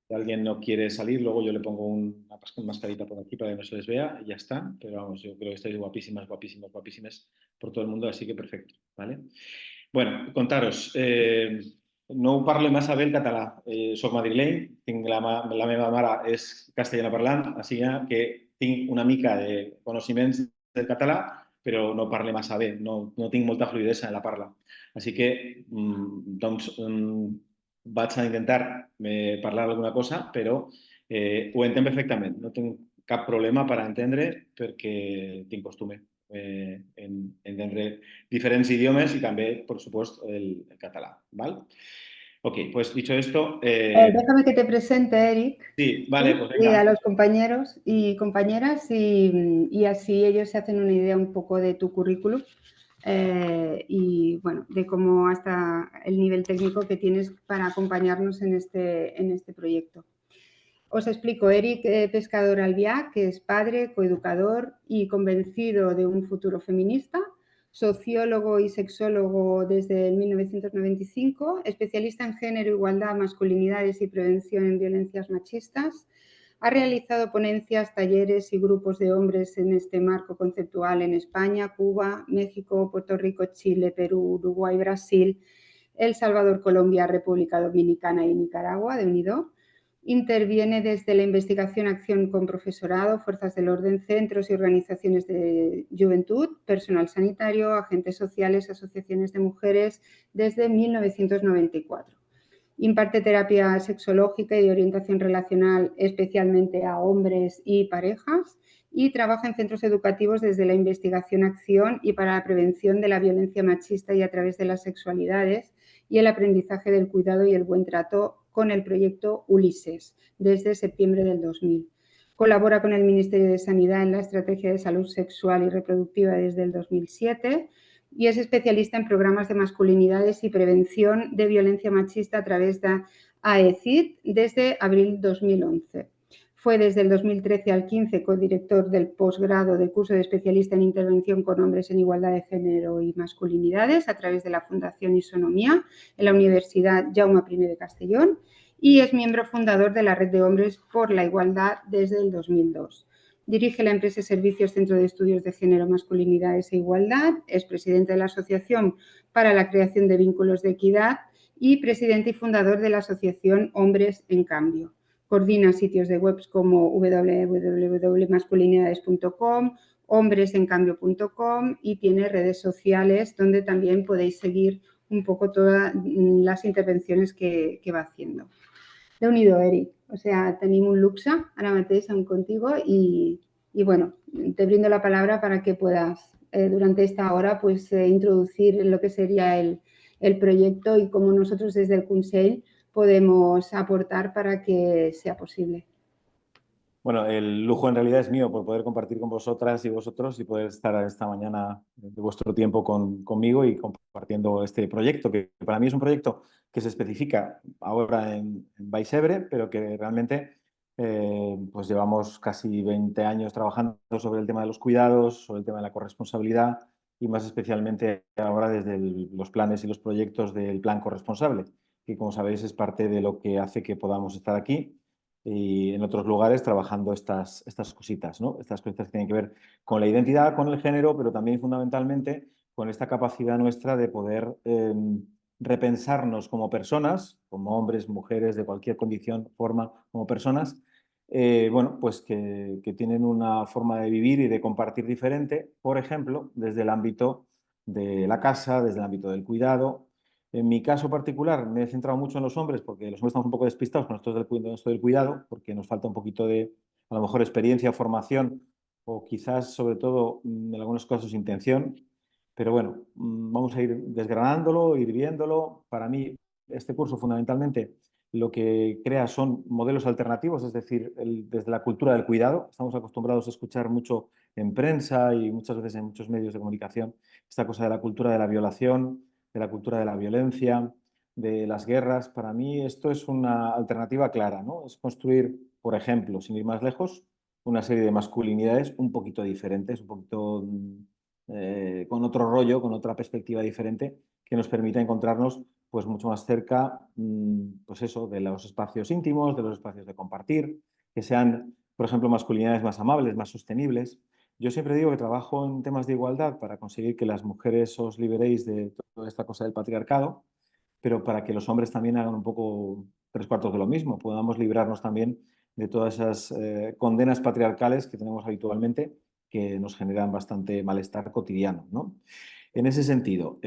Si alguien no quiere salir, luego yo le pongo una mascarita por aquí para que no se les vea y ya está. Pero vamos, yo creo que estáis guapísimas, guapísimas, guapísimas por todo el mundo, así que perfecto, ¿vale? Bueno, contaros, no ho parlo massa bé el català. Soc madrileny, tinc la meva mare és castellana parlant, així que tinc una mica de coneixements del català, però no parlo massa bé, no tinc molta fluidesa en la parla. Així que, doncs, vaig a intentar parlar alguna cosa, però ho entenc perfectament. No tinc cap problema per entendre perquè tinc costum en entendre diferents idiomes y también, por supuesto, el catalán, ¿vale? Ok, pues dicho esto... Déjame que te presente, Eric. Sí, vale, pues Y a venga. los compañeros y compañeras y así ellos se hacen una idea un poco de tu currículum y, bueno, de cómo hasta el nivel técnico que tienes para acompañarnos en este proyecto. Os explico, Eric Pescador Albiac, que es padre, coeducador y convencido de un futuro feminista, sociólogo y sexólogo desde 1995, especialista en género, igualdad, masculinidades y prevención en violencias machistas. Ha realizado ponencias, talleres y grupos de hombres en este marco conceptual en España, Cuba, México, Puerto Rico, Chile, Perú, Uruguay, Brasil, El Salvador, Colombia, República Dominicana y Nicaragua, de UNIDO. Interviene desde la investigación, acción con profesorado, fuerzas del orden, centros y organizaciones de juventud, personal sanitario, agentes sociales, asociaciones de mujeres desde 1994. Imparte terapia sexológica y de orientación relacional especialmente a hombres y parejas y trabaja en centros educativos desde la investigación, acción y para la prevención de la violencia machista y a través de las sexualidades y el aprendizaje del cuidado y el buen trato con el proyecto Ulises desde septiembre del 2000. Colabora con el Ministerio de Sanidad en la Estrategia de Salud Sexual y Reproductiva desde el 2007 y es especialista en programas de masculinidades y prevención de violencia machista a través de AECID desde abril 2011. Fue desde el 2013 al 15 codirector del posgrado del curso de especialista en intervención con hombres en igualdad de género y masculinidades a través de la Fundación Isonomía en la Universidad Jaume I de Castellón y es miembro fundador de la Red de Hombres por la Igualdad desde el 2002. Dirige la empresa Servicios Centro de Estudios de Género, Masculinidades e Igualdad, es presidente de la Asociación para la Creación de Vínculos de Equidad y presidente y fundador de la Asociación Hombres en Cambio. Coordina sitios de webs como www.masculinidades.com, hombresencambio.com y tiene redes sociales donde también podéis seguir un poco todas las intervenciones que va haciendo. Déu-n'hi-do, Eric. O sea, tenim un luxe ara mateix contigo y bueno, te brindo la palabra para que puedas durante esta hora pues introducir lo que sería el proyecto y cómo nosotros desde el Consell podemos aportar para que sea posible. Bueno, el lujo en realidad es mío por poder compartir con vosotras y vosotros y poder estar esta mañana de vuestro tiempo conmigo y compartiendo este proyecto, que para mí es un proyecto que se especifica ahora en Baix-Ebre, pero que realmente pues llevamos casi 20 años trabajando sobre el tema de los cuidados, sobre el tema de la corresponsabilidad y más especialmente ahora desde los planes y los proyectos del Plan Corresponsable, que como sabéis es parte de lo que hace que podamos estar aquí y en otros lugares trabajando estas cositas, ¿no? Estas cositas que tienen que ver con la identidad, con el género, pero también fundamentalmente con esta capacidad nuestra de poder repensarnos como personas, como hombres, mujeres, de cualquier condición, forma, como personas, bueno, pues que tienen una forma de vivir y de compartir diferente, por ejemplo, desde el ámbito de la casa, desde el ámbito del cuidado. En mi caso particular me he centrado mucho en los hombres porque los hombres estamos un poco despistados con esto del cuidado, porque nos falta un poquito de, a lo mejor, experiencia, formación o quizás, sobre todo, en algunos casos, intención. Pero bueno, vamos a ir desgranándolo, ir viéndolo. Para mí, este curso fundamentalmente lo que crea son modelos alternativos, es decir, desde la cultura del cuidado. Estamos acostumbrados a escuchar mucho en prensa y muchas veces en muchos medios de comunicación esta cosa de la cultura de la violación, de la cultura de la violencia, de las guerras. Para mí esto es una alternativa clara, ¿no? Es construir, por ejemplo, sin ir más lejos, una serie de masculinidades un poquito diferentes, un poquito con otro rollo, con otra perspectiva diferente, que nos permita encontrarnos pues mucho más cerca, pues eso, de los espacios íntimos, de los espacios de compartir, que sean, por ejemplo, masculinidades más amables, más sostenibles. Yo siempre digo que trabajo en temas de igualdad para conseguir que las mujeres os liberéis de toda esta cosa del patriarcado, pero para que los hombres también hagan un poco tres cuartos de lo mismo, podamos librarnos también de todas esas condenas patriarcales que tenemos habitualmente, que nos generan bastante malestar cotidiano, ¿no? En ese sentido,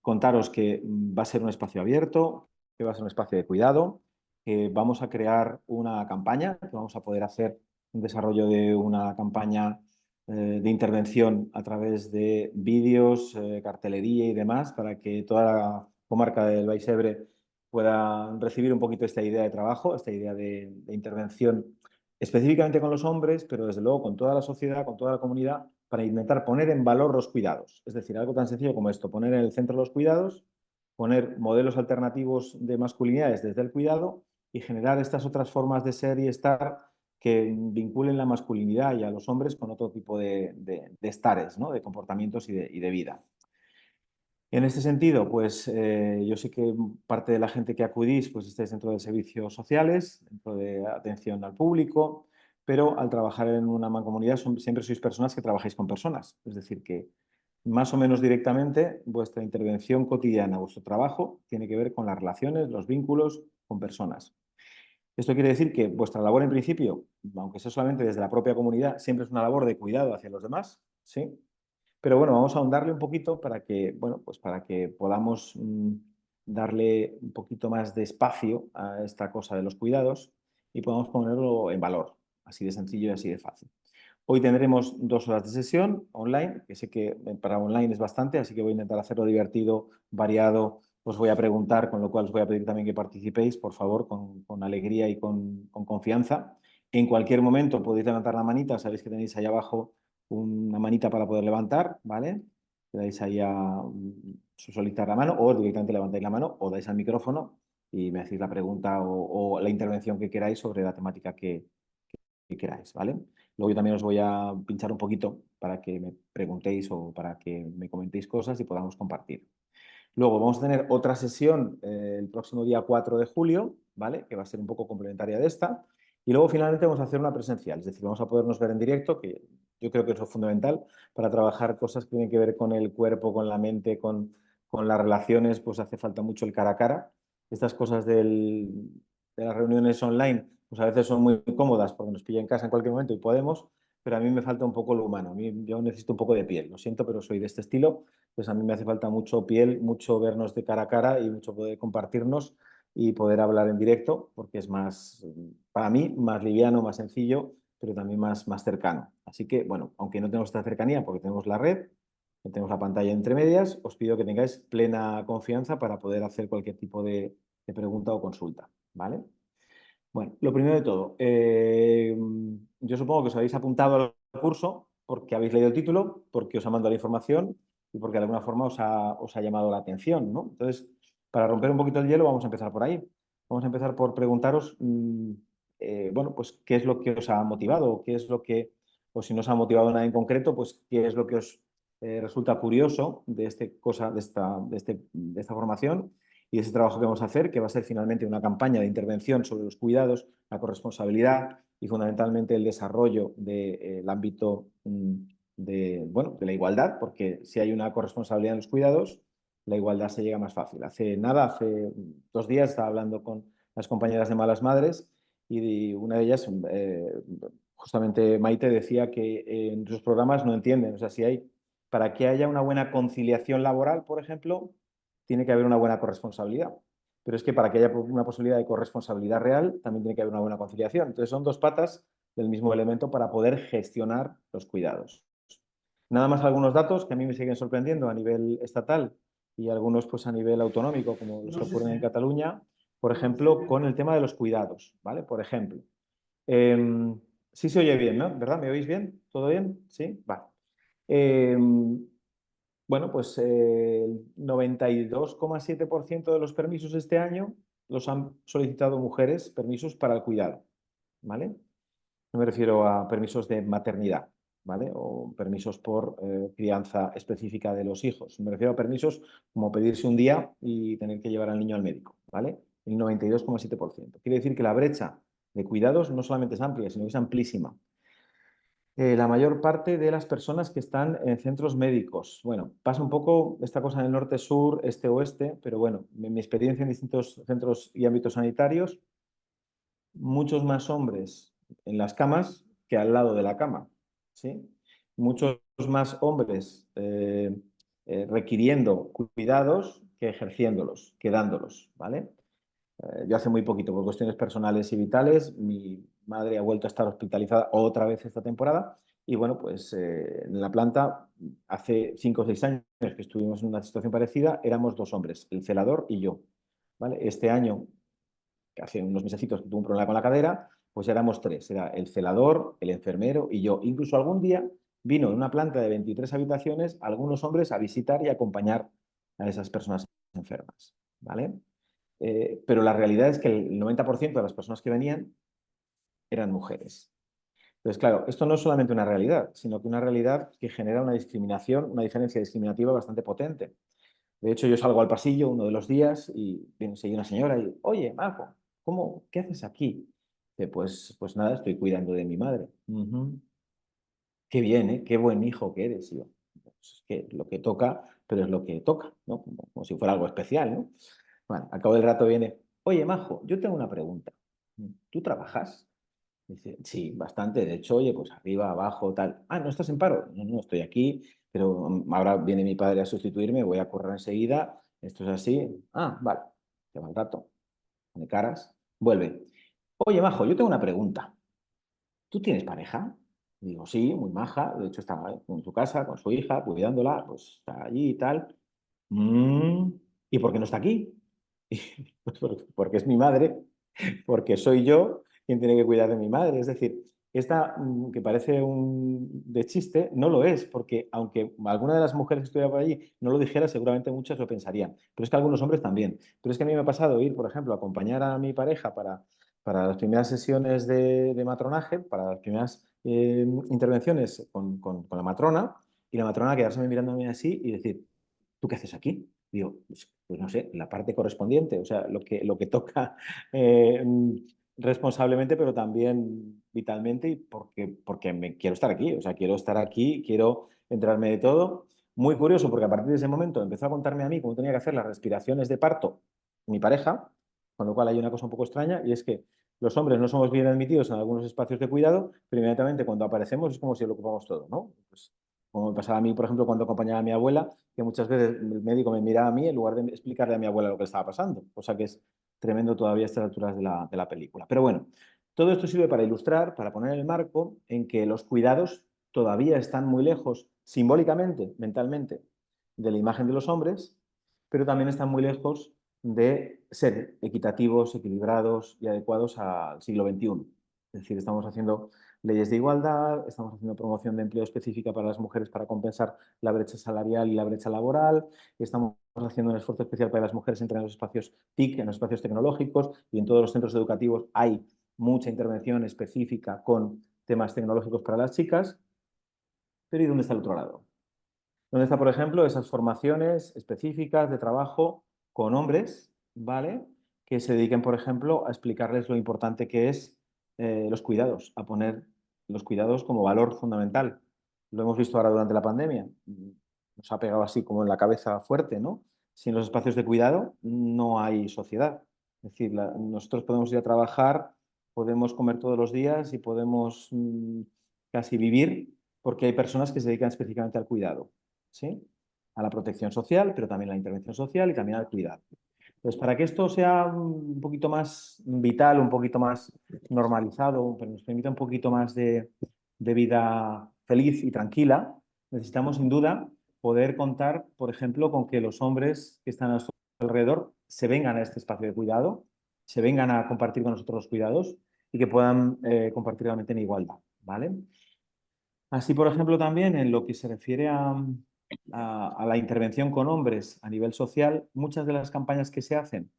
contaros que va a ser un espacio abierto, que va a ser un espacio de cuidado, que vamos a crear una campaña, que vamos a poder hacer un desarrollo de una campaña de intervención a través de vídeos, cartelería y demás, para que toda la comarca del Baix Ebre pueda recibir un poquito esta idea de trabajo, esta idea de intervención específicamente con los hombres, pero desde luego con toda la sociedad, con toda la comunidad, para intentar poner en valor los cuidados. Es decir, algo tan sencillo como esto, poner en el centro los cuidados, poner modelos alternativos de masculinidades desde el cuidado y generar estas otras formas de ser y estar que vinculen la masculinidad y a los hombres con otro tipo de estares, ¿no? De comportamientos y de vida. En este sentido, pues yo sé que parte de la gente que acudís pues estáis dentro de servicios sociales, dentro de atención al público, pero al trabajar en una mancomunidad siempre sois personas que trabajáis con personas. Es decir, que más o menos directamente vuestra intervención cotidiana, vuestro trabajo, tiene que ver con las relaciones, los vínculos con personas. Esto quiere decir que vuestra labor en principio, aunque sea solamente desde la propia comunidad, siempre es una labor de cuidado hacia los demás, ¿sí? Pero bueno, vamos a ahondarle un poquito para que, bueno, pues para que podamos darle un poquito más de espacio a esta cosa de los cuidados y podamos ponerlo en valor, así de sencillo y así de fácil. Hoy tendremos 2 horas de sesión online, que sé que para online es bastante, así que voy a intentar hacerlo divertido, variado. Os voy a preguntar, con lo cual os voy a pedir también que participéis, por favor, con alegría y con confianza. En cualquier momento podéis levantar la manita, sabéis que tenéis ahí abajo una manita para poder levantar, ¿vale? Le dais ahí a solicitar la mano o directamente levantáis la mano o dais al micrófono y me hacéis la pregunta o la intervención que queráis sobre la temática que queráis, ¿vale? Luego yo también os voy a pinchar un poquito para que me preguntéis o para que me comentéis cosas y podamos compartir. Luego vamos a tener otra sesión el próximo día 4 de julio, ¿vale? Que va a ser un poco complementaria de esta. Y luego finalmente vamos a hacer una presencial, es decir, vamos a podernos ver en directo, que yo creo que eso es fundamental para trabajar cosas que tienen que ver con el cuerpo, con la mente, con las relaciones, pues hace falta mucho el cara a cara. Estas cosas de las reuniones online, pues a veces son muy cómodas porque nos pilla en casa en cualquier momento y podemos, pero a mí me falta un poco lo humano. Yo necesito un poco de piel, lo siento, pero soy de este estilo. Pues a mí me hace falta mucho piel, mucho vernos de cara a cara y mucho poder compartirnos y poder hablar en directo, porque es más, para mí, más liviano, más sencillo, pero también más cercano. Así que, bueno, aunque no tenemos esta cercanía porque tenemos la red, tenemos la pantalla entre medias, os pido que tengáis plena confianza para poder hacer cualquier tipo de pregunta o consulta, ¿vale? Bueno, lo primero de todo, yo supongo que os habéis apuntado al curso porque habéis leído el título, porque os ha mandado la información y porque de alguna forma os ha llamado la atención, ¿no? Entonces, para romper un poquito el hielo, vamos a empezar por ahí. Vamos a empezar por preguntaros, bueno, pues qué es lo que os ha motivado, qué es lo que, o si no os ha motivado nada en concreto, pues qué es lo que os resulta curioso de, de esta formación y ese trabajo que vamos a hacer, que va a ser finalmente una campaña de intervención sobre los cuidados, la corresponsabilidad y fundamentalmente el desarrollo del ámbito bueno, de la igualdad, porque si hay una corresponsabilidad en los cuidados, la igualdad se llega más fácil. Hace 2 días, estaba hablando con las compañeras de Malas Madres y una de ellas, justamente Maite, decía que en sus programas no entienden, o sea, si hay, para que haya una buena conciliación laboral, por ejemplo, tiene que haber una buena corresponsabilidad. Pero es que para que haya una posibilidad de corresponsabilidad real, también tiene que haber una buena conciliación. Entonces son 2 patas del mismo elemento para poder gestionar los cuidados. Nada más algunos datos que a mí me siguen sorprendiendo a nivel estatal y algunos pues a nivel autonómico, como los que ocurren en Cataluña, por ejemplo, con el tema de los cuidados, ¿vale? Por ejemplo, sí se oye bien, ¿no? ¿Verdad? ¿Me oís bien? ¿Todo bien? Sí, vale. Bueno, pues el 92,7% de los permisos este año los han solicitado mujeres, permisos para el cuidado, ¿vale? No me refiero a permisos de maternidad. ¿vale? O permisos por crianza específica de los hijos. Me refiero a permisos como pedirse un día y tener que llevar al niño al médico, ¿vale? El 92,7%. Quiere decir que la brecha de cuidados no solamente es amplia, sino que es amplísima. La mayor parte de las personas que están en centros médicos. Bueno, pasa un poco esta cosa en el norte-sur, este-oeste, pero bueno, mi experiencia en distintos centros y ámbitos sanitarios, muchos más hombres en las camas que al lado de la cama, ¿sí? Muchos más hombres requiriendo cuidados que ejerciéndolos, que dándolos, ¿vale? Yo hace muy poquito, por cuestiones personales y vitales, mi madre ha vuelto a estar hospitalizada otra vez esta temporada y bueno, pues en la planta hace 5 o 6 años que estuvimos en una situación parecida, éramos 2 hombres, el celador y yo, ¿vale? Este año, que hace unos mesecitos que tuve un problema con la cadera, pues éramos 3, era el celador, el enfermero y yo. Incluso algún día vino en una planta de 23 habitaciones algunos hombres a visitar y acompañar a esas personas enfermas, ¿vale? Pero la realidad es que el 90% de las personas que venían eran mujeres. Entonces, claro, esto no es solamente una realidad, sino que una realidad que genera una discriminación, una diferencia discriminativa bastante potente. De hecho, yo salgo al pasillo uno de los días y viene enseguida una señora y, oye, Marco, ¿qué haces aquí? Pues nada, estoy cuidando de mi madre. Ujú. Qué bien, ¿eh? Qué buen hijo que eres. Y yo, pues es que lo que toca, pero es lo que toca, ¿no? Como si fuera algo especial, ¿no? Bueno, al cabo del rato viene, oye, Majo, yo tengo una pregunta. ¿Tú trabajas? Dice, sí, bastante. De hecho, oye, pues arriba, abajo, tal. Ah, ¿no estás en paro? No, no, estoy aquí, pero ahora viene mi padre a sustituirme, voy a correr enseguida. Esto es así. Ah, vale. Se va un rato, pone caras, vuelve. Oye, Majo, yo tengo una pregunta. ¿Tú tienes pareja? Y digo, sí, muy maja. De hecho, está en su casa con su hija, cuidándola, pues está allí y tal. "Mm, ¿Y por qué no está aquí? Pues porque es mi madre, porque soy yo quien tiene que cuidar de mi madre. Es decir, esta que parece un de chiste, no lo es, porque aunque alguna de las mujeres que estuviera por allí no lo dijera, seguramente muchas lo pensarían. Pero es que algunos hombres también. Pero es que a mí me ha pasado ir, por ejemplo, a acompañar a mi pareja para las primeras sesiones de matronaje, para las primeras intervenciones con la matrona, y la matrona quedarse mirándome así y decir, ¿tú qué haces aquí? Digo, pues no sé, la parte correspondiente, o sea, lo que toca eh, responsablemente, pero también vitalmente, y porque quiero estar aquí, o sea, quiero estar aquí, quiero enterarme de todo. Muy curioso, porque a partir de ese momento empezó a contarme a mí cómo tenía que hacer las respiraciones de parto mi pareja, con lo cual hay una cosa un poco extraña, y es que los hombres no somos bien admitidos en algunos espacios de cuidado, pero inmediatamente cuando aparecemos es como si lo ocupamos todo, ¿no? Pues, como me pasaba a mí, por ejemplo, cuando acompañaba a mi abuela, que muchas veces el médico me miraba a mí en lugar de explicarle a mi abuela lo que le estaba pasando, cosa que es tremendo todavía a estas alturas de la película. Pero bueno, todo esto sirve para ilustrar, para poner el marco en que los cuidados todavía están muy lejos, simbólicamente, mentalmente, de la imagen de los hombres, pero también están muy lejos de ser equitativos, equilibrados y adecuados al siglo XXI. Es decir, estamos haciendo leyes de igualdad, estamos haciendo promoción de empleo específica para las mujeres para compensar la brecha salarial y la brecha laboral, estamos haciendo un esfuerzo especial para las mujeres entrar en los espacios TIC, en los espacios tecnológicos, y en todos los centros educativos hay mucha intervención específica con temas tecnológicos para las chicas. Pero ¿y dónde está el otro lado? ¿Dónde está, por ejemplo, esas formaciones específicas de trabajo con hombres, ¿vale? Que se dediquen, por ejemplo, a explicarles lo importante que es los cuidados, a poner los cuidados como valor fundamental. Lo hemos visto ahora durante la pandemia. Nos ha pegado así como en la cabeza fuerte, ¿no? Sin los espacios de cuidado no hay sociedad. Es decir, nosotros podemos ir a trabajar, podemos comer todos los días y podemos casi vivir porque hay personas que se dedican específicamente al cuidado. ¿Sí? A la protección social, pero también a la intervención social y también al cuidado. Entonces, para que esto sea un poquito más vital, un poquito más normalizado, pero nos permita un poquito más de vida feliz y tranquila, necesitamos sin duda poder contar, por ejemplo, con que los hombres que están a nuestro alrededor se vengan a este espacio de cuidado, se vengan a compartir con nosotros los cuidados y que puedan compartir realmente en igualdad. ¿Vale? Así, por ejemplo, también en lo que se refiere a la intervención con hombres a nivel social, muchas de las campañas que se hacen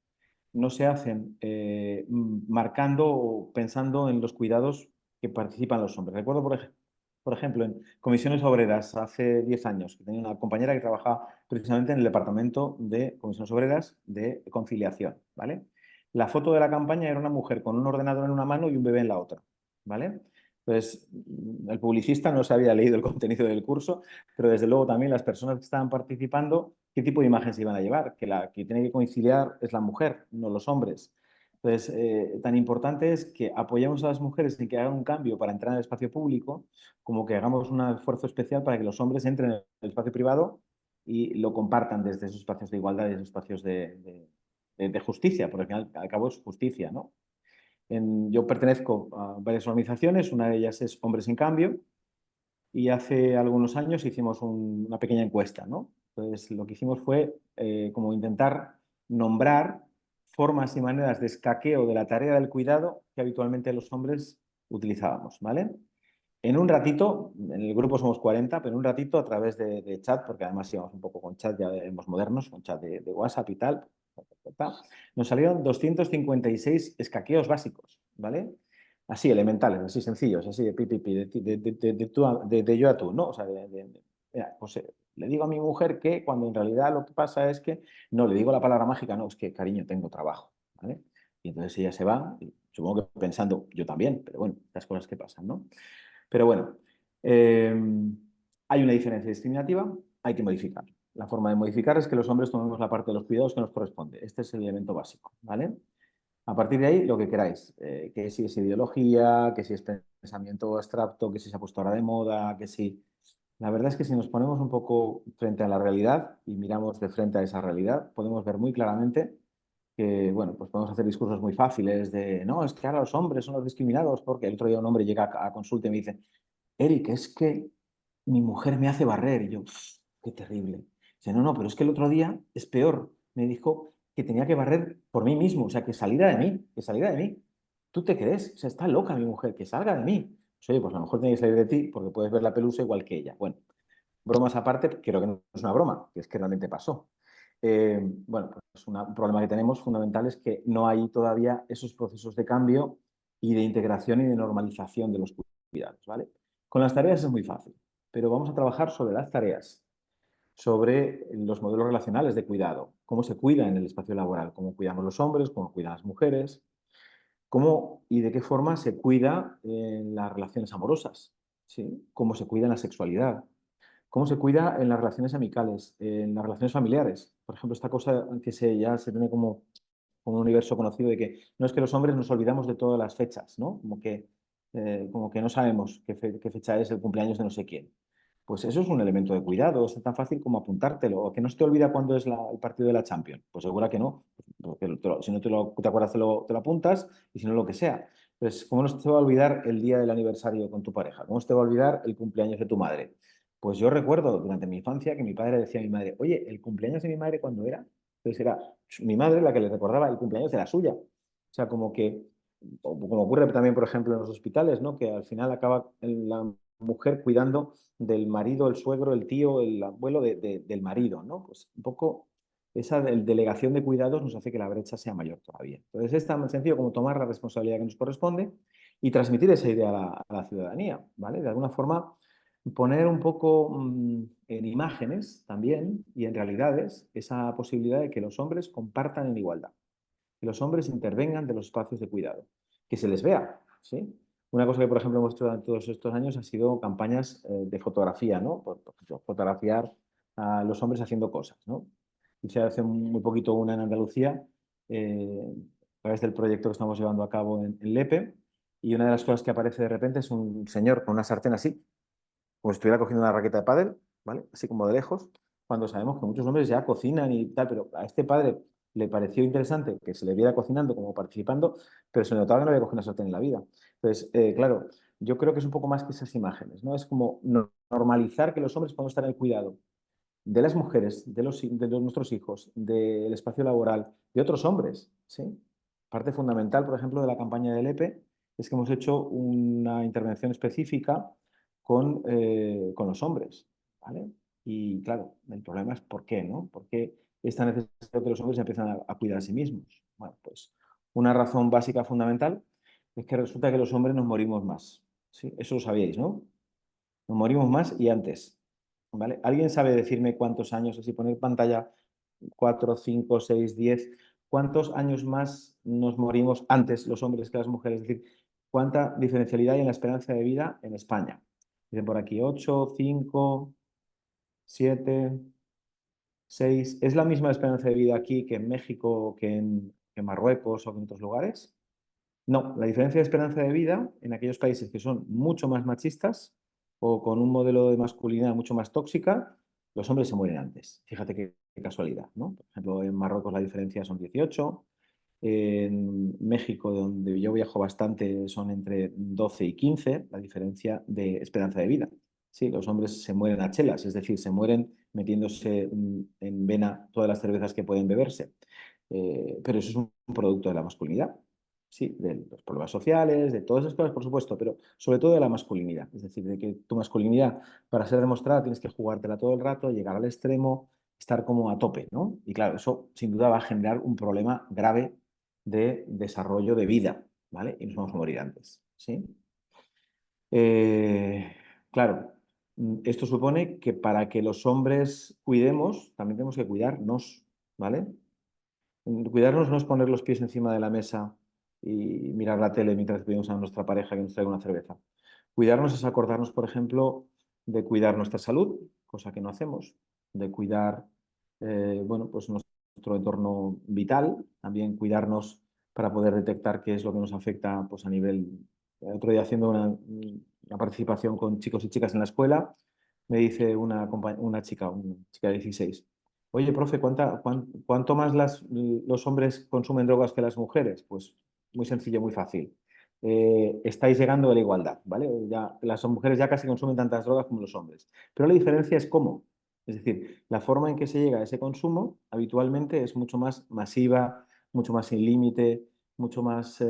no se hacen marcando o pensando en los cuidados que participan los hombres. Recuerdo, por ejemplo, Por ejemplo, en Comisiones Obreras, hace 10 años, que tenía una compañera que trabajaba precisamente en el departamento de Comisiones Obreras de conciliación, ¿vale? La foto de la campaña era una mujer con un ordenador en una mano y un bebé en la otra, ¿vale? Entonces, el publicista no se había leído el contenido del curso, pero desde luego también las personas que estaban participando, ¿qué tipo de imagen se iban a llevar? Que la que tiene que conciliar es la mujer, no los hombres. Entonces, tan importante es que apoyemos a las mujeres en que hagan un cambio para entrar en el espacio público, como que hagamos un esfuerzo especial para que los hombres entren en el espacio privado y lo compartan desde esos espacios de igualdad y esos espacios de justicia, porque al cabo es justicia, ¿no? Yo pertenezco a varias organizaciones, una de ellas es Hombres en Cambio, y hace algunos años hicimos una pequeña encuesta, ¿no? Entonces, lo que hicimos fue como intentar nombrar formas y maneras de escaqueo de la tarea del cuidado que habitualmente los hombres utilizábamos, ¿vale? En un ratito, en el grupo somos 40, pero en un ratito a través de chat, porque además íbamos un poco con chat, ya vemos modernos, con chat de WhatsApp y tal, nos salieron 256 escaqueos básicos, ¿vale? Así, elementales, así sencillos, así de pipipi, de yo a tú, ¿no? O sea, mira, pues, le digo a mi mujer que cuando en realidad lo que pasa es que, no, le digo la palabra mágica, no, es que cariño, tengo trabajo, ¿vale? Y entonces ella se va, y supongo que pensando, yo también, pero bueno, las cosas que pasan, ¿no? Pero bueno, eh, hay una diferencia discriminativa, hay que modificar. La forma de modificar es que los hombres tomemos la parte de los cuidados que nos corresponde. Este es el elemento básico, ¿vale? A partir de ahí, lo que queráis, que si es ideología, que si es pensamiento abstracto, que si se ha puesto ahora de moda, que si... La verdad es que si nos ponemos un poco frente a la realidad y miramos de frente a esa realidad, podemos ver muy claramente que, bueno, pues podemos hacer discursos muy fáciles de, no, es que ahora los hombres son los discriminados, porque el otro día un hombre llega a consulta y me dice, Eric, es que mi mujer me hace barrer. Y yo, qué terrible. Dice, no, no, pero es que el otro día es peor. Me dijo que tenía que barrer por mí mismo, o sea, que saliera de mí, que saliera de mí. ¿Tú te crees? O sea, está loca mi mujer, que salga de mí. Pues, oye, pues a lo mejor tenéis que salir de ti porque puedes ver la pelusa igual que ella. Bueno, bromas aparte, creo que no es una broma, que es que realmente pasó. Bueno, pues un problema que tenemos fundamental es que no hay todavía esos procesos de cambio y de integración y de normalización de los cuidados, ¿vale? Con las tareas es muy fácil, pero vamos a trabajar sobre las tareas, sobre los modelos relacionales de cuidado, cómo se cuida en el espacio laboral, cómo cuidamos los hombres, cómo cuidan las mujeres, cómo y de qué forma se cuida en las relaciones amorosas, ¿sí? Cómo se cuida en la sexualidad, cómo se cuida en las relaciones amicales, en las relaciones familiares. Por ejemplo, esta cosa que ya se tiene como un universo conocido de que no es que los hombres nos olvidamos de todas las fechas, ¿no? Como que no sabemos qué fecha es el cumpleaños de no sé quién. Pues eso es un elemento de cuidado, es tan fácil como apuntártelo. O que no se te olvida cuándo es el partido de la Champions. Pues segura que no. Porque si no te acuerdas, te lo apuntas y si no, lo que sea. Pues, ¿cómo no se te va a olvidar el día del aniversario con tu pareja? ¿Cómo se te va a olvidar el cumpleaños de tu madre? Pues yo recuerdo durante mi infancia que mi padre decía a mi madre, oye, ¿el cumpleaños de mi madre cuándo era? Entonces era mi madre la que le recordaba el cumpleaños de la suya. O sea, como que, como ocurre también, por ejemplo, en los hospitales, ¿no? Que al final acaba la mujer cuidando del marido, el suegro, el tío, el abuelo del marido, ¿no? Pues un poco esa delegación de cuidados nos hace que la brecha sea mayor todavía. Entonces es tan sencillo como tomar la responsabilidad que nos corresponde y transmitir esa idea a la ciudadanía, ¿vale? De alguna forma poner un poco en imágenes también y en realidades esa posibilidad de que los hombres compartan en igualdad, que los hombres intervengan de los espacios de cuidado, que se les vea, ¿sí? Una cosa que, por ejemplo, hemos hecho durante todos estos años ha sido campañas de fotografía, ¿no? Por ejemplo, fotografiar a los hombres haciendo cosas, ¿no? Hice hace muy poquito una en Andalucía, a través del proyecto que estamos llevando a cabo en Lepe, y una de las cosas que aparece de repente es un señor con una sartén así, como si estuviera cogiendo una raqueta de pádel, ¿vale? Así como de lejos, cuando sabemos que muchos hombres ya cocinan y tal, pero a este padre le pareció interesante que se le viera cocinando como participando, pero se notaba que no había cogido una sartén en la vida. Entonces, claro, yo creo que es un poco más que esas imágenes, ¿no? Es como normalizar que los hombres podemos estar en el cuidado de las mujeres, de nuestros hijos, del espacio laboral, de otros hombres, ¿sí? Parte fundamental, por ejemplo, de la campaña del EPE es que hemos hecho una intervención específica con los hombres, ¿vale? Y claro, el problema es por qué, ¿no? ¿Por qué es tan necesario que los hombres empiezan a cuidar a sí mismos? Bueno, pues una razón básica fundamental es que resulta que los hombres nos morimos más, ¿sí? Eso lo sabíais, ¿no? Nos morimos más y antes, ¿vale? ¿Alguien sabe decirme cuántos años, así poner pantalla 4, 5, 6, 10, cuántos años más nos morimos antes los hombres que las mujeres? Es decir, ¿cuánta diferencialidad hay en la esperanza de vida en España? Dicen por aquí 8, 5, 7, 6. ¿Es la misma esperanza de vida aquí que en México, que en Marruecos o que en otros lugares? No, la diferencia de esperanza de vida en aquellos países que son mucho más machistas o con un modelo de masculinidad mucho más tóxica, los hombres se mueren antes. Fíjate qué casualidad, ¿no? Por ejemplo, en Marruecos la diferencia son 18, en México, donde yo viajo bastante, son entre 12 y 15 la diferencia de esperanza de vida. Sí, los hombres se mueren a chelas, es decir, se mueren metiéndose en vena todas las cervezas que pueden beberse. Pero eso es un producto de la masculinidad. Sí, de los problemas sociales, de todas esas cosas, por supuesto, pero sobre todo de la masculinidad. Es decir, de que tu masculinidad, para ser demostrada, tienes que jugártela todo el rato, llegar al extremo, estar como a tope, ¿no? Y claro, eso sin duda va a generar un problema grave de desarrollo de vida, ¿vale? Y nos vamos a morir antes, ¿sí? Eh, claro, esto supone que para que los hombres cuidemos, también tenemos que cuidarnos, ¿vale? Cuidarnos no es poner los pies encima de la mesa y mirar la tele mientras pedimos a nuestra pareja que nos traiga una cerveza. Cuidarnos es acordarnos, por ejemplo, de cuidar nuestra salud, cosa que no hacemos, de cuidar, bueno, pues nuestro entorno vital, también cuidarnos para poder detectar qué es lo que nos afecta, pues a nivel. El otro día haciendo una participación con chicos y chicas en la escuela, me dice una chica de 16. Oye, profe, ¿cuánto más los hombres consumen drogas que las mujeres? Pues muy sencillo, muy fácil. Estáis llegando a la igualdad, ¿vale? Ya, las mujeres ya casi consumen tantas drogas como los hombres. Pero la diferencia es cómo. Es decir, la forma en que se llega a ese consumo habitualmente es mucho más masiva, mucho más sin límite, mucho más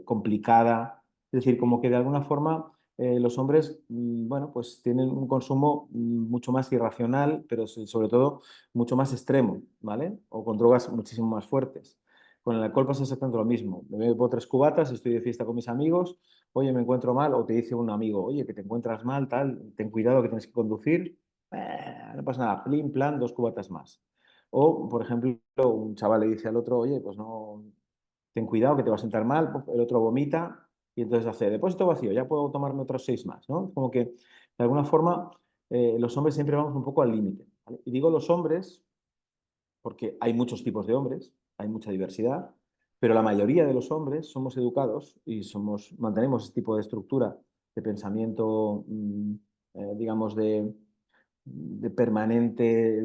complicada. Es decir, como que de alguna forma los hombres, bueno, pues tienen un consumo mucho más irracional, pero sobre todo mucho más extremo, ¿vale? O con drogas muchísimo más fuertes. Con el alcohol pasa exactamente lo mismo. Me bebo 3 cubatas, estoy de fiesta con mis amigos, oye, me encuentro mal, o te dice un amigo, oye, que te encuentras mal, tal, ten cuidado que tienes que conducir, no pasa nada, plim, plan, 2 cubatas más. O, por ejemplo, un chaval le dice al otro, oye, pues no, ten cuidado que te va a sentar mal, el otro vomita y entonces hace depósito vacío, ya puedo tomarme otros 6 más, ¿no? Como que de alguna forma los hombres siempre vamos un poco al límite, ¿vale? Y digo los hombres porque hay muchos tipos de hombres, hay mucha diversidad, pero la mayoría de los hombres somos educados y mantenemos este tipo de estructura de pensamiento, digamos, de permanente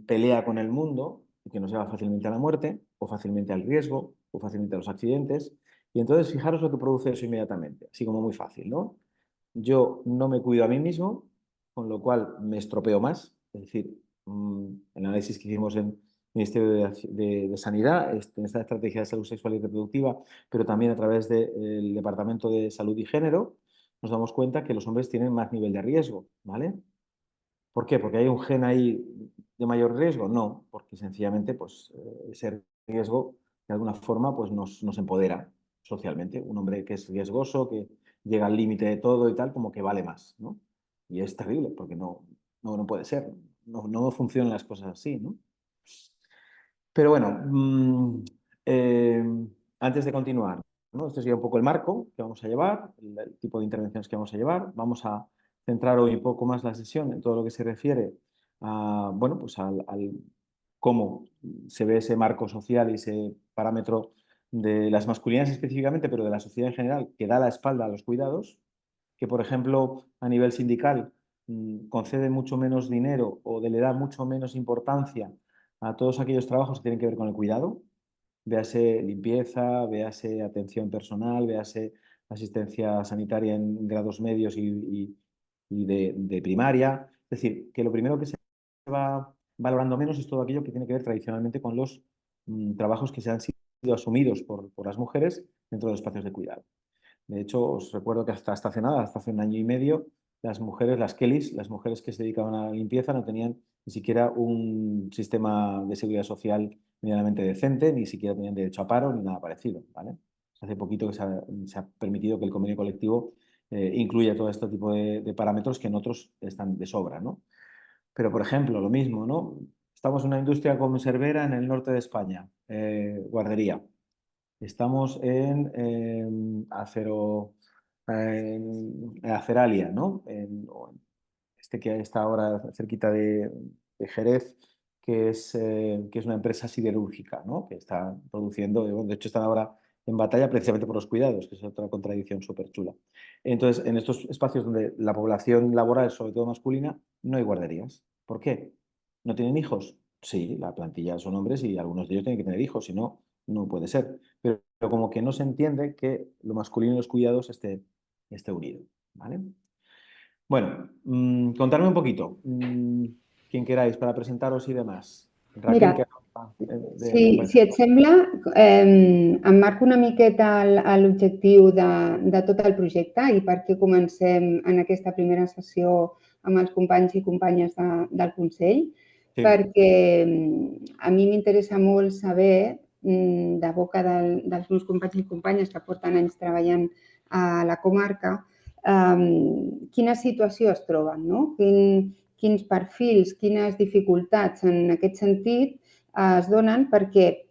pelea con el mundo y que nos lleva fácilmente a la muerte o fácilmente al riesgo o fácilmente a los accidentes. Y entonces fijaros lo que produce eso inmediatamente, así como muy fácil, ¿no? Yo no me cuido a mí mismo, con lo cual me estropeo más. Es decir, el análisis que hicimos en el Ministerio de Sanidad, en esta estrategia de salud sexual y reproductiva, pero también a través del Departamento de Salud y Género, nos damos cuenta que los hombres tienen más nivel de riesgo, ¿vale? ¿Por qué? ¿Porque hay un gen ahí de mayor riesgo? No, porque sencillamente pues, ese riesgo de alguna forma pues, nos empodera socialmente. Un hombre que es riesgoso, que llega al límite de todo y tal, como que vale más, ¿no? Y es terrible porque no puede ser, no funcionan las cosas así, ¿no? Pero bueno, eh, antes de continuar, ¿no? Este sería un poco el marco que vamos a llevar, el tipo de intervenciones que vamos a llevar. Vamos a centrar hoy un poco más la sesión en todo lo que se refiere a, bueno, pues al cómo se ve ese marco social y ese parámetro de las masculinidades específicamente, pero de la sociedad en general, que da la espalda a los cuidados, que por ejemplo a nivel sindical concede mucho menos dinero o le da mucho menos importancia a todos aquellos trabajos que tienen que ver con el cuidado, véase limpieza, véase atención personal, véase asistencia sanitaria en grados medios y de primaria. Es decir, que lo primero que se va valorando menos es todo aquello que tiene que ver tradicionalmente con los trabajos que se han sido asumidos por las mujeres dentro de los espacios de cuidado. De hecho, os recuerdo que hasta hace nada, hasta hace un año y medio, las mujeres, las Kellys, las mujeres que se dedicaban a la limpieza, no tenían ni siquiera un sistema de seguridad social medianamente decente, ni siquiera tenían derecho a paro, ni nada parecido, ¿vale? Hace poquito que se ha permitido que el convenio colectivo incluye todo este tipo de parámetros que en otros están de sobra, ¿no? Pero, por ejemplo, lo mismo, ¿no? Estamos en una industria conservera en el norte de España, guardería. Estamos en Aceralia, ¿no? Este que está ahora cerquita de Jerez, que es una empresa siderúrgica, ¿no? Que está produciendo, bueno, de hecho están ahora en batalla precisamente por los cuidados, que es otra contradicción súper chula. Entonces, en estos espacios donde la población laboral es sobre todo masculina, no hay guarderías. ¿Por qué? ¿No tienen hijos? Sí, la plantilla son hombres y algunos de ellos tienen que tener hijos, si no, no puede ser. Pero como que no se entiende que lo masculino y los cuidados esté unido, ¿vale? Bueno, contarme un poquito, quien queráis, para presentaros y demás. Raquel, que Mira, acaba de si et sembla, em marco una miqueta l'objectiu de tot el projecte i per què comencem en aquesta primera sessió amb els companys i companyes del Consell, Sí. perquè a mi m'interessa molt saber, de boca dels meus companys i companyes que porten anys treballant a la comarca, quina situació es troben, no? Quins perfils, quines dificultats en aquest sentit es donen perquè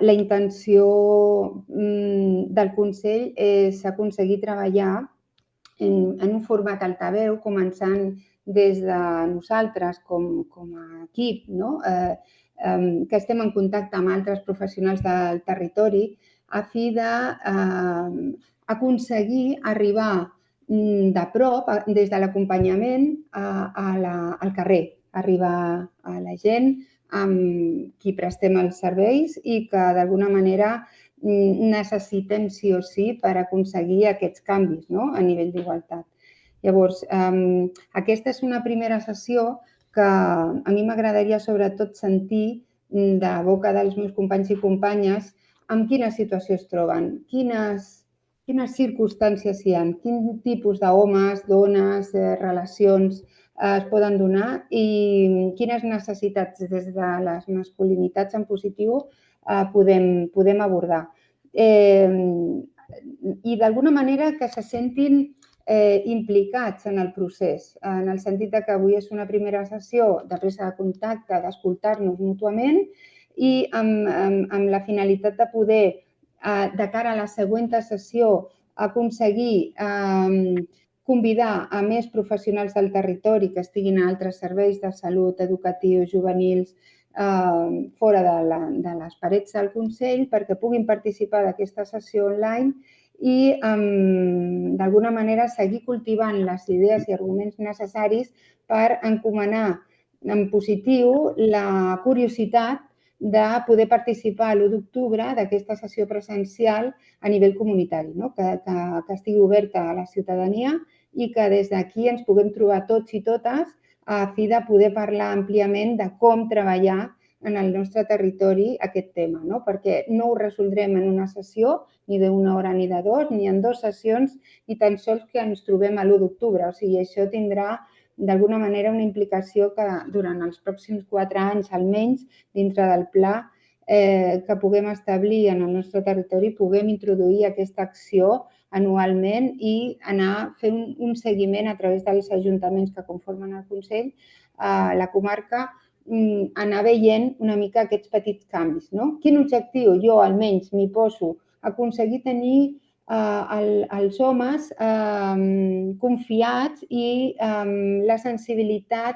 la intenció del Consell és aconseguir treballar en un format altaveu, començant des de nosaltres com a equip, no? Que estem en contacte amb altres professionals del territori a fi d'aconseguir arribar de prop, des de l'acompanyament al carrer, arribar a la gent amb qui prestem els serveis i que d'alguna manera necessitem sí o sí per aconseguir aquests canvis, no? A nivell d'igualtat. Llavors, aquesta és una primera sessió que a mi m'agradaria sobretot sentir de boca dels meus companys i companyes en quina situació es troben, quines circumstàncies hi ha, quin tipus d'homes, dones, relacions es poden donar i quines necessitats des de les masculinitats en positiu podem abordar. I d'alguna manera que se sentin implicats en el procés, en el sentit que avui és una primera sessió de presa de contacte, d'escoltar-nos mútuament i amb la finalitat de poder, de cara a la següent sessió, aconseguir convidar a més professionals del territori que estiguin a altres serveis de salut, educatius, juvenils, fora de les parets del Consell perquè puguin participar d'aquesta sessió online i d'alguna manera seguir cultivant les idees i arguments necessaris per encomanar en positiu la curiositat de poder participar l'1 d'octubre d'aquesta sessió presencial a nivell comunitari, que estigui oberta a la ciutadania i que des d'aquí ens puguem trobar tots i totes a fi de poder parlar àmpliament de com treballar en el nostre territori aquest tema, perquè no ho resoldrem en una sessió, ni d'una hora ni de dues, ni en 2 sessions, ni tan sols que ens trobem l'1 d'octubre. O sigui, això tindrà d'alguna manera una implicació que durant els pròxims 4 anys, almenys, dintre del pla que puguem establir en el nostre territori, puguem introduir aquesta acció anualment i anar fent un seguiment a través dels ajuntaments que conformen el Consell, a la comarca, anar veient una mica aquests petits canvis. Quin objectiu? Jo almenys m'hi poso aconseguir tenir els homes confiats i la sensibilitat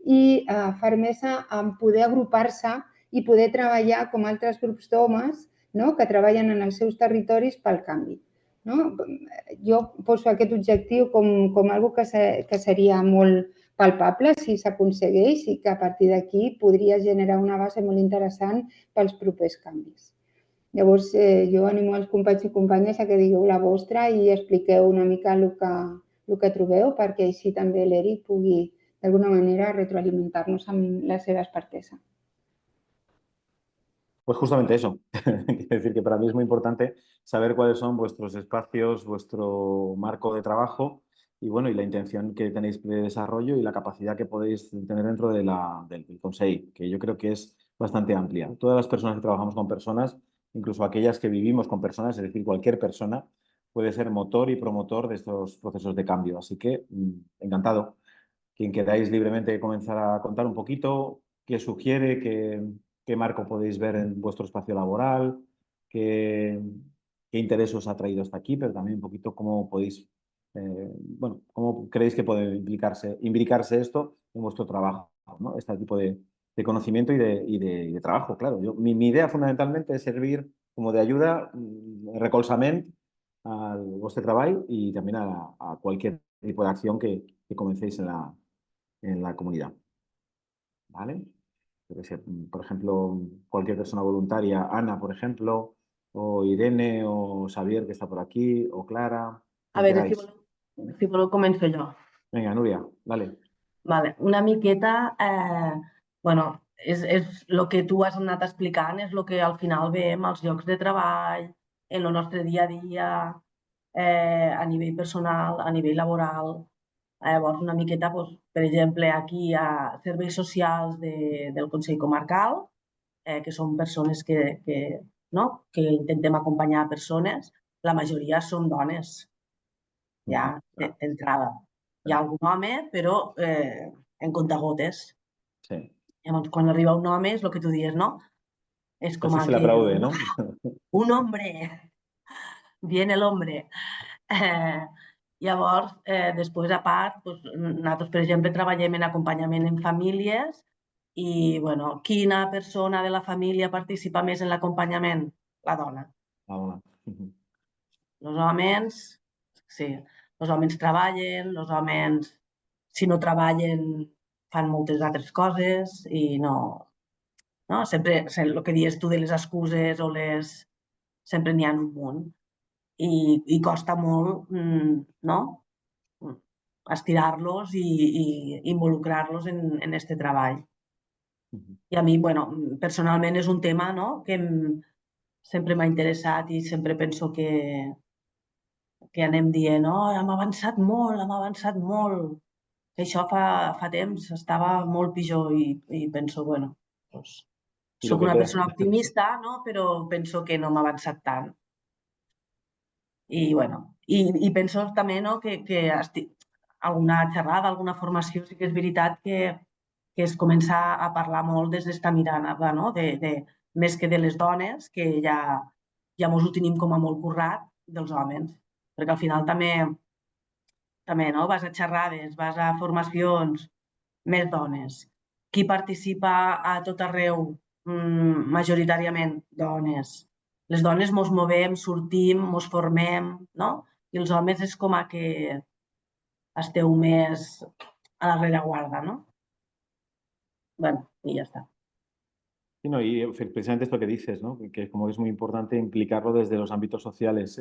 i fermesa en poder agrupar-se i poder treballar com altres grups d'homes que treballen en els seus territoris pel canvi. Jo poso aquest objectiu com una cosa que seria molt palpable si s'aconsegueix i que a partir d'aquí podria generar una base molt interessant pels propers canvis. Llavors, jo animo els companys i companyes a que digueu la vostra i expliqueu una mica el que trobeu perquè així també l'ERI pugui d'alguna manera retroalimentar-nos amb la seva expertesa. Pues justamente eso. Quiero decir que para mí es muy importante saber cuáles son vuestros espacios, vuestro marco de trabajo y, bueno, y la intención que tenéis de desarrollo y la capacidad que podéis tener dentro del Consell, que yo creo que es bastante amplia. Todas las personas que trabajamos con personas, incluso aquellas que vivimos con personas, es decir, cualquier persona, puede ser motor y promotor de estos procesos de cambio. Así que encantado. Quien queráis libremente comenzar a contar un poquito qué sugiere, qué marco podéis ver en vuestro espacio laboral, qué, qué interés os ha traído hasta aquí, pero también un poquito cómo podéis, bueno, cómo creéis que puede imbricarse esto en vuestro trabajo, ¿no? Este tipo de conocimiento y de trabajo, claro. Mi idea fundamentalmente es servir como de ayuda, recolzament al vuestro trabajo y también a cualquier tipo de acción que comencéis en la comunidad, ¿vale? Yo qué sé, por ejemplo, cualquier persona voluntaria, Ana, por ejemplo, o Irene, o Xavier, que está por aquí, o Clara, A quien veure, queráis. si voleu començo jo. Venga, Nuria, dale. Vale. Una miqueta, bueno, és el que tu has anat explicant, és el que al final veiem als llocs de treball, en el nostre dia a dia, a nivell personal, a nivell laboral. Llavors, una miqueta, doncs, per exemple, aquí hi ha serveis socials del Consell Comarcal, que són persones no? que intentem acompanyar persones. La majoria són dones, ja d'entrada. Hi ha algun home, però en comptagotes. Sí. Llavors, quan arriba un home, és el que tu dius, no? És com Así se le que aplaude, ¿no? un hombre, viene el hombre. Eh, llavors, després, a part, doncs, nosaltres, per exemple, treballem en acompanyament en famílies i, bueno, quina persona de la família participa més en l'acompanyament? La dona. Vamos. Els homes, sí, els homes treballen, els homes, si no treballen, fan moltes altres coses i no? Sempre, el que dius tu de les excuses o les... Sempre n'hi ha un munt. I costa molt, no? Estirar-los i involucrar-los en este treball. I a mi, bueno, personalment és un tema, no?, que sempre m'ha interessat i sempre penso que anem dient, oh, hem avançat molt, hem avançat molt. Que això fa temps estava molt pitjor i penso, bueno, doncs, Y lo soc que una queda. persona optimista, no?, però penso que no hem avançat tant. I, bueno, i penso també, no?, que alguna xerrada, alguna formació, sí que és veritat que es comença a parlar molt des d'esta mirada, no?, més que de les dones, que ja mos ho tenim com a molt currat, dels homes. Perquè al final també, no?, vas a xerrades, vas a formacions, més dones. Qui participa a tot arreu? Majoritàriament dones. Les dones mos movem, sortim, mos formem, no? I els homes és com a que esteu més a la rereguarda, no? Bueno, i ja està. Sí, no, y precisamente esto que dices, ¿no? Que como es muy importante implicarlo desde los ámbitos sociales.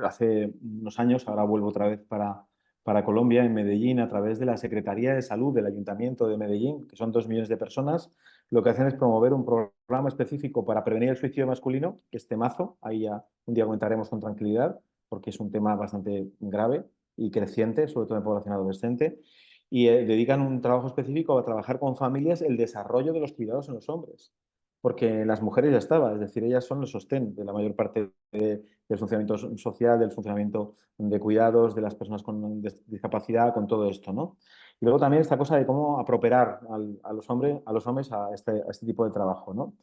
Hace unos años, ahora vuelvo otra vez para Colombia, en Medellín, a través de la Secretaría de Salud del Ayuntamiento de Medellín, que son 2 millones de personas, lo que hacen es promover un programa específico para prevenir el suicidio masculino, que es temazo, ahí ya un día comentaremos con tranquilidad, porque es un tema bastante grave y creciente, sobre todo en población adolescente, y dedican un trabajo específico a trabajar con familias el desarrollo de los cuidados en los hombres. Porque las mujeres ya estaba, es decir, ellas son el sostén de la mayor parte del funcionamiento social, del funcionamiento de cuidados, de las personas con discapacidad, con todo esto, ¿no? Y luego también esta cosa de cómo apropiar a los hombres a este tipo de trabajo, ¿no?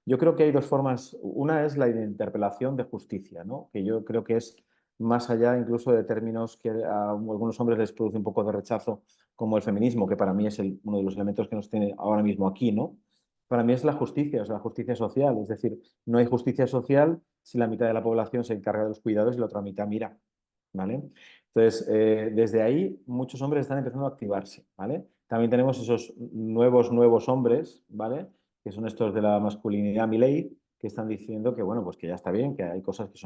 Yo creo que hay 2 formas. Una es la interpelación de justicia, ¿no? Que yo creo que es más allá incluso de términos que a algunos hombres les produce un poco de rechazo, como el feminismo, que para mí es uno de los elementos que nos tiene ahora mismo aquí, ¿no? Para mí es la justicia, o sea, la justicia social. Es decir, no hay justicia social si la mitad de la población se encarga de los cuidados y la otra mitad mira, ¿vale? Entonces, desde ahí muchos hombres están empezando a activarse, ¿vale? También tenemos esos nuevos hombres, ¿vale? Que son estos de la masculinidad Milei, que están diciendo que, bueno, pues que ya está bien, que hay cosas que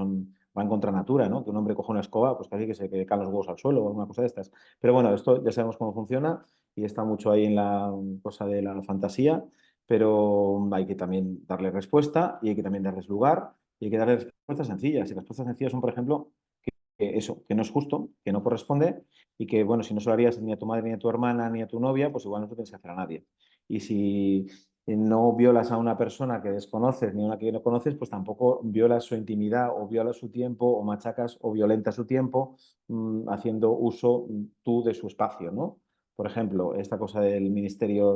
van contra natura, ¿no? Que un hombre coja una escoba, pues casi que se caen los huevos al suelo o alguna cosa de estas. Pero bueno, esto ya sabemos cómo funciona y está mucho ahí en la cosa de la fantasía, pero hay que también darle respuesta y hay que también darles lugar y hay que darles respuestas sencillas. Y las respuestas sencillas son, por ejemplo, que no es justo, que no corresponde y que, bueno, si no se lo harías ni a tu madre, ni a tu hermana, ni a tu novia, pues igual no te tienes que hacer a nadie. Y si no violas a una persona que desconoces ni a una que no conoces, pues tampoco violas su intimidad o violas su tiempo o machacas o violentas su tiempo haciendo uso tú de su espacio, ¿no? Por ejemplo, esta cosa del Ministerio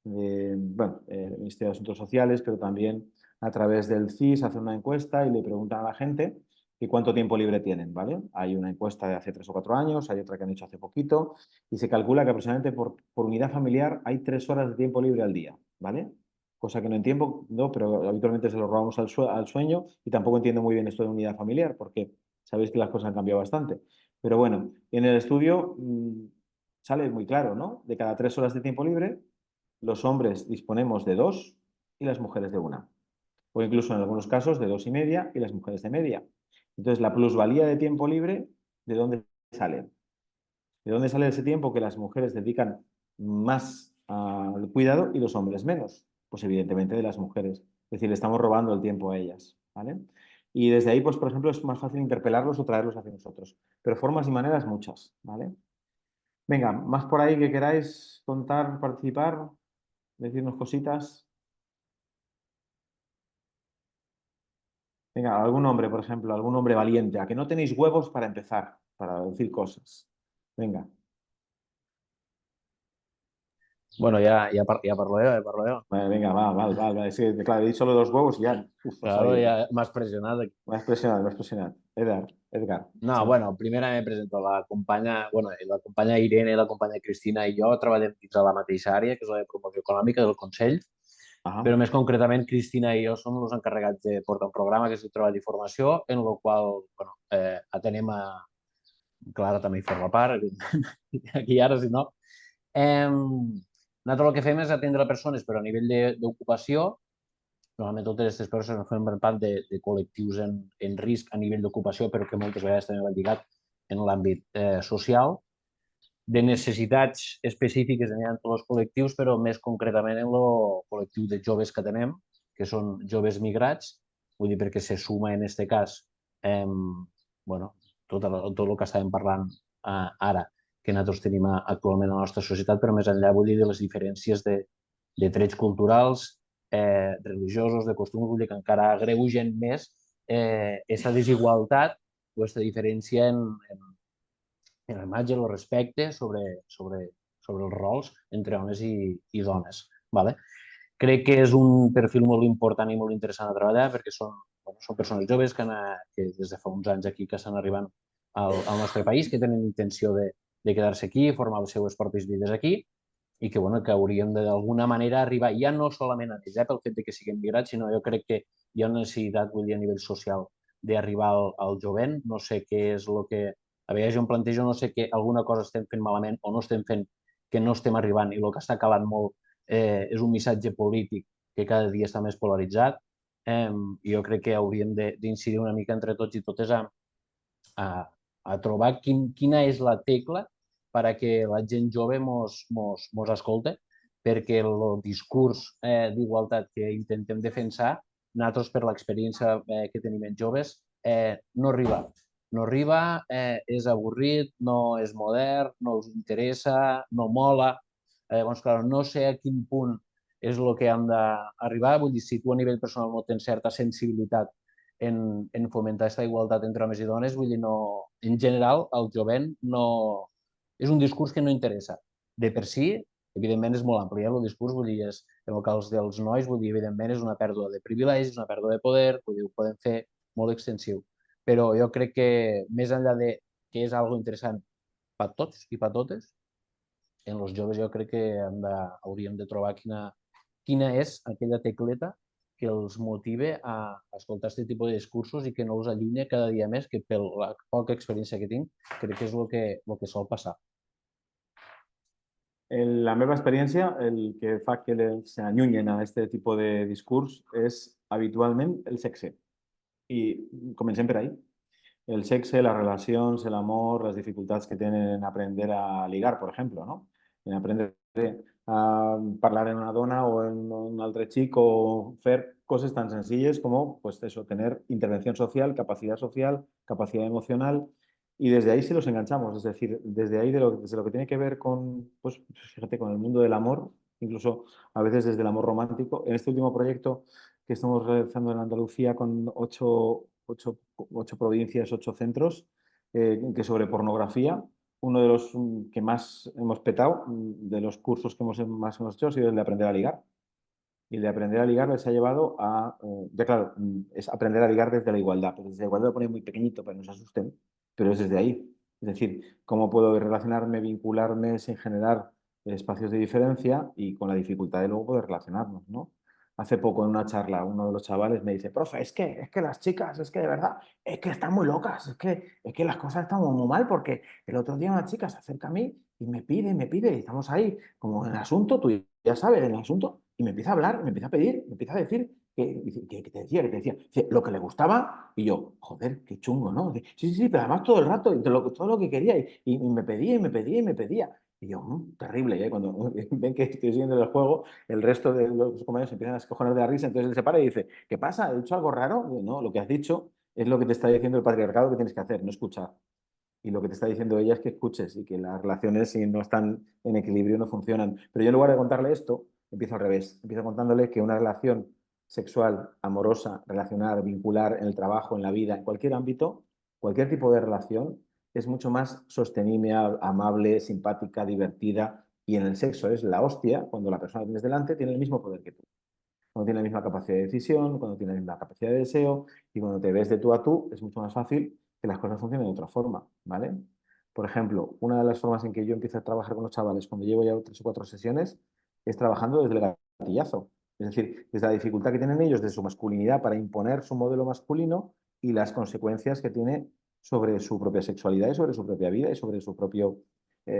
bueno, el Ministerio de Asuntos Sociales, pero también a través del CIS hace una encuesta y le preguntan a la gente que cuánto tiempo libre tienen, ¿vale? Hay una encuesta de hace 3 o 4 años, hay otra que han hecho hace poquito y se calcula que aproximadamente por unidad familiar hay 3 horas de tiempo libre al día, ¿vale? Cosa que no entiendo, ¿no? Pero habitualmente se lo robamos al sueño y tampoco entiendo muy bien esto de unidad familiar porque sabéis que las cosas han cambiado bastante. Pero bueno, en el estudio sale muy claro, ¿no? De cada 3 horas de tiempo libre, los hombres disponemos de 2 y las mujeres de una. O incluso en algunos casos de 2,5 y las mujeres de media. Entonces, la plusvalía de tiempo libre, ¿de dónde sale? ¿De dónde sale ese tiempo que las mujeres dedican más al cuidado y los hombres menos? Pues evidentemente de las mujeres. Es decir, le estamos robando el tiempo a ellas, ¿vale? Y desde ahí, pues, por ejemplo, es más fácil interpelarlos o traerlos hacia nosotros. Pero formas y maneras muchas, ¿vale? Venga, más por ahí que queráis contar, participar, decirnos cositas. Venga, algún hombre, por ejemplo, algún hombre valiente, a que no tenéis huevos para empezar, para decir cosas. Venga. Bueno, ya parlo yo, ya parlo yo. Vale, venga, va. Es que, claro, he dicho lo de los huevos y ya. Uf, has Claro, salido. ya más presionado. Me has presionado, me has presionado. Edgar. No, Sí. bueno, primera me presento la companya, bueno, la companya Irene, la companya Cristina i jo treballem dins de la mateixa àrea, que és la de promoció econòmica del Consell, Ajá. però més concretament Cristina i jo som els encarregats de portar un programa que és el treball i formació, en el qual bueno, atenem a... Clara també hi forma part, aquí ara, si no. Nosaltres el que fem és atendre persones, però a nivell d'ocupació. Normalment totes aquestes persones formen part de col·lectius en risc a nivell d'ocupació, però que moltes vegades també van lligat en l'àmbit social, de necessitats específiques en tots els col·lectius, però més concretament en el col·lectiu de joves que tenem, que són joves migrats, vull dir, perquè se suma en aquest cas bueno, tot el que estàvem parlant ara, que nosaltres tenim actualment a la nostra societat, però més enllà, vull dir, de les diferències de trets culturals, religiosos, de costums, vull dir que encara agreugen més aquesta desigualtat o aquesta diferència en la imatge, el respecte sobre els rols entre homes i dones. ¿Vale? Crec que és un perfil molt important i molt interessant a treballar perquè són persones joves que des de fa uns anys aquí que estan arribant al nostre país, que tenen intenció de quedar-se aquí, formar les seues pròpies vides aquí i que, bueno, que hauríem d'alguna manera arribar, ja no solament a ells, pel fet de que siguin migrats, sinó jo crec que hi ha una necessitat, vull dir, a nivell social d'arribar al jovent. No sé què és el que... A vegades jo em plantejo, no sé que alguna cosa estem fent malament o no estem fent, que no estem arribant, i el que està calant molt és un missatge polític que cada dia està més polaritzat. Jo crec que hauríem d'incidir una mica entre tots i totes a trobar quina és la tecla perquè la gent jove mos escolta, perquè el discurs d'igualtat que intentem defensar, nosaltres per l'experiència que tenim en joves, no arriba. No arriba, és avorrit, no és modern, no els interessa, no mola. Llavors, clar, no sé a quin punt és el que hem d'arribar. Vull dir, si tu a nivell personal no tens certa sensibilitat en fomentar aquesta igualtat entre homes i dones, vull dir, no, en general, el jovent no... És un discurs que no interessa. De per si, evidentment, és molt ampli, el discurs, vull dir, és, en el cas dels nois, vull dir, evidentment, és una pèrdua de privilegis, una pèrdua de poder, vull dir, ho podem fer molt extensiu. Però jo crec que, més enllà de que és algo interessant per tots i per totes, en els joves jo crec que hauríem de trobar quina és aquella tecleta que els motive a escoltar aquest tipus de discursos i que no els allunya cada dia més, que per la poca experiència que tinc, crec que és el que sol passar. En la meva experiència, el que fa que s'allunyen a aquest tipus de discurs és habitualment el sexe. I comencem per ahí. El sexe, las relacions, el amor, las dificultats que tenen en aprender a ligar, por ejemplo, ¿no? En aprender a parlar en una dona o en un altre xic o fer coses tan sencilles como, pues eso, tener intervención social, capacidad emocional, y desde ahí sí los enganchamos, es decir, desde ahí desde lo que tiene que ver con, pues fíjate, con el mundo del amor, incluso a veces desde el amor romántico. En este último proyecto que estamos realizando en Andalucía con 8 provincias, 8 centros, que sobre pornografía, uno de los que más hemos petado, de los cursos que más hemos hecho, ha sido el de aprender a ligar. Y el de aprender a ligar les ha llevado a, ya claro, es aprender a ligar desde la igualdad, pero desde la igualdad lo pone muy pequeñito para que no se asusten, pero es desde ahí. Es decir, cómo puedo relacionarme, vincularme sin generar espacios de diferencia y con la dificultad de luego poder relacionarnos, ¿no? Hace poco en una charla uno de los chavales me dice, profe, es que las chicas, es que de verdad, es que están muy locas, es que las cosas están muy mal porque el otro día una chica se acerca a mí y me pide, y estamos ahí como en el asunto, tú ya sabes, en el asunto, y me empieza a hablar, me empieza a pedir, me empieza a decir que te decía, dice, lo que le gustaba, y yo, joder, qué chungo, ¿no? Dice, sí, pero además todo el rato, y todo lo que quería, y me pedía, y me pedía, y me pedía. Y yo, terrible, ¿eh? Cuando ven que estoy siguiendo el juego, el resto de los compañeros empiezan a escojonar de la risa, entonces él se para y dice, ¿qué pasa? ¿He dicho algo raro? Digo, no, lo que has dicho es lo que te está diciendo el patriarcado que tienes que hacer, no escuchar. Y lo que te está diciendo ella es que escuches y que las relaciones, si no están en equilibrio, no funcionan. Pero yo en lugar de contarle esto, empiezo al revés. Empiezo contándole que una relación sexual, amorosa, relacional, vincular en el trabajo, en la vida, en cualquier ámbito, cualquier tipo de relación, es mucho más sostenible, amable, simpática, divertida. Y en el sexo es la hostia cuando la persona que tienes delante tiene el mismo poder que tú. Cuando tiene la misma capacidad de decisión, cuando tiene la misma capacidad de deseo y cuando te ves de tú a tú, es mucho más fácil que las cosas funcionen de otra forma, ¿vale? Por ejemplo, una de las formas en que yo empiezo a trabajar con los chavales cuando llevo ya 3 o 4 sesiones es trabajando desde el gatillazo. Es decir, desde la dificultad que tienen ellos de su masculinidad para imponer su modelo masculino y las consecuencias que tiene sobre su propia sexualidad y sobre su propia vida y sobre su propia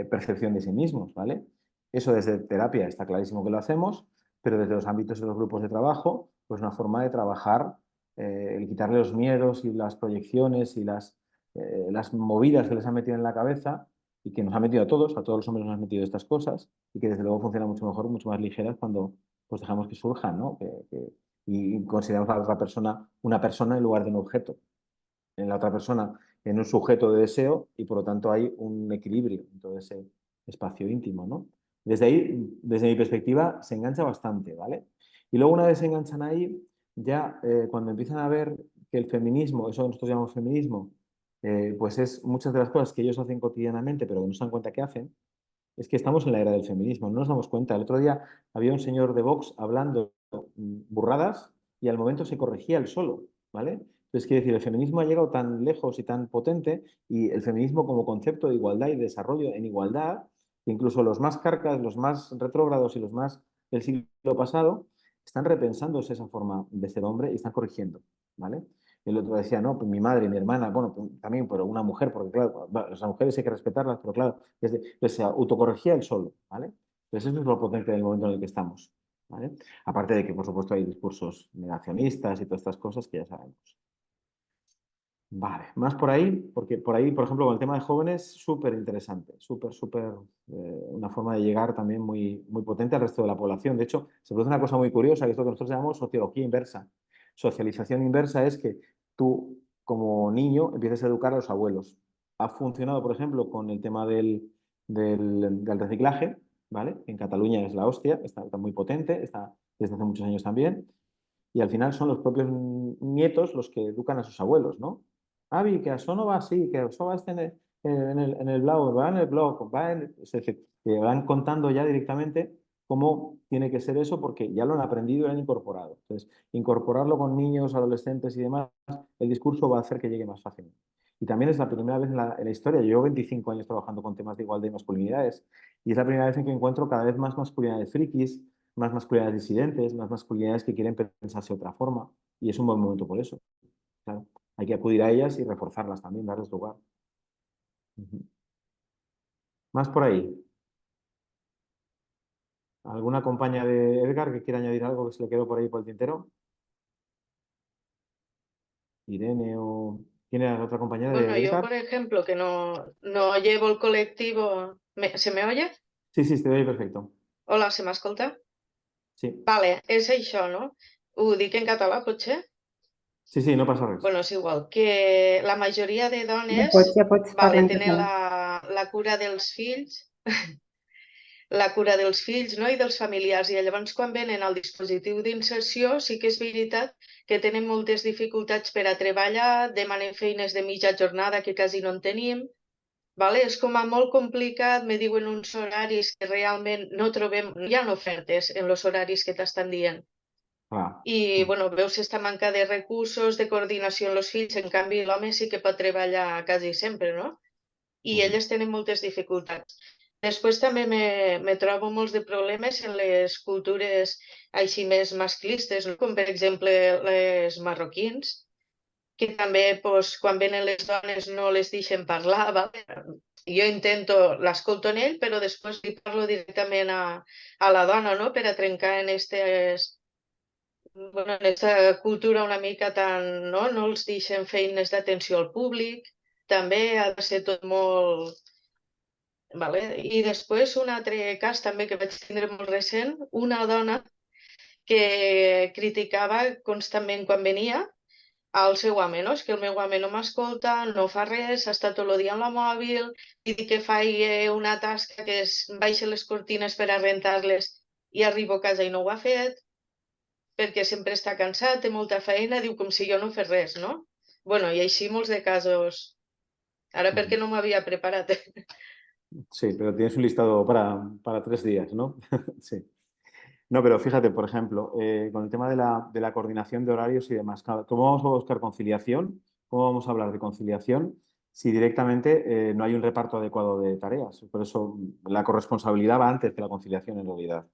percepción de sí mismos, ¿vale? Eso desde terapia está clarísimo que lo hacemos, pero desde los ámbitos de los grupos de trabajo, pues una forma de trabajar, el quitarle los miedos y las proyecciones y las movidas que les han metido en la cabeza y que nos ha metido a todos los hombres nos han metido estas cosas y que desde luego funcionan mucho mejor, mucho más ligeras cuando pues dejamos que surjan, ¿no? Y consideramos a la otra persona una persona en lugar de un objeto. En la otra persona en un sujeto de deseo y por lo tanto hay un equilibrio en todo ese espacio íntimo, ¿no? Desde ahí, desde mi perspectiva, se engancha bastante, ¿vale? Y luego una vez se enganchan ahí, ya cuando empiezan a ver que el feminismo, eso que nosotros llamamos feminismo, pues es muchas de las cosas que ellos hacen cotidianamente, pero que no se dan cuenta que hacen, es que estamos en la era del feminismo, no nos damos cuenta. El otro día había un señor de Vox hablando burradas y al momento se corregía él solo, ¿vale? Entonces, quiere decir, el feminismo ha llegado tan lejos y tan potente y el feminismo como concepto de igualdad y desarrollo en igualdad, que incluso los más carcas, los más retrógrados y los más del siglo pasado, están repensándose esa forma de ser hombre y están corrigiendo, ¿vale? El otro decía, no, pues mi madre, mi hermana, bueno, pues también, pero una mujer, porque claro, las mujeres hay que respetarlas, pero claro, pues se autocorregía él solo, ¿vale? Entonces eso es lo potente del momento en el que estamos, ¿vale? Aparte de que, por supuesto, hay discursos negacionistas y todas estas cosas que ya sabemos. Vale, más por ahí, porque por ahí, por ejemplo, con el tema de jóvenes, súper interesante, súper, una forma de llegar también muy, muy potente al resto de la población. De hecho, se produce una cosa muy curiosa, que es lo que nosotros llamamos sociología inversa. Socialización inversa es que tú, como niño, empiezas a educar a los abuelos. Ha funcionado, por ejemplo, con el tema del reciclaje, ¿vale? En Cataluña es la hostia, está muy potente, está desde hace muchos años también. Y al final son los propios nietos los que educan a sus abuelos, ¿no? Avi, que això no va así, que això va en el blau, va en el blog, es decir, que van contando ya directamente cómo tiene que ser eso porque ya lo han aprendido y lo han incorporado. Entonces, incorporarlo con niños, adolescentes y demás, el discurso va a hacer que llegue más fácilmente. Y también es la primera vez en la historia, yo llevo 25 años trabajando con temas de igualdad y masculinidades, y es la primera vez en que encuentro cada vez más masculinidades frikis, más masculinidades disidentes, más masculinidades que quieren pensarse de otra forma, y es un buen momento por eso. Claro, hay que acudir a ellas y reforzarlas también, darles lugar. Más por ahí. ¿Alguna compañía de Edgar que quiera añadir algo que se le quedó por ahí por el tintero? Irene o... ¿Quién era la otra compañera de Bueno, yo, Edgar? por ejemplo, que no llevo el colectivo... ¿Se me oye? Sí, se te oye perfecto. Hola, se m'escolta? Sí. Vale, és això, no? Ho dic en català, potser? Sí, no passa res. Bueno, és igual, que la majoria de dones Ja pots parlar en tenen català. la cura dels fills la cura dels fills, no? I dels familiars. I llavors quan venen al dispositiu d'inserció sí que és veritat que tenen moltes dificultats per a treballar, demanen feines de mitja jornada que quasi no en tenim. Vale? És com a molt complicat, me diuen uns horaris que realment no trobem, hi ha ofertes en els horaris que t'estan dient. I bueno, veus esta manca de recursos, de coordinació en els fills, en canvi l'home sí que pot treballar quasi sempre, no? I elles tenen moltes dificultats. Després també me trobo molts de problemes en les cultures així més masclistes, no? Com per exemple les marroquins, que també quan venen les dones no les deixen parlar. ¿Vale? Jo intento, l'escolto en ell, però després li parlo directament a la dona, no? Per a trencar en aquesta cultura una mica tan... No els deixen feines d'atenció al públic, també ha de ser tot molt... Vale? I després un altre cas també que vaig tindre molt recent, una dona que criticava constantment quan venia al seu home, no? És que el meu home no m'escolta, no fa res, està tot el dia amb la mòbil, i dic que faig una tasca que és baixar les cortines per a rentar-les i arribo a casa i no ho ha fet, perquè sempre està cansat, té molta feina, diu com si jo no fes res, no? Bueno, i així molts de casos. Ara perquè no m'havia preparat. Sí, pero tienes un listado para 3 días, ¿no? Sí. No, pero fíjate, por ejemplo, con el tema de la coordinación de horarios y demás, ¿cómo vamos a buscar conciliación? ¿Cómo vamos a hablar de conciliación si directamente no hay un reparto adecuado de tareas? Por eso la corresponsabilidad va antes que la conciliación en realidad,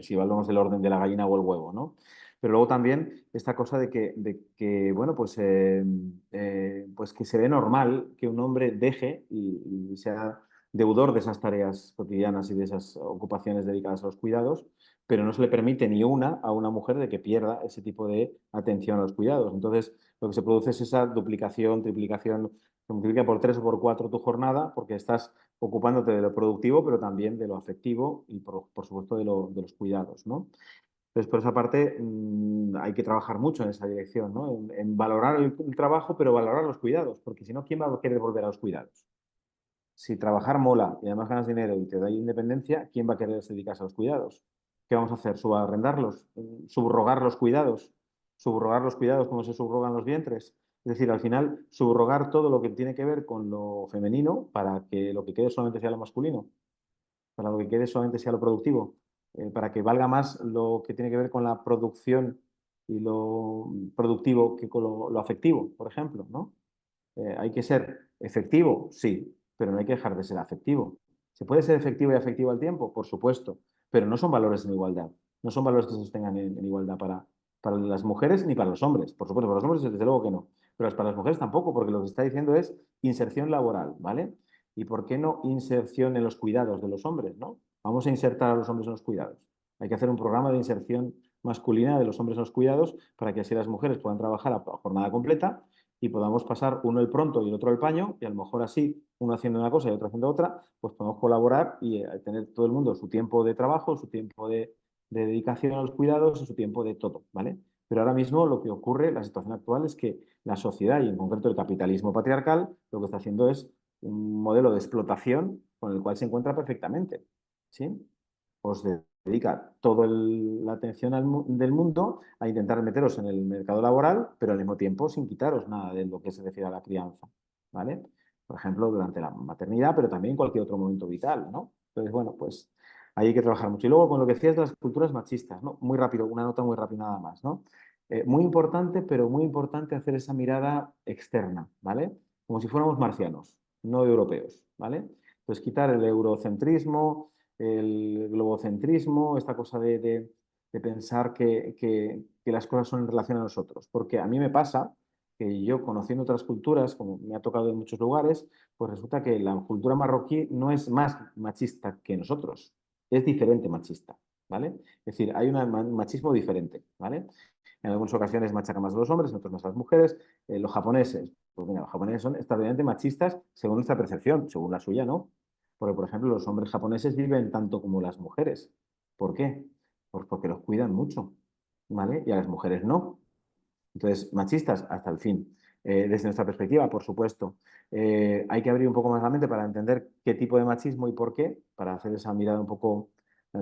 si hablamos del orden de la gallina o el huevo, ¿no? Pero luego también esta cosa de que bueno, pues que se ve normal que un hombre deje y sea deudor de esas tareas cotidianas y de esas ocupaciones dedicadas a los cuidados, pero no se le permite ni una a una mujer de que pierda ese tipo de atención a los cuidados. Entonces, lo que se produce es esa duplicación, triplicación, se multiplica por 3 o por 4 tu jornada porque estás ocupándote de lo productivo, pero también de lo afectivo y, por supuesto, de los cuidados, ¿no? Entonces, por esa parte, hay que trabajar mucho en esa dirección, ¿no? En valorar el trabajo, pero valorar los cuidados, porque si no, ¿quién va a querer volver a los cuidados? Si trabajar mola y además ganas dinero y te da independencia, ¿quién va a querer dedicarse a los cuidados? ¿Qué vamos a hacer? ¿Subarrendarlos? ¿Subrogar los cuidados? ¿Subrogar los cuidados como se subrogan los vientres? Es decir, al final, subrogar todo lo que tiene que ver con lo femenino para que lo que quede solamente sea lo masculino, para lo que quede solamente sea lo productivo, para que valga más lo que tiene que ver con la producción y lo productivo que con lo afectivo, por ejemplo, ¿no? ¿Hay que ser efectivo? Sí, pero no hay que dejar de ser afectivo. ¿Se puede ser efectivo y afectivo al tiempo? Por supuesto, pero no son valores en igualdad. No son valores que se sostengan en igualdad para las mujeres ni para los hombres. Por supuesto, para los hombres desde luego que no, pero para las mujeres tampoco, porque lo que se está diciendo es inserción laboral, ¿vale? ¿Y por qué no inserción en los cuidados de los hombres, no? Vamos a insertar a los hombres en los cuidados. Hay que hacer un programa de inserción masculina de los hombres en los cuidados para que así las mujeres puedan trabajar a jornada completa y podamos pasar uno el pronto y el otro el paño, y a lo mejor así, uno haciendo una cosa y otro haciendo otra, pues podemos colaborar y tener todo el mundo su tiempo de trabajo, su tiempo de dedicación a los cuidados y su tiempo de todo, ¿vale? Pero ahora mismo lo que ocurre, la situación actual es que la sociedad y en concreto el capitalismo patriarcal lo que está haciendo es un modelo de explotación con el cual se encuentra perfectamente, ¿sí? Os dedica toda la atención del mundo a intentar meteros en el mercado laboral, pero al mismo tiempo sin quitaros nada de lo que se refiere a la crianza, ¿vale? Por ejemplo, durante la maternidad, pero también en cualquier otro momento vital, ¿no? Entonces, bueno, pues ahí hay que trabajar mucho. Y luego, con lo que decías de las culturas machistas, ¿no? Muy rápido, una nota muy rápida nada más, ¿no? Muy importante, pero muy importante hacer esa mirada externa, ¿vale? Como si fuéramos marcianos, no europeos, ¿vale? Entonces, quitar el eurocentrismo, el globocentrismo, esta cosa de pensar que las cosas son en relación a nosotros. Porque a mí me pasa que yo, conociendo otras culturas, como me ha tocado en muchos lugares, pues resulta que la cultura marroquí no es más machista que nosotros, es diferente machista, ¿vale? Es decir, hay un machismo diferente, ¿vale? En algunas ocasiones machaca más a los hombres, en otras más a las mujeres. Los japoneses, pues mira, los japoneses son extraordinariamente machistas según nuestra percepción, según la suya, ¿no? Porque, por ejemplo, los hombres japoneses viven tanto como las mujeres. ¿Por qué? Pues porque los cuidan mucho, ¿vale? Y a las mujeres no. Entonces, machistas hasta el fin. Desde nuestra perspectiva, por supuesto. Hay que abrir un poco más la mente para entender qué tipo de machismo y por qué, para hacer esa mirada un poco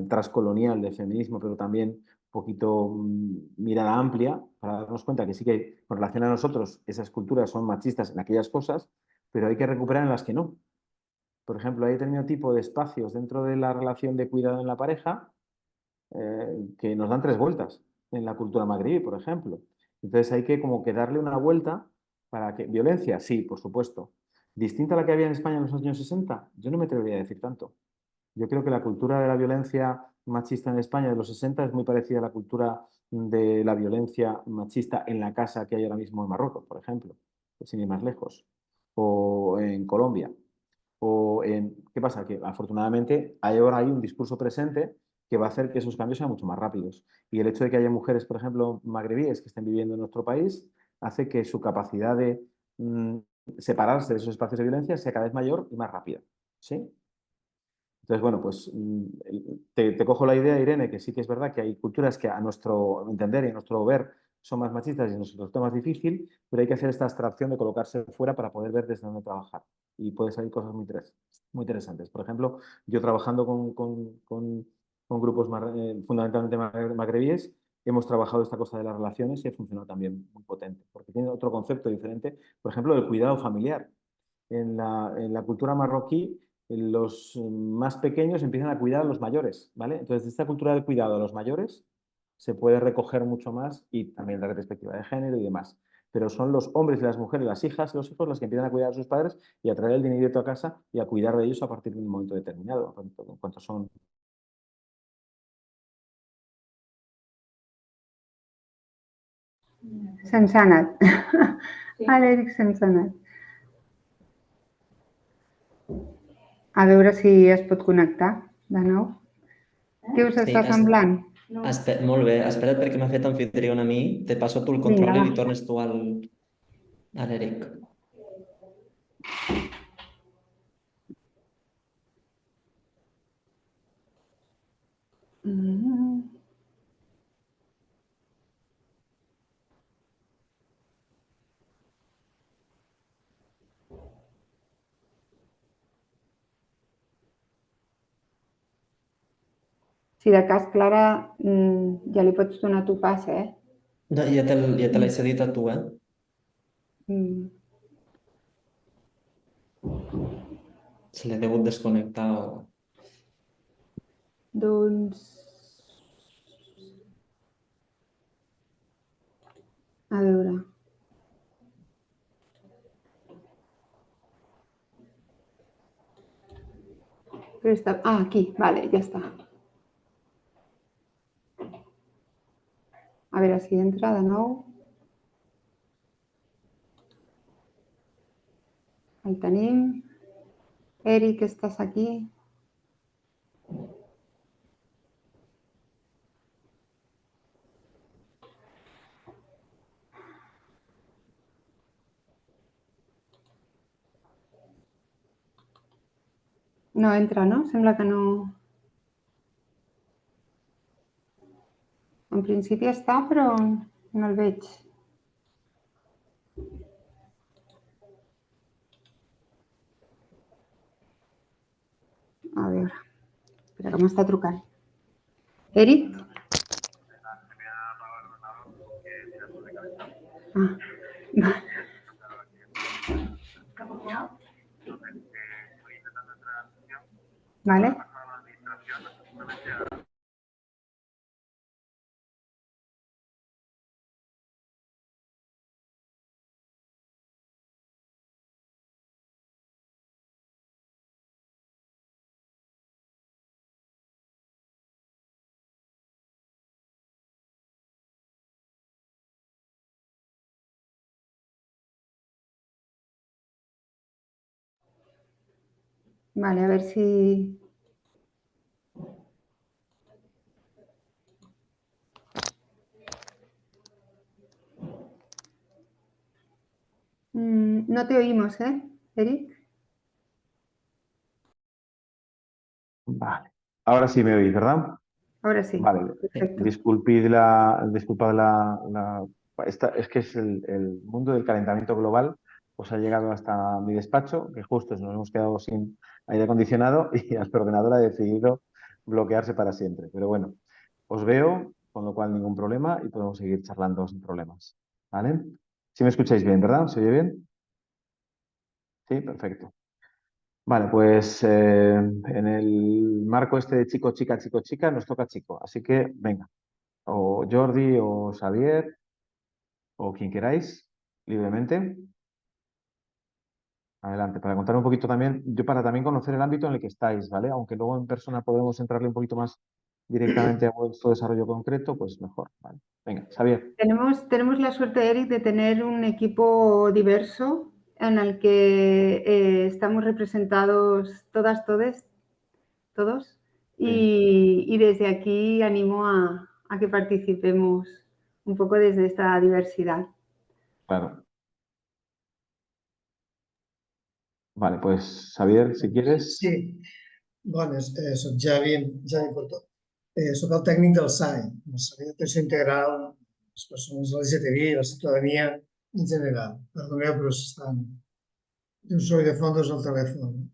transcolonial del feminismo, pero también un poquito mirada amplia, para darnos cuenta que sí que con relación a nosotros esas culturas son machistas en aquellas cosas, pero hay que recuperar en las que no. Por ejemplo, hay determinado tipo de espacios dentro de la relación de cuidado en la pareja que nos dan 3 vueltas en la cultura magrebí, por ejemplo. Entonces hay que como que darle una vuelta para que... Violencia, sí, por supuesto. ¿Distinta a la que había en España en los años 60? Yo no me atrevería a decir tanto. Yo creo que la cultura de la violencia machista en España de los 60 es muy parecida a la cultura de la violencia machista en la casa que hay ahora mismo en Marruecos, por ejemplo, sin ir más lejos, o en Colombia. ¿Qué pasa? Que afortunadamente ahora hay un discurso presente que va a hacer que esos cambios sean mucho más rápidos. Y el hecho de que haya mujeres, por ejemplo, magrebíes que estén viviendo en nuestro país, hace que su capacidad de separarse de esos espacios de violencia sea cada vez mayor y más rápida. ¿Sí? Entonces, bueno, pues te cojo la idea, Irene, que sí que es verdad que hay culturas que a nuestro entender y a nuestro ver son más machistas y nos resulta más difícil, pero hay que hacer esta abstracción de colocarse fuera para poder ver desde dónde trabajar. Y puede salir cosas muy interesantes. Por ejemplo, yo trabajando con grupos fundamentalmente magrebíes, hemos trabajado esta cosa de las relaciones y ha funcionado también muy potente, porque tiene otro concepto diferente, por ejemplo, del cuidado familiar. En la cultura marroquí, los más pequeños empiezan a cuidar a los mayores, ¿vale? Entonces, de esta cultura del cuidado a los mayores se puede recoger mucho más y también la perspectiva de género y demás. Pero son los hombres y las mujeres, las hijas y los hijos, los que empiezan a cuidar a sus padres y a traer el dinero a casa y a cuidar de ellos a partir de un momento determinado, en cuanto son... Se'ns ha anat. L'Eric se'ns ha anat. A veure si es pot connectar de nou. Què us està semblant? Molt bé, espera't perquè m'ha fet anfitriona a mi. Te passo tu el Vinga, controller va. i tornes tu a l'Eric. Si de cas, Clara, ja li pots donar tu pas, eh? No, ja te l'he cedit a tu, eh? Se l'he degut desconnectar o... Doncs... A veure... aquí, vale, ja està. A veure si entra de nou. El tenim. Eric, estàs aquí? No entra, no? Sembla que no... En principi està, però no el veig. A veure... Espera, que m'està trucant. Eric? Vale. Vale, a ver si... No te oímos, ¿eh, Eric? Vale. Ahora sí me oís, ¿verdad? Ahora sí. Vale. Perfecto. Es que es el mundo del calentamiento global, pues ha llegado hasta mi despacho, que justo nos hemos quedado sin aire acondicionado y el ordenador ha decidido bloquearse para siempre. Pero bueno, os veo, con lo cual ningún problema y podemos seguir charlando sin problemas. ¿Vale? Si me escucháis bien, ¿verdad? ¿Se oye bien? Sí, perfecto. Vale, pues en el marco este de chico, chica, nos toca chico. Así que venga, o Jordi o Xavier o quien queráis, libremente. Adelante, para contar un poquito también, yo para también conocer el ámbito en el que estáis, ¿vale? Aunque luego en persona podemos entrarle un poquito más directamente a vuestro desarrollo concreto, pues mejor, ¿vale? Venga, Xavier. Tenemos la suerte, Eric, de tener un equipo diverso en el que estamos representados todas, todos. Y desde aquí animo a que participemos un poco desde esta diversidad. Claro. Vale, pues Xavier, si quieres. Sí, bones, soc Javi Porto. Soc el tècnic del SAI, el Servei d'Atenció Integral a les persones LGTBI i la ciutadania en general. Perdoneu, però estan de un soroll de fons al telèfon.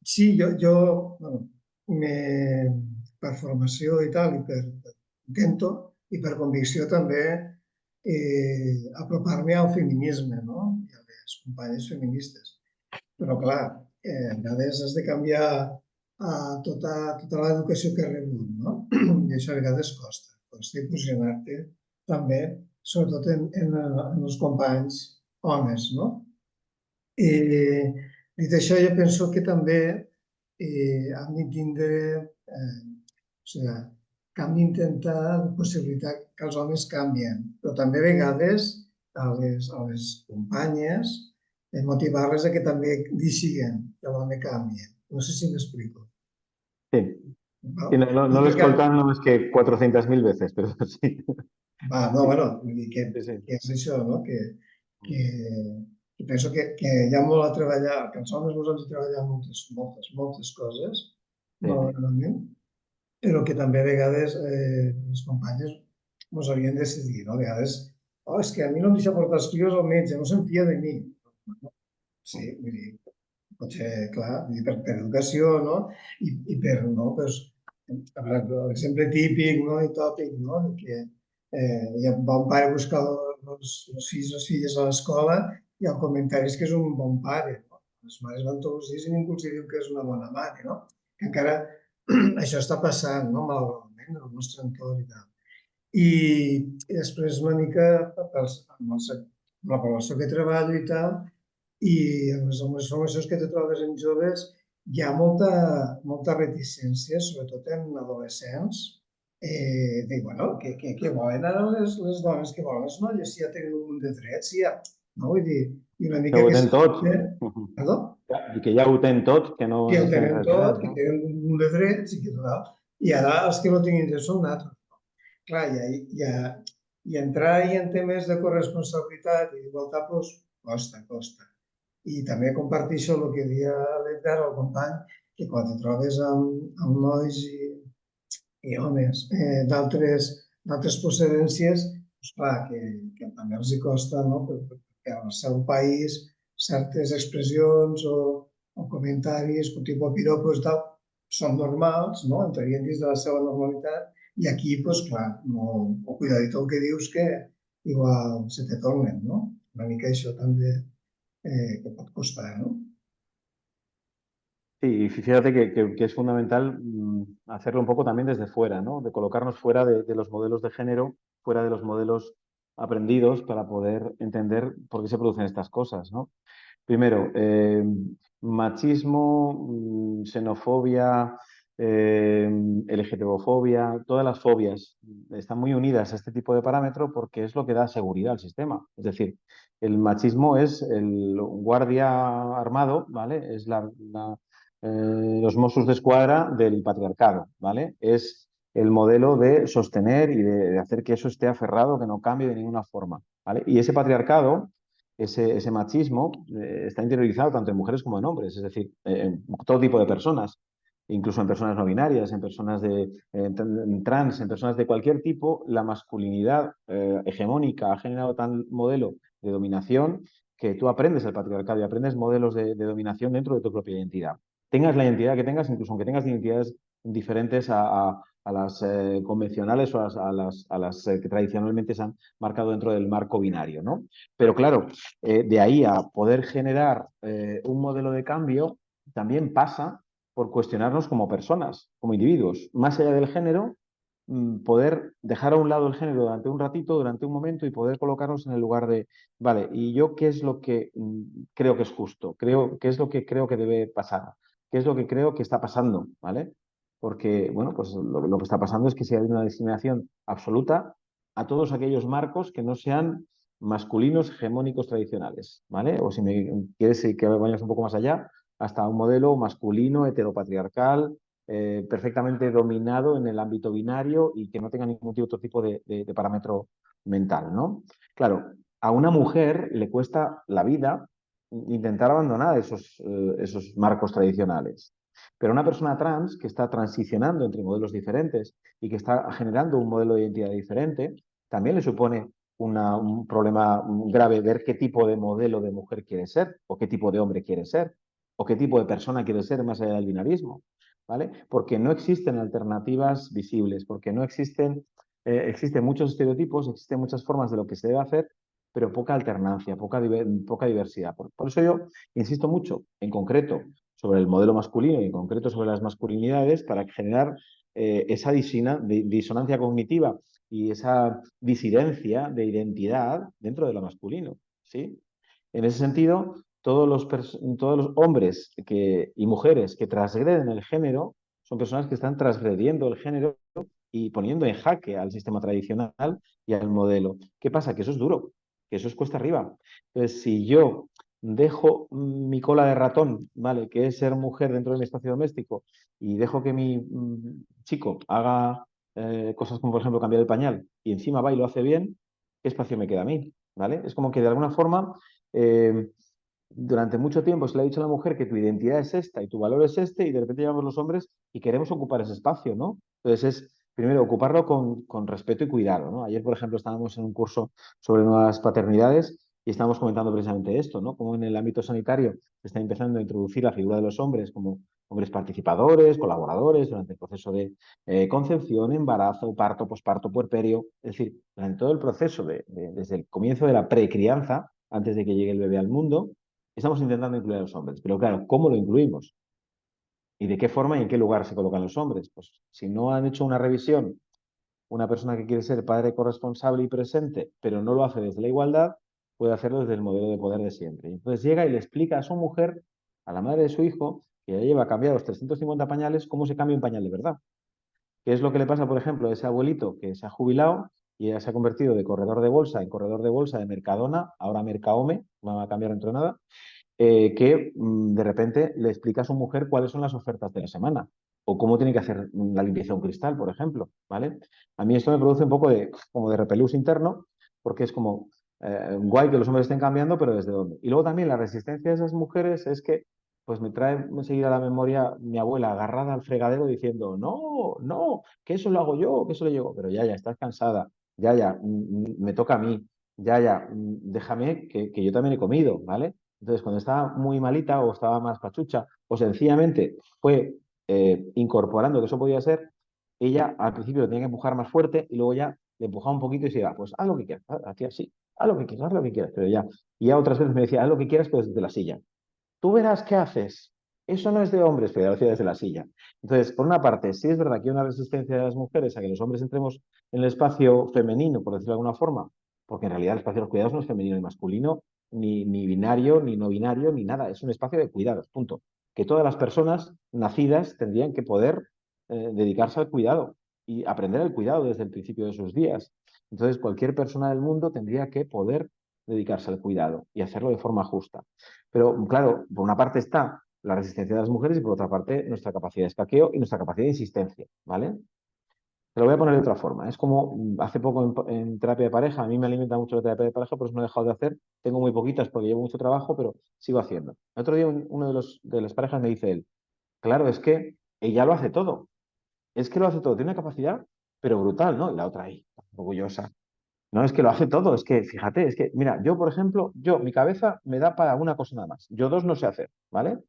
Sí, bueno, per formació i tal, intento, i per convicció també, apropar-me al feminisme, no? I a les companyes feministes. Però, clar, a vegades has de canviar tota l'educació que has rebut, no? I això a vegades costa posicionar-te també, sobretot en els companys homes, no? Dit això, jo penso que també hem de tindre, o sigui, que hem d'intentar possibilitar que els homes canvien, però també a vegades a les companyes motivar-les a que també deixin que l'home canvi. No sé si m'explico. Sí. Y no lo he escoltado más que 400.000 veces, pero sí. No, bueno, vull dir que és això, no? Que penso que hi ha molt a treballar, que els homes ens han de treballar moltes coses, malauradament, però que també a vegades les companyes ens havien de decidir, no? A vegades, és que a mi no em deixa portar els fills al metge, no se'n fia de mi. Sí, vull dir, potser, clar, per educació, no? I per, no? L'exemple típic, no? I tòpic, no? Que va un pare a buscar els fills o les filles a l'escola i el comentari és que és un bon pare. Les mares van tots els dies i ningú els diu que és una bona mare, no? Que encara això està passant, no? Malauradament, en el nostre entorn i tal. I després una mica amb la població que treballo i tal, i en les formacions que te trobes en joves hi ha molta reticència, sobretot en adolescents, de, bueno, què volen ara les dones, què volen les noies, si ja tenen un munt de drets, si ja, no? Vull dir, i una mica que... Perdó? I que ja ho tenen tot, que no... Que ho tenen tot, que tenen un munt de drets i que total. I ara els que no tinguin drets són altres. Clar, i entrar en temes de corresponsabilitat i d'igualtat, doncs, costa. I també comparteixo el que deia l'Edgar, el company, que quan te trobes amb nois i homes d'altres procedències, doncs clar, que també els costa, no? Perquè al seu país certes expressions o comentaris, tipus piropos i tal, són normals, no? Entrarien dins de la seva normalitat, i aquí, doncs clar, cuidadito el que dius que igual se te tornen, no? Una mica això també que pot costar, ¿no? Sí, y fíjate que es fundamental hacerlo un poco también desde fuera, ¿no? De colocarnos fuera de los modelos de género, fuera de los modelos aprendidos para poder entender por qué se producen estas cosas, ¿no? Primero, machismo, xenofobia, LGTBofobia, todas las fobias están muy unidas a este tipo de parámetro porque es lo que da seguridad al sistema. Es decir, el machismo es el guardia armado, ¿vale? Es los Mossos d'Esquadra del patriarcado, ¿vale? Es el modelo de sostener y de hacer que eso esté aferrado, que no cambie de ninguna forma, ¿vale? Y ese patriarcado, ese machismo está interiorizado tanto en mujeres como en hombres, es decir, en todo tipo de personas, incluso en personas no binarias, en personas en trans, en personas de cualquier tipo. La masculinidad hegemónica ha generado tal modelo de dominación que tú aprendes el patriarcado y aprendes modelos de dominación dentro de tu propia identidad. tengas la identidad que tengas, incluso aunque tengas identidades diferentes a las convencionales o a las que tradicionalmente se han marcado dentro del marco binario, ¿no? Pero claro, de ahí a poder generar un modelo de cambio también pasa por cuestionarnos como personas, como individuos, más allá del género, poder dejar a un lado el género durante un ratito, durante un momento y poder colocarnos en el lugar de, vale, ¿y yo qué es lo que creo que es justo? ¿Qué es lo que creo que debe pasar? ¿Qué es lo que creo que está pasando? ¿Vale? Porque, bueno, pues lo que está pasando es que si hay una discriminación absoluta a todos aquellos marcos que no sean masculinos hegemónicos tradicionales, ¿vale? O si me quieres que vayamos un poco más allá, hasta un modelo masculino, heteropatriarcal, perfectamente dominado en el ámbito binario y que no tenga ningún otro tipo de parámetro mental, ¿no? Claro, a una mujer le cuesta la vida intentar abandonar esos marcos tradicionales. Pero una persona trans que está transicionando entre modelos diferentes y que está generando un modelo de identidad diferente, también le supone un problema grave ver qué tipo de modelo de mujer quiere ser, o qué tipo de hombre quiere ser, o qué tipo de persona quiere ser más allá del binarismo, ¿vale? Porque no existen alternativas visibles, porque no existen, existen muchos estereotipos, existen muchas formas de lo que se debe hacer, pero poca alternancia, poca diversidad. Por eso yo insisto mucho, en concreto, sobre el modelo masculino y en concreto sobre las masculinidades para generar esa disonancia cognitiva y esa disidencia de identidad dentro de lo masculino, ¿sí? En ese sentido, todos los hombres y mujeres que transgreden el género son personas que están transgrediendo el género y poniendo en jaque al sistema tradicional y al modelo. ¿Qué pasa? Que eso es duro, que eso es cuesta arriba. Entonces, si yo dejo mi cola de ratón, ¿vale? Que es ser mujer dentro de mi espacio doméstico, y dejo que mi chico haga cosas como, por ejemplo, cambiar el pañal, y encima va y lo hace bien, ¿qué espacio me queda a mí? ¿Vale? Es como que de alguna forma, durante mucho tiempo se le ha dicho a la mujer que tu identidad es esta y tu valor es este, y de repente llegamos los hombres y queremos ocupar ese espacio, ¿no? Entonces es, primero, ocuparlo con respeto y cuidado, ¿no? Ayer, por ejemplo, estábamos en un curso sobre nuevas paternidades y estábamos comentando precisamente esto, ¿no? Cómo en el ámbito sanitario se está empezando a introducir la figura de los hombres como hombres participadores, colaboradores durante el proceso de concepción, embarazo, parto, posparto, puerperio, es decir, durante todo el proceso desde el comienzo de la precrianza, antes de que llegue el bebé al mundo, estamos intentando incluir a los hombres. Pero claro, ¿cómo lo incluimos? ¿Y de qué forma y en qué lugar se colocan los hombres? Pues si no han hecho una revisión, una persona que quiere ser padre corresponsable y presente, pero no lo hace desde la igualdad, puede hacerlo desde el modelo de poder de siempre. Y entonces llega y le explica a su mujer, a la madre de su hijo, que ya lleva cambiados 350 pañales, cómo se cambia un pañal de verdad. ¿Qué es lo que le pasa, por ejemplo, a ese abuelito que se ha jubilado y ya se ha convertido de corredor de bolsa en corredor de bolsa de Mercadona, ahora Mercaome, no va a cambiar dentro de nada, que de repente le explica a su mujer cuáles son las ofertas de la semana o cómo tiene que hacer la limpieza de un cristal, por ejemplo, ¿vale? A mí esto me produce un poco como de repelús interno, porque es como guay que los hombres estén cambiando, pero ¿desde dónde? Y luego también la resistencia de esas mujeres es que pues me trae enseguida a la memoria mi abuela agarrada al fregadero diciendo, no, no, que eso lo hago yo, que eso lo llevo, pero ya, estás cansada, ya, me toca a mí, ya, déjame que yo también he comido, ¿vale? Entonces, cuando estaba muy malita o estaba más pachucha o sencillamente fue incorporando que eso podía ser, ella al principio lo tenía que empujar más fuerte y luego ya le empujaba un poquito y se iba, pues haz lo que quieras, hacía así, haz lo que quieras, haz lo que quieras, pero ya. Y ya otras veces me decía, haz lo que quieras, pero desde la silla. Tú verás qué haces. Eso no es de hombres, pero ya lo hacía desde la silla. Entonces, por una parte, sí es verdad que hay una resistencia de las mujeres a que los hombres entremos en el espacio femenino, por decirlo de alguna forma, porque en realidad el espacio de los cuidados no es femenino ni masculino, ni binario, ni no binario, ni nada. Es un espacio de cuidados, punto. Que todas las personas nacidas tendrían que poder dedicarse al cuidado y aprender el cuidado desde el principio de sus días. Entonces, cualquier persona del mundo tendría que poder dedicarse al cuidado y hacerlo de forma justa. Pero, claro, por una parte está la resistencia de las mujeres y por otra parte nuestra capacidad de escaqueo y nuestra capacidad de insistencia, ¿vale? Te lo voy a poner de otra forma. Es como hace poco en terapia de pareja, a mí me alimenta mucho la terapia de pareja, por eso no he dejado de hacer. Tengo muy poquitas porque llevo mucho trabajo, pero sigo haciendo. El otro día uno de las parejas me dice él, claro, es que ella lo hace todo. Es que lo hace todo, tiene una capacidad, pero brutal, ¿no? Y la otra ahí, orgullosa. No, es que lo hace todo, es que, fíjate, es que, mira, yo, por ejemplo, mi cabeza me da para una cosa nada más. Yo dos no sé hacer, ¿vale?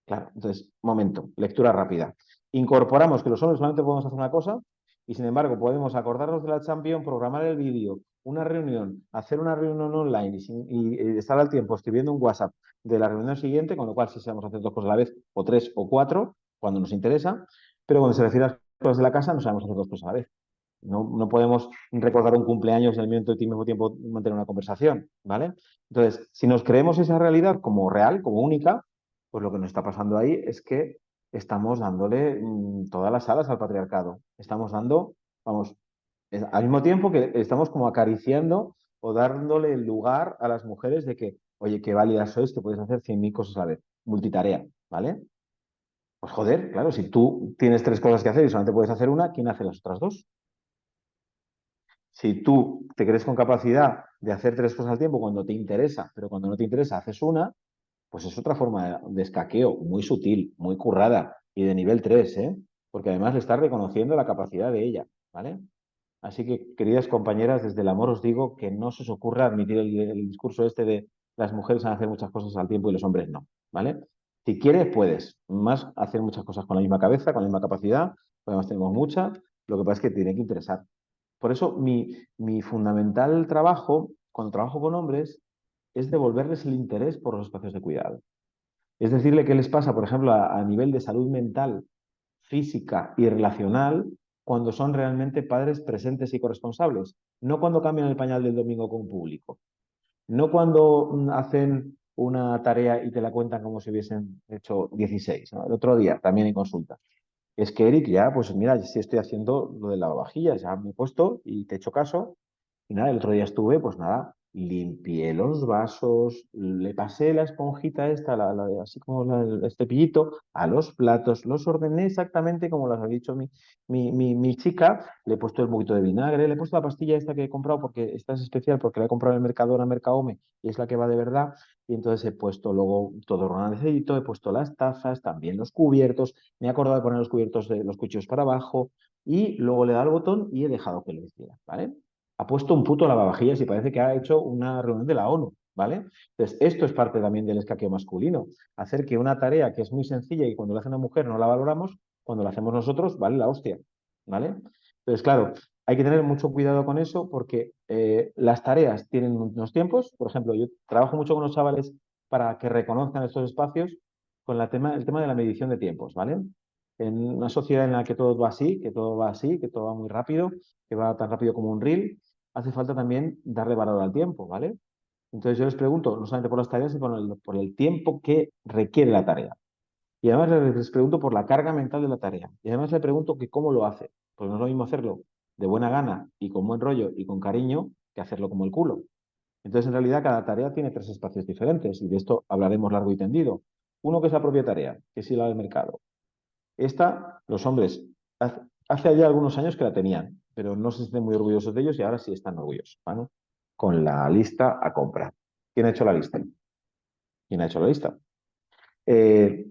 Claro, entonces, momento, lectura rápida. Incorporamos que los hombres solamente podemos hacer una cosa y, sin embargo, podemos acordarnos de la Champions, programar el vídeo, una reunión, hacer una reunión online y estar al tiempo escribiendo un WhatsApp de la reunión siguiente, con lo cual sí sabemos hacer 2 cosas a la vez, o 3 o 4, cuando nos interesa, pero cuando se refiere a las cosas de la casa no sabemos hacer 2 cosas a la vez. No podemos recordar un cumpleaños en el mismo tiempo mantener una conversación, ¿vale? Entonces, si nos creemos esa realidad como real, como única, pues lo que nos está pasando ahí es que estamos dándole todas las alas al patriarcado. Estamos dando, vamos, al mismo tiempo que estamos como acariciando o dándole el lugar a las mujeres de que, oye, qué válidas sois, que podéis hacer 100.000 cosas a la vez, multitarea, ¿vale? Pues joder, claro, si tú tienes 3 cosas que hacer y solamente puedes hacer una, ¿quién hace las otras 2? Si tú te crees con capacidad de hacer 3 cosas al tiempo cuando te interesa, pero cuando no te interesa haces una, pues es otra forma de escaqueo muy sutil, muy currada y de nivel 3, ¿eh? Porque además le estás reconociendo la capacidad de ella, ¿vale? Así que, queridas compañeras, desde el amor os digo que no se os ocurra admitir el discurso este de las mujeres van a hacer muchas cosas al tiempo y los hombres no, ¿vale? Si quieres, puedes. Más hacer muchas cosas con la misma cabeza, con la misma capacidad, además tenemos mucha, lo que pasa es que tiene que interesar. Por eso mi fundamental trabajo, cuando trabajo con hombres, es devolverles el interés por los espacios de cuidado. Es decirle qué les pasa, por ejemplo, a nivel de salud mental, física y relacional cuando son realmente padres presentes y corresponsables. No cuando cambian el pañal del domingo con un público. No cuando hacen una tarea y te la cuentan como si hubiesen hecho 16, ¿no? El otro día, también en consulta. Es que Eric, ya, pues mira, si estoy haciendo lo de lavavajillas, ya me he puesto y te he hecho caso. Y nada, el otro día estuve, pues nada, limpié los vasos, le pasé la esponjita esta, así como el cepillito, a los platos, los ordené exactamente como las ha dicho mi chica, le he puesto el poquito de vinagre, le he puesto la pastilla esta que he comprado porque esta es especial, porque la he comprado en el Mercadona, Mercadome, y es la que va de verdad, y entonces he puesto luego todo organizadito, he puesto las tazas, también los cubiertos, me he acordado de poner los cubiertos de los cuchillos para abajo, y luego le he dado el botón y he dejado que lo hiciera, ¿vale? Ha puesto un puto lavavajillas y parece que ha hecho una reunión de la ONU, ¿vale? Entonces, esto es parte también del escaqueo masculino. Hacer que una tarea que es muy sencilla y cuando la hace una mujer no la valoramos, cuando la hacemos nosotros, vale la hostia, ¿vale? Entonces, claro, hay que tener mucho cuidado con eso porque las tareas tienen unos tiempos. Por ejemplo, yo trabajo mucho con los chavales para que reconozcan estos espacios con el tema de la medición de tiempos, ¿vale? En una sociedad en la que todo va así, que todo va así, que todo va muy rápido, que va tan rápido como un reel, hace falta también darle valor al tiempo, ¿vale? Entonces yo les pregunto, no solamente por las tareas, sino por el tiempo que requiere la tarea. Y además les pregunto por la carga mental de la tarea. Y además les pregunto que cómo lo hace. Pues no es lo mismo hacerlo de buena gana y con buen rollo y con cariño que hacerlo como el culo. Entonces, en realidad, cada tarea tiene 3 espacios diferentes y de esto hablaremos largo y tendido. Uno que es la propia tarea, que es ir al mercado. Esta, los hombres, hace ya algunos años que la tenían, pero no se sienten muy orgullosos de ellos y ahora sí están orgullosos, ¿vale? Con la lista a comprar. ¿Quién ha hecho la lista? ¿Quién ha hecho la lista? Eh,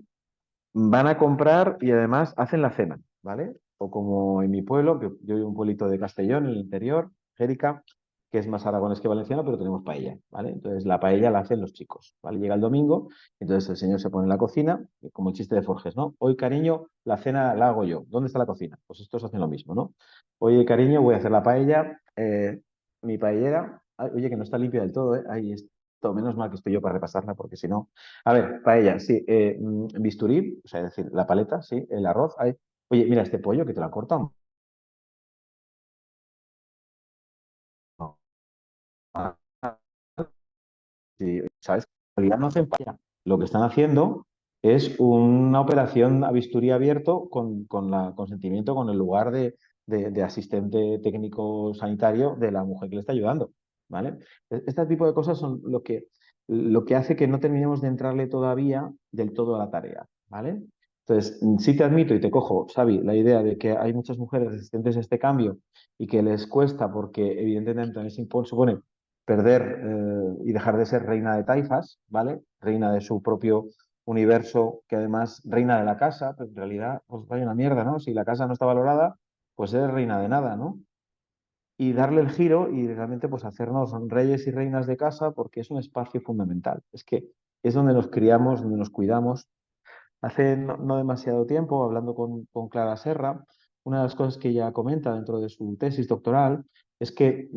Van a comprar y además hacen la cena, ¿vale? O como en mi pueblo, que yo vivo en un pueblito de Castellón, en el interior, Jérica, que es más aragonés que valenciano, pero tenemos paella, ¿vale? Entonces la paella la hacen los chicos, ¿vale? Llega el domingo, entonces el señor se pone en la cocina, como el chiste de Forges, ¿no? Hoy, cariño, la cena la hago yo. ¿Dónde está la cocina? Pues estos hacen lo mismo, ¿no? Oye, cariño, voy a hacer la paella, mi paellera, ay, oye, que no está limpia del todo, ¿eh? Ahí está. Menos mal que estoy yo para repasarla, porque si no... A ver, paella, sí. Bisturí, o sea, es decir, la paleta, sí. El arroz. Oye, mira, este pollo que te lo han cortado. No. Ah, sí, ¿sabes? En realidad no hacen paella. Lo que están haciendo es una operación a bisturí abierto con el consentimiento, con el lugar de asistente técnico sanitario de la mujer que le está ayudando, ¿vale? Este tipo de cosas son lo que hace que no terminemos de entrarle todavía del todo a la tarea, ¿vale? Entonces, sí te admito y te cojo, Xavi, la idea de que hay muchas mujeres resistentes a este cambio y que les cuesta porque evidentemente también supone perder y dejar de ser reina de taifas, ¿vale? Reina de su propio universo, que además reina de la casa, pero en realidad, pues vaya una mierda, ¿no? Si la casa no está valorada, pues eres reina de nada, ¿no? Y darle el giro y realmente pues hacernos reyes y reinas de casa porque es un espacio fundamental. Es que es donde nos criamos, donde nos cuidamos, Hace no demasiado tiempo, hablando con Clara Serra, una de las cosas que ella comenta dentro de su tesis doctoral es que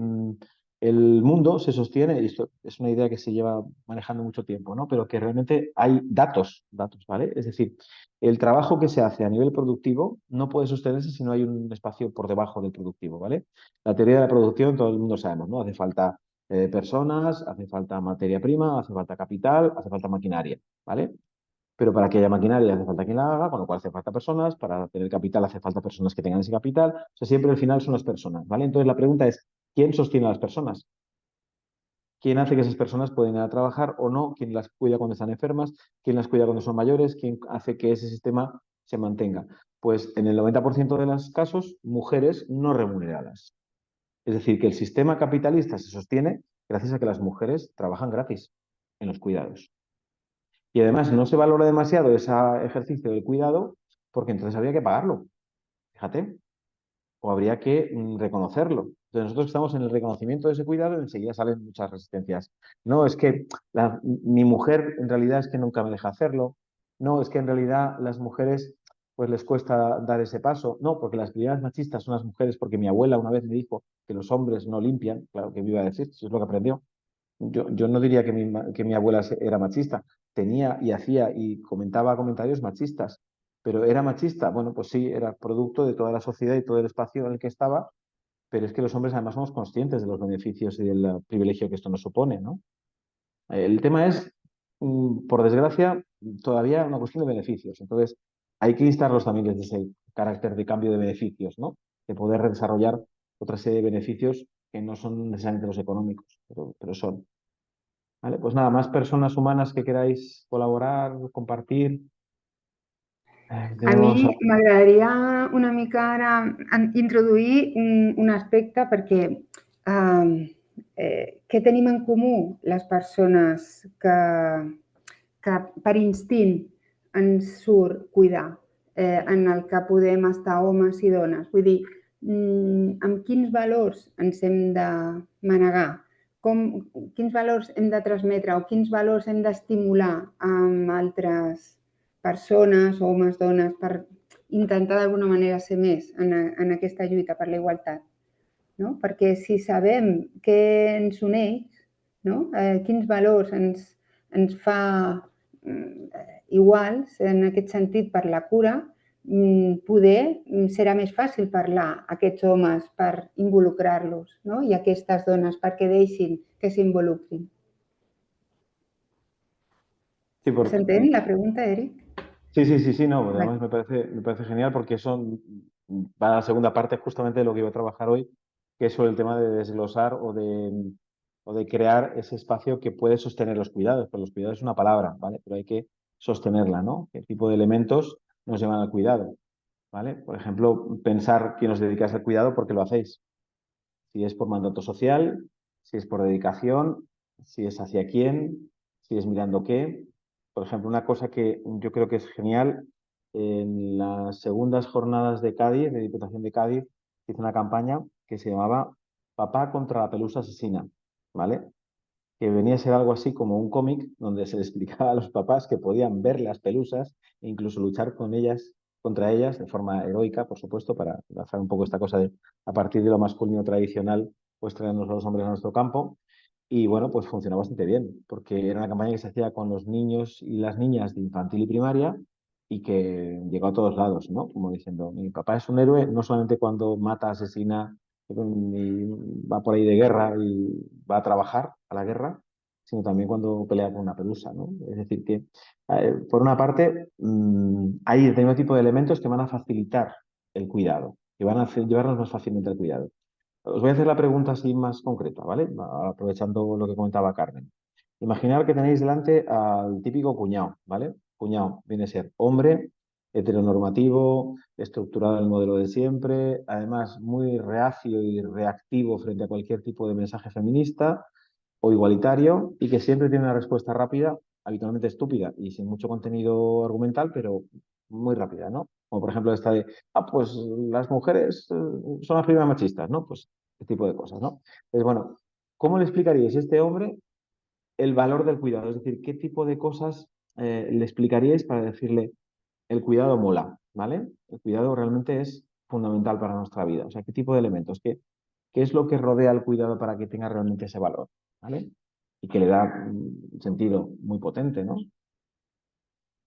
el mundo se sostiene, y esto es una idea que se lleva manejando mucho tiempo, ¿no? Pero que realmente hay datos, ¿vale? Es decir, el trabajo que se hace a nivel productivo no puede sostenerse si no hay un espacio por debajo del productivo, ¿vale? La teoría de la producción todo el mundo sabemos, ¿no? Hace falta personas, hace falta materia prima, hace falta capital, hace falta maquinaria, ¿vale? Pero para que haya maquinaria hace falta quien la haga, con lo cual hace falta personas, para tener capital hace falta personas que tengan ese capital, o sea, siempre al final son las personas, ¿vale? Entonces la pregunta es, ¿quién sostiene a las personas? ¿Quién hace que esas personas puedan ir a trabajar o no? ¿Quién las cuida cuando están enfermas? ¿Quién las cuida cuando son mayores? ¿Quién hace que ese sistema se mantenga? Pues en el 90% de los casos, mujeres no remuneradas. Es decir, que el sistema capitalista se sostiene gracias a que las mujeres trabajan gratis en los cuidados. Y además no se valora demasiado ese ejercicio del cuidado porque entonces habría que pagarlo, fíjate, o habría que reconocerlo. Entonces nosotros estamos en el reconocimiento de ese cuidado y enseguida salen muchas resistencias. No, es que mi mujer en realidad es que nunca me deja hacerlo. No, es que en realidad las mujeres pues les cuesta dar ese paso. No, porque las actividades machistas son las mujeres porque mi abuela una vez me dijo que los hombres no limpian. Claro, que me iba a decir, eso es lo que aprendió. Yo no diría que mi abuela era machista. Tenía y hacía y comentaba comentarios machistas. Pero ¿era machista? Bueno, pues sí, era producto de toda la sociedad y todo el espacio en el que estaba, pero es que los hombres además somos conscientes de los beneficios y del privilegio que esto nos supone, ¿no? El tema es, por desgracia, todavía una cuestión de beneficios. Entonces, hay que instarlos también desde ese carácter de cambio de beneficios, ¿no? De poder desarrollar otra serie de beneficios que no son necesariamente los económicos, pero son. Vale, pues nada, más personas humanas que queráis colaborar, compartir. A mi Tenemos... m'agradaria una mica ara introduir un aspecte perquè què tenim en comú les persones que per instint ens surt cuidar, en el que podem estar homes i dones? Vull dir, amb quins valors ens hem de manegar? Quins valors hem de transmetre o quins valors hem d'estimular amb altres persones, homes, dones, per intentar d'alguna manera ser més en aquesta lluita per la igualtat. No? Perquè si sabem què ens uneix, no? Quins valors ens fa iguals en aquest sentit per la cura, poder serà més fàcil parlar a aquests homes per involucrar-los, no? I a aquestes dones perquè deixin que s'involucrin. Sí, ¿S'entén la pregunta, Eric? Sí, no, además me parece genial porque eso va a la segunda parte justamente de lo que iba a trabajar hoy, que es sobre el tema de desglosar o de crear ese espacio que puede sostener los cuidados, porque los cuidados es una palabra, ¿vale? Pero hay que sostenerla, ¿no? ¿Qué tipo de elementos nos llevan al cuidado? ¿Vale? Por ejemplo, pensar quién os dedicáis al cuidado, ¿por qué lo hacéis? Si es por mandato social, si es por dedicación, si es hacia quién, si es mirando qué. Por ejemplo, una cosa que yo creo que es genial, en las segundas jornadas de Cádiz, de Diputación de Cádiz, hizo una campaña que se llamaba Papá contra la pelusa asesina, ¿vale? Que venía a ser algo así como un cómic donde se le explicaba a los papás que podían ver las pelusas e incluso luchar con ellas, contra ellas de forma heroica, por supuesto, para lanzar un poco esta cosa de a partir de lo masculino tradicional, pues traernos a los hombres a nuestro campo. Y bueno, pues funcionó bastante bien, porque era una campaña que se hacía con los niños y las niñas de infantil y primaria y que llegó a todos lados, ¿no? Como diciendo, mi papá es un héroe no solamente cuando mata, asesina, y va por ahí de guerra y va a trabajar a la guerra, sino también cuando pelea con una pelusa, ¿no? Es decir, que por una parte hay determinado tipo de elementos que van a facilitar el cuidado, que van a llevarnos más fácilmente al cuidado. Os voy a hacer la pregunta así más concreta, ¿vale? Aprovechando lo que comentaba Carmen. Imaginar que tenéis delante al típico cuñado, ¿vale? Cuñado viene a ser hombre, heteronormativo, estructurado en el modelo de siempre, además muy reacio y reactivo frente a cualquier tipo de mensaje feminista o igualitario y que siempre tiene una respuesta rápida, habitualmente estúpida y sin mucho contenido argumental, pero muy rápida, ¿no? Como por ejemplo esta de, pues las mujeres son las primeras machistas, ¿no? Pues este tipo de cosas, ¿no? Entonces, bueno, ¿cómo le explicaríais a este hombre el valor del cuidado? Es decir, ¿qué tipo de cosas le explicaríais para decirle, el cuidado mola, ¿vale? El cuidado realmente es fundamental para nuestra vida. O sea, ¿qué tipo de elementos? ¿Qué es lo que rodea el cuidado para que tenga realmente ese valor? ¿Vale? Y que le da un sentido muy potente, ¿no?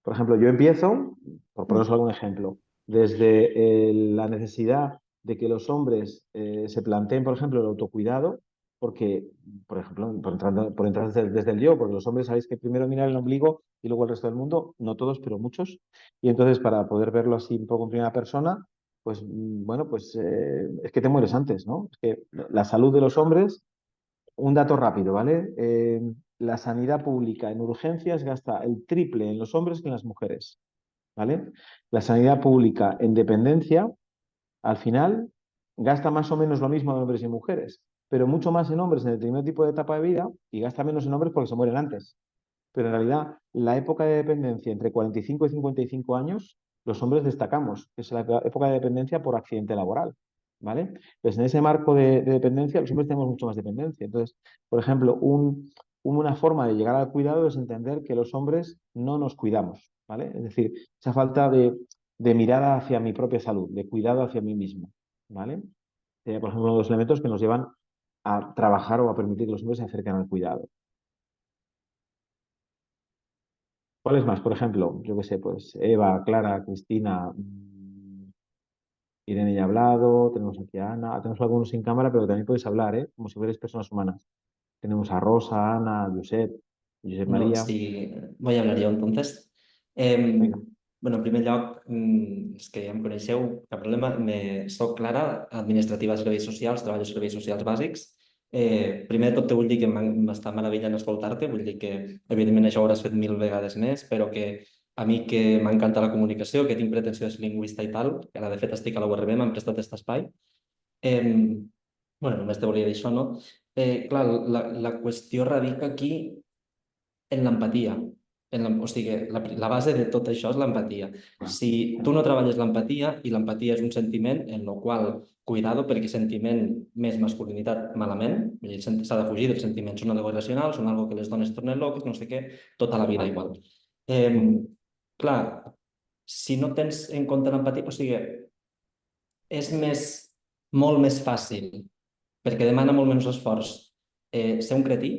Por ejemplo, yo empiezo, por poneros algún ejemplo, desde la necesidad de que los hombres se planteen, por ejemplo, el autocuidado, porque, por ejemplo, por entrar desde el yo, porque los hombres sabéis que primero miran el ombligo y luego el resto del mundo, no todos, pero muchos, y entonces para poder verlo así un poco en primera persona, pues bueno, pues es que te mueres antes, ¿no? Es que la salud de los hombres, un dato rápido, ¿vale? La sanidad pública en urgencias gasta el triple en los hombres que en las mujeres, ¿vale? La sanidad pública en dependencia, al final, gasta más o menos lo mismo en hombres y mujeres, pero mucho más en hombres en determinado tipo de etapa de vida y gasta menos en hombres porque se mueren antes. Pero en realidad, la época de dependencia entre 45 y 55 años, los hombres destacamos, que es la época de dependencia por accidente laboral, ¿vale? Pues en ese marco de dependencia, los hombres tenemos mucho más dependencia. Entonces, por ejemplo, una forma de llegar al cuidado es entender que los hombres no nos cuidamos, ¿vale? Es decir, esa falta de mirada hacia mi propia salud, de cuidado hacia mí mismo, ¿vale? Sería, por ejemplo, uno de los elementos que nos llevan a trabajar o a permitir que los hombres se acerquen al cuidado. ¿Cuáles más? Por ejemplo, yo qué sé, pues Eva, Clara, Cristina, Irene ya ha hablado, tenemos aquí a Ana, tenemos algunos sin cámara, pero también podéis hablar, ¿eh? Como si fuerais personas humanas. Tenemos a Rosa, Ana, Josep No, María. sí, voy a hablar yo entonces. Venga. Bueno, en primer lloc, els que ja em coneixeu, cap problema, soc Clara, administrativa de serveis socials, treballo a serveis socials bàsics. Primer de tot te vull dir que m'està meravellant escoltar-te, vull dir que evidentment això ho hauràs fet 1000 vegades més, però que a mi que m'encanta la comunicació, que tinc pretensió de ser lingüista i tal, que ara de fet estic a la URB, m'han prestat aquest espai. Bueno, només te volia dir això, no? Clar, la qüestió radica aquí en l'empatia. O sigui, la base de tot això és l'empatia. Si tu no treballes l'empatia, i l'empatia és un sentiment en el qual, cuidado, perquè sentiment més masculinitat malament, s'ha de fugir dels sentiments, són algo irracional, són algo que les dones tornen loques, no sé què, tota la vida igual. Clar, si no tens en compte l'empatia, o sigui, és molt més fàcil, perquè demana molt menys esforç, ser un cretí,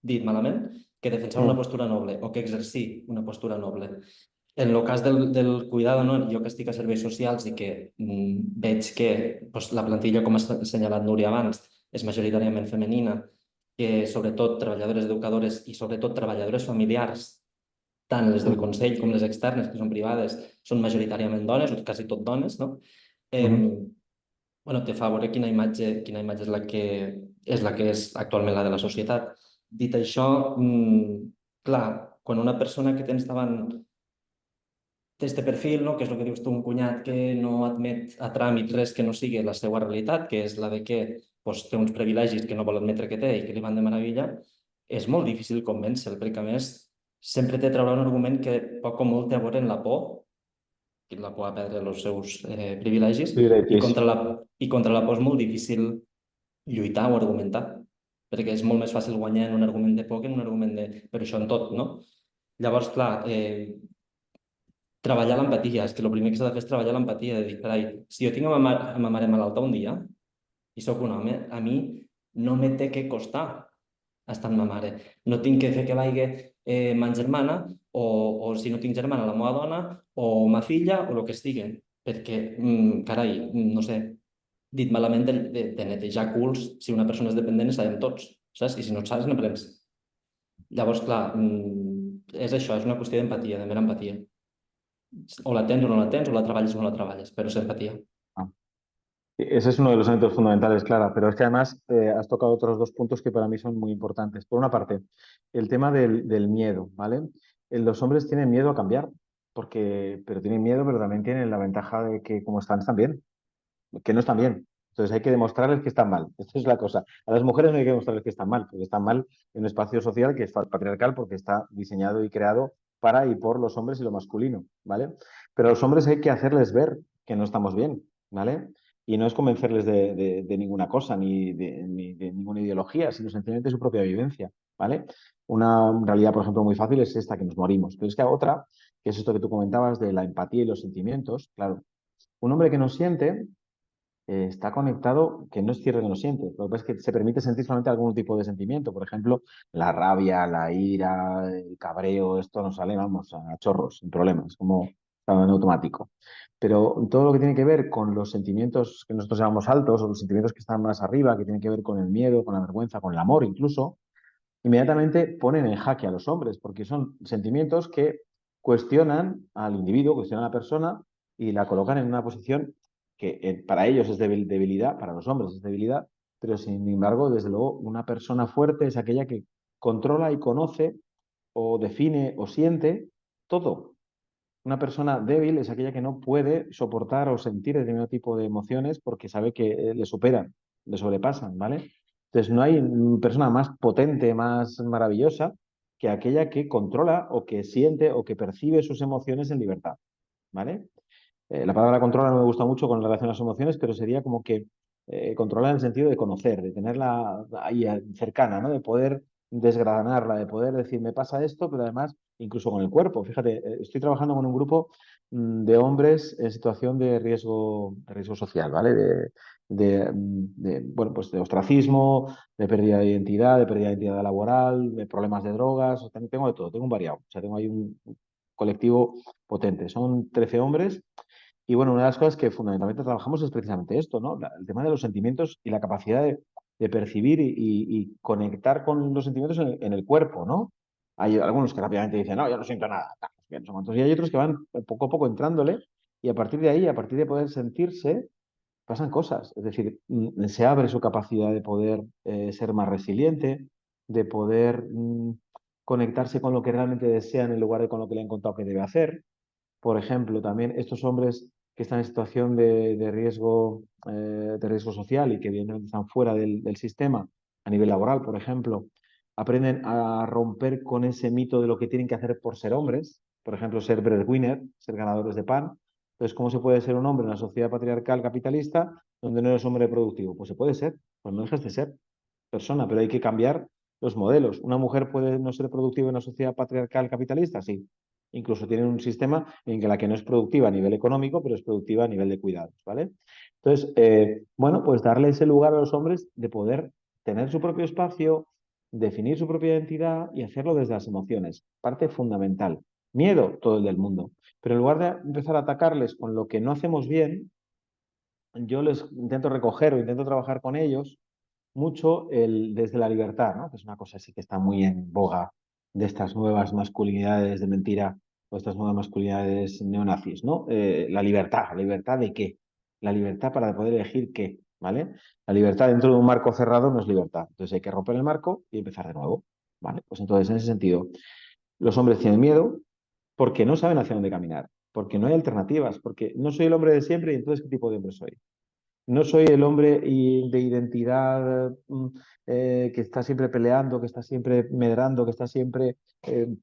dit malament, que defensar una postura noble o que exercir una postura noble. En el cas del cuidado, no? Jo que estic a serveis socials i que veig que la plantilla, com ha assenyalat Núria abans, és majoritàriament femenina, que sobretot treballadores educadores i sobretot treballadores familiars, tant les del Consell com les externes, que són privades, són majoritàriament dones, o quasi tot dones, no? Bueno, te fa veure quina imatge és la que és actualment la de la societat. Dit això, clar, quan una persona que tens davant té este perfil, no? Que és el que dius tu, un cunyat que no admet a tràmit res que no sigui la seva realitat, que és la de que té uns privilegis que no vol admetre que té i que li van de meravella, és molt difícil convèncer-lo, perquè a més sempre te traurà un argument que poc o molt té a veure en la por, la por a perdre els seus privilegis, i contra la por és molt difícil lluitar o argumentar, perquè és molt més fàcil guanyar en un argument de por que en un argument de... Però això en tot, no? Llavors, clar, treballar l'empatia, és que el primer que s'ha de fer és treballar l'empatia, de dir, carai, si jo tinc a ma mare malalta un dia i sóc un home, a mi no me té que costar estar amb ma mare. No tinc que fer que vagi ma germana o si no tinc germana, la meva dona o ma filla o el que estigui. Perquè, carai, no sé, dit malament, de netejar culs, si una persona és dependent, sabem tots, saps? I si no et saps, n'aprens. Llavors, clar, és això, és una qüestió d'empatia, de mera empatia. O la tens o no la tens, o la treballes o no la treballes, pero es empatía. Ese es uno de los elementos fundamentales, Clara, pero es que además has tocado otros dos puntos que para mí son muy importantes. Por una parte, el tema del miedo, ¿vale? Los hombres tienen miedo a cambiar, pero tienen miedo, pero también tienen la ventaja de que como están bien, que no están bien. Entonces hay que demostrarles que están mal. Esta es la cosa. A las mujeres no hay que demostrarles que están mal, porque están mal en un espacio social que es patriarcal, porque está diseñado y creado para y por los hombres y lo masculino, ¿vale? Pero a los hombres hay que hacerles ver que no estamos bien, ¿vale? Y no es convencerles de ninguna cosa, ni de ninguna ideología, sino sencillamente su propia vivencia, ¿vale? Una realidad, por ejemplo, muy fácil es esta, que nos morimos. Pero es que hay otra, que es esto que tú comentabas de la empatía y los sentimientos. Claro, un hombre que no siente está conectado, que no es cierto que no siente. Lo que pasa es que se permite sentir solamente algún tipo de sentimiento. Por ejemplo, la rabia, la ira, el cabreo, esto nos sale, vamos, a chorros, sin problemas, como en automático. Pero todo lo que tiene que ver con los sentimientos que nosotros llamamos altos, o los sentimientos que están más arriba, que tienen que ver con el miedo, con la vergüenza, con el amor incluso, inmediatamente ponen en jaque a los hombres, porque son sentimientos que cuestionan al individuo, cuestionan a la persona y la colocan en una posición que para ellos es debilidad, para los hombres es debilidad, pero sin embargo, desde luego, una persona fuerte es aquella que controla y conoce o define o siente todo. Una persona débil es aquella que no puede soportar o sentir determinado tipo de emociones porque sabe que le superan, le sobrepasan, ¿vale? Entonces no hay persona más potente, más maravillosa que aquella que controla o que siente o que percibe sus emociones en libertad, ¿vale? La palabra controla no me gusta mucho con relación a las emociones, pero sería como que controlar en el sentido de conocer, de tenerla ahí cercana, ¿no? De poder desgranarla, de poder decir, me pasa esto, pero además incluso con el cuerpo. Fíjate, estoy trabajando con un grupo de hombres en situación de riesgo social, ¿vale? Bueno, pues de ostracismo, de pérdida de identidad laboral, de problemas de drogas, tengo de todo, tengo un variado, o sea, tengo ahí un colectivo potente. Son 13 hombres y bueno, una de las cosas que fundamentalmente trabajamos es precisamente esto, ¿no? El tema de los sentimientos y la capacidad de percibir y conectar con los sentimientos en el cuerpo, ¿no? Hay algunos que rápidamente dicen, no, yo no siento nada, tal, no sé cuántos. Y hay otros que van poco a poco entrándole y a partir de ahí, a partir de poder sentirse, pasan cosas. Es decir, se abre su capacidad de poder ser más resiliente, de poder conectarse con lo que realmente desean en lugar de con lo que le han contado que debe hacer. Por ejemplo, también estos hombres que están en situación de riesgo social y que evidentemente están fuera del sistema a nivel laboral, por ejemplo, aprenden a romper con ese mito de lo que tienen que hacer por ser hombres, por ejemplo, ser breadwinner, ser ganadores de pan. Entonces, ¿cómo se puede ser un hombre en una sociedad patriarcal capitalista donde no eres hombre productivo? Pues se puede ser, pues no dejas de ser persona, pero hay que cambiar los modelos. ¿Una mujer puede no ser productiva en una sociedad patriarcal capitalista? Sí. Incluso tienen un sistema en que la que no es productiva a nivel económico, pero es productiva a nivel de cuidados, ¿vale? Entonces, bueno, pues darle ese lugar a los hombres de poder tener su propio espacio, definir su propia identidad y hacerlo desde las emociones. Parte fundamental. Miedo, todo el del mundo. Pero en lugar de empezar a atacarles con lo que no hacemos bien, yo les intento recoger o intento trabajar con ellos mucho desde la libertad, ¿no? Que es una cosa así que está muy en boga de estas nuevas masculinidades de mentira o estas nuevas masculinidades neonazis, ¿no? ¿la libertad de qué? La libertad para poder elegir qué, ¿vale? La libertad dentro de un marco cerrado no es libertad. Entonces hay que romper el marco y empezar de nuevo, ¿vale? Pues entonces, en ese sentido, los hombres tienen miedo porque no saben hacia dónde caminar, porque no hay alternativas, porque no soy el hombre de siempre y entonces, ¿qué tipo de hombre soy? No soy el hombre de identidad que está siempre peleando, que está siempre medrando, que está siempre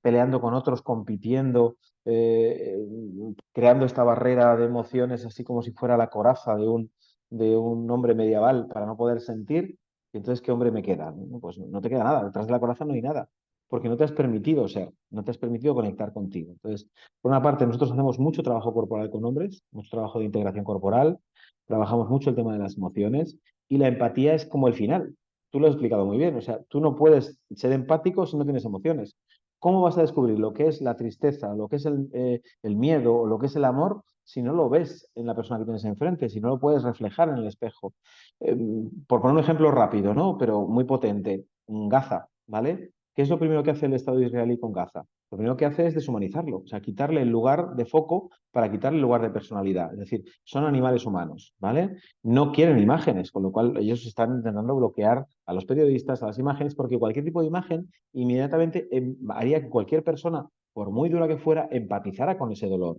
peleando con otros, compitiendo, creando esta barrera de emociones así como si fuera la coraza de un hombre medieval para no poder sentir. Y entonces, ¿qué hombre me queda? Pues no te queda nada, detrás de la coraza no hay nada, porque no te has permitido ser, no te has permitido conectar contigo. Entonces, por una parte, nosotros hacemos mucho trabajo corporal con hombres, mucho trabajo de integración corporal. Trabajamos mucho el tema de las emociones y la empatía es como el final. Tú lo has explicado muy bien. O sea, tú no puedes ser empático si no tienes emociones. ¿Cómo vas a descubrir lo que es la tristeza, lo que es el miedo o lo que es el amor si no lo ves en la persona que tienes enfrente, si no lo puedes reflejar en el espejo? Por poner un ejemplo rápido, ¿no? Pero muy potente. Gaza, ¿vale? ¿Qué es lo primero que hace el Estado israelí con Gaza? Lo primero que hace es deshumanizarlo, o sea, quitarle el lugar de foco para quitarle el lugar de personalidad. Es decir, son animales humanos, ¿vale? No quieren imágenes, con lo cual ellos están intentando bloquear a los periodistas, a las imágenes, porque cualquier tipo de imagen inmediatamente haría que cualquier persona, por muy dura que fuera, empatizara con ese dolor.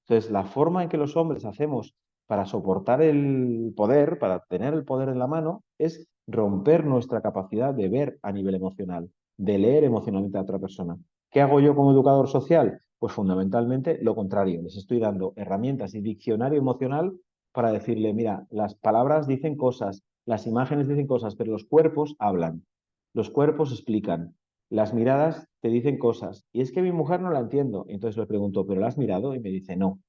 Entonces, la forma en que los hombres hacemos para soportar el poder, para tener el poder en la mano, es romper nuestra capacidad de ver a nivel emocional, de leer emocionalmente a otra persona. ¿Qué hago yo como educador social? Pues fundamentalmente lo contrario. Les estoy dando herramientas y diccionario emocional para decirle, mira, las palabras dicen cosas, las imágenes dicen cosas, pero los cuerpos hablan, los cuerpos explican, las miradas te dicen cosas. Y es que mi mujer no la entiendo. Entonces le pregunto, ¿pero la has mirado? Y me dice, no.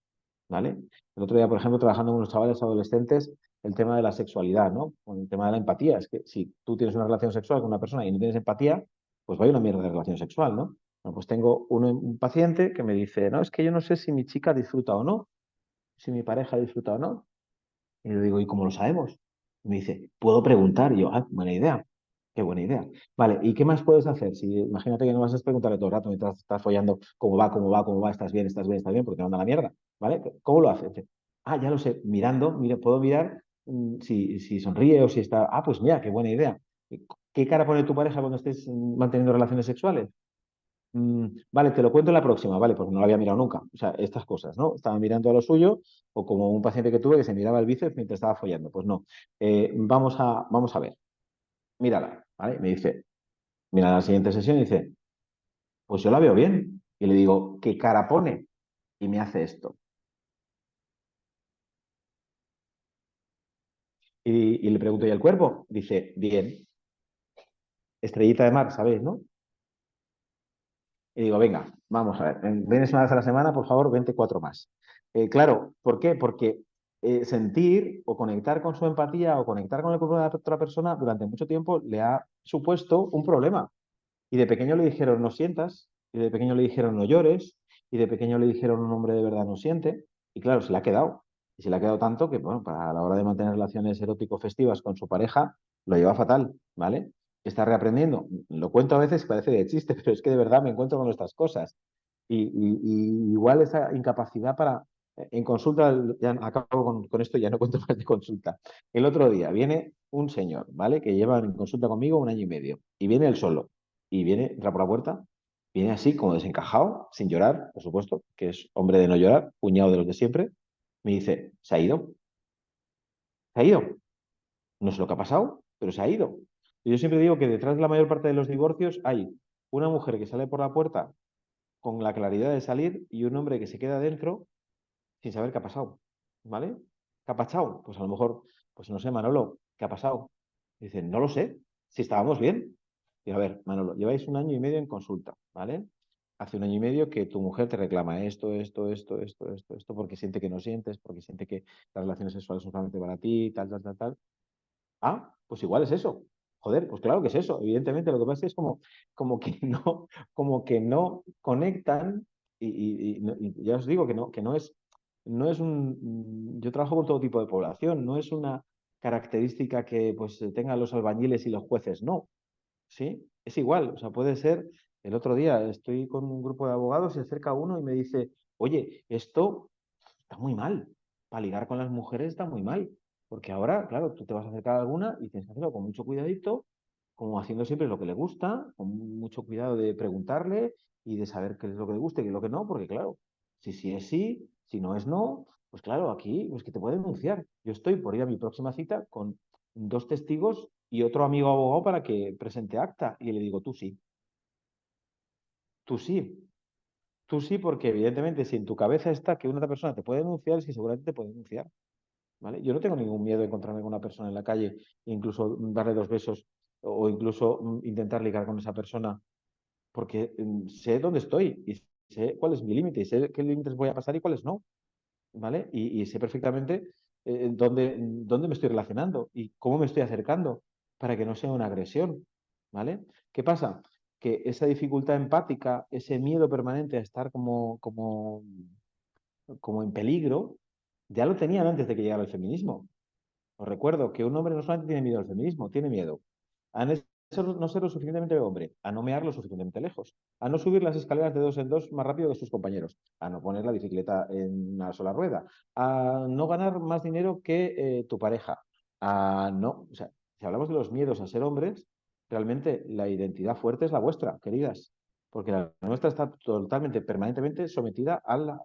¿Vale? El otro día, por ejemplo, trabajando con unos chavales adolescentes, el tema de la sexualidad, ¿no? Con el tema de la empatía. Es que si tú tienes una relación sexual con una persona y no tienes empatía, pues vaya una mierda de relación sexual, ¿no? Bueno, pues tengo un paciente que me dice, no, es que yo no sé si mi chica disfruta o no, si mi pareja disfruta o no. Y le digo, ¿y cómo lo sabemos? Y me dice, puedo preguntar. Y yo, ah, buena idea. Qué buena idea. Vale, ¿y qué más puedes hacer? Si imagínate que no vas a preguntarle todo el rato mientras estás follando cómo va, cómo va, cómo va, estás bien, estás bien, estás bien, porque te manda la mierda. ¿Vale? ¿Cómo lo haces? Dice, ah, ya lo sé, mirando, mira, puedo mirar si sonríe o si está. Ah, pues mira, qué buena idea. ¿Qué cara pone tu pareja cuando estés manteniendo relaciones sexuales? Vale, te lo cuento en la próxima, vale, porque no lo había mirado nunca. O sea, estas cosas, ¿no? Estaba mirando a lo suyo, o como un paciente que tuve que se miraba el bíceps mientras estaba follando. Pues no. Vamos a ver. Mírala, ¿vale? Me dice, mira la siguiente sesión y dice, pues yo la veo bien. Y le digo, ¿qué cara pone? Y me hace esto. Y le pregunto, ¿y el cuerpo? Dice, bien. Estrellita de mar, ¿sabéis, no? Y digo, venga, vamos a ver, vienes una vez a la semana, por favor, 24 más. Claro, ¿por qué? Porque sentir o conectar con su empatía o conectar con el cuerpo de la otra persona durante mucho tiempo le ha supuesto un problema. Y de pequeño le dijeron, no sientas, y de pequeño le dijeron, no llores, y de pequeño le dijeron, un hombre de verdad no siente. Y claro, se le ha quedado. Y se le ha quedado tanto que, bueno, para la hora de mantener relaciones erótico-festivas con su pareja, lo lleva fatal, ¿vale? Está reaprendiendo. Lo cuento a veces, parece de chiste, pero es que de verdad me encuentro con estas cosas. Y igual esa incapacidad para, en consulta, ya acabo con esto, ya no cuento más de consulta. El otro día viene un señor, ¿vale? Que lleva en consulta conmigo 1 año y medio, y viene él solo, y viene, entra por la puerta, viene así como desencajado, sin llorar, por supuesto, que es hombre de no llorar, puñado de los de siempre, me dice, se ha ido, se ha ido. No sé lo que ha pasado, pero se ha ido. Y yo siempre digo que detrás de la mayor parte de los divorcios hay una mujer que sale por la puerta con la claridad de salir y un hombre que se queda dentro sin saber qué ha pasado. ¿Vale? ¿Qué ha pasado? Pues a lo mejor, pues no sé, Manolo, ¿qué ha pasado? Dice, no lo sé, si estábamos bien. Y a ver, Manolo, lleváis 1 año y medio en consulta, ¿vale? Hace 1 año y medio que tu mujer te reclama esto, porque siente que no sientes, porque siente que las relaciones sexuales son solamente para ti, tal, tal, tal, tal. Ah, pues igual es eso. Joder, pues claro que es eso. Evidentemente, lo que pasa es como que no conectan y ya os digo que no es yo trabajo con todo tipo de población, no es una característica que pues tengan los albañiles y los jueces, no. ¿Sí? Es igual, o sea, puede ser, el otro día estoy con un grupo de abogados, se acerca uno y me dice, oye, esto está muy mal, para ligar con las mujeres está muy mal, porque ahora, claro, tú te vas a acercar a alguna y tienes que hacerlo con mucho cuidadito, como haciendo siempre lo que le gusta, con mucho cuidado de preguntarle y de saber qué es lo que le gusta y qué es lo que no, porque claro, si sí es sí, si no es no, pues claro, aquí pues que te puede denunciar. Yo estoy por ir a mi próxima cita con 2 testigos y otro amigo abogado para que presente acta y le digo, tú sí, tú sí. Tú sí, porque evidentemente si en tu cabeza está que una otra persona te puede denunciar, es que seguramente te puede denunciar. ¿Vale? Yo no tengo ningún miedo de encontrarme con una persona en la calle e incluso darle 2 besos o incluso intentar ligar con esa persona porque sé dónde estoy y sé cuál es mi límite y sé qué límites voy a pasar y cuáles no, ¿vale? Y sé perfectamente dónde me estoy relacionando y cómo me estoy acercando para que no sea una agresión, ¿vale? ¿Qué pasa? Que esa dificultad empática, ese miedo permanente a estar como en peligro, ya lo tenían antes de que llegara el feminismo. Os recuerdo que un hombre no solamente tiene miedo al feminismo, tiene miedo a no ser lo suficientemente hombre, a no mear lo suficientemente lejos, a no subir las escaleras de 2 en 2 más rápido que sus compañeros, a no poner la bicicleta en una sola rueda, a no ganar más dinero que tu pareja, a no, o sea, si hablamos de los miedos a ser hombres, realmente la identidad fuerte es la vuestra, queridas, porque la nuestra está totalmente, permanentemente sometida a la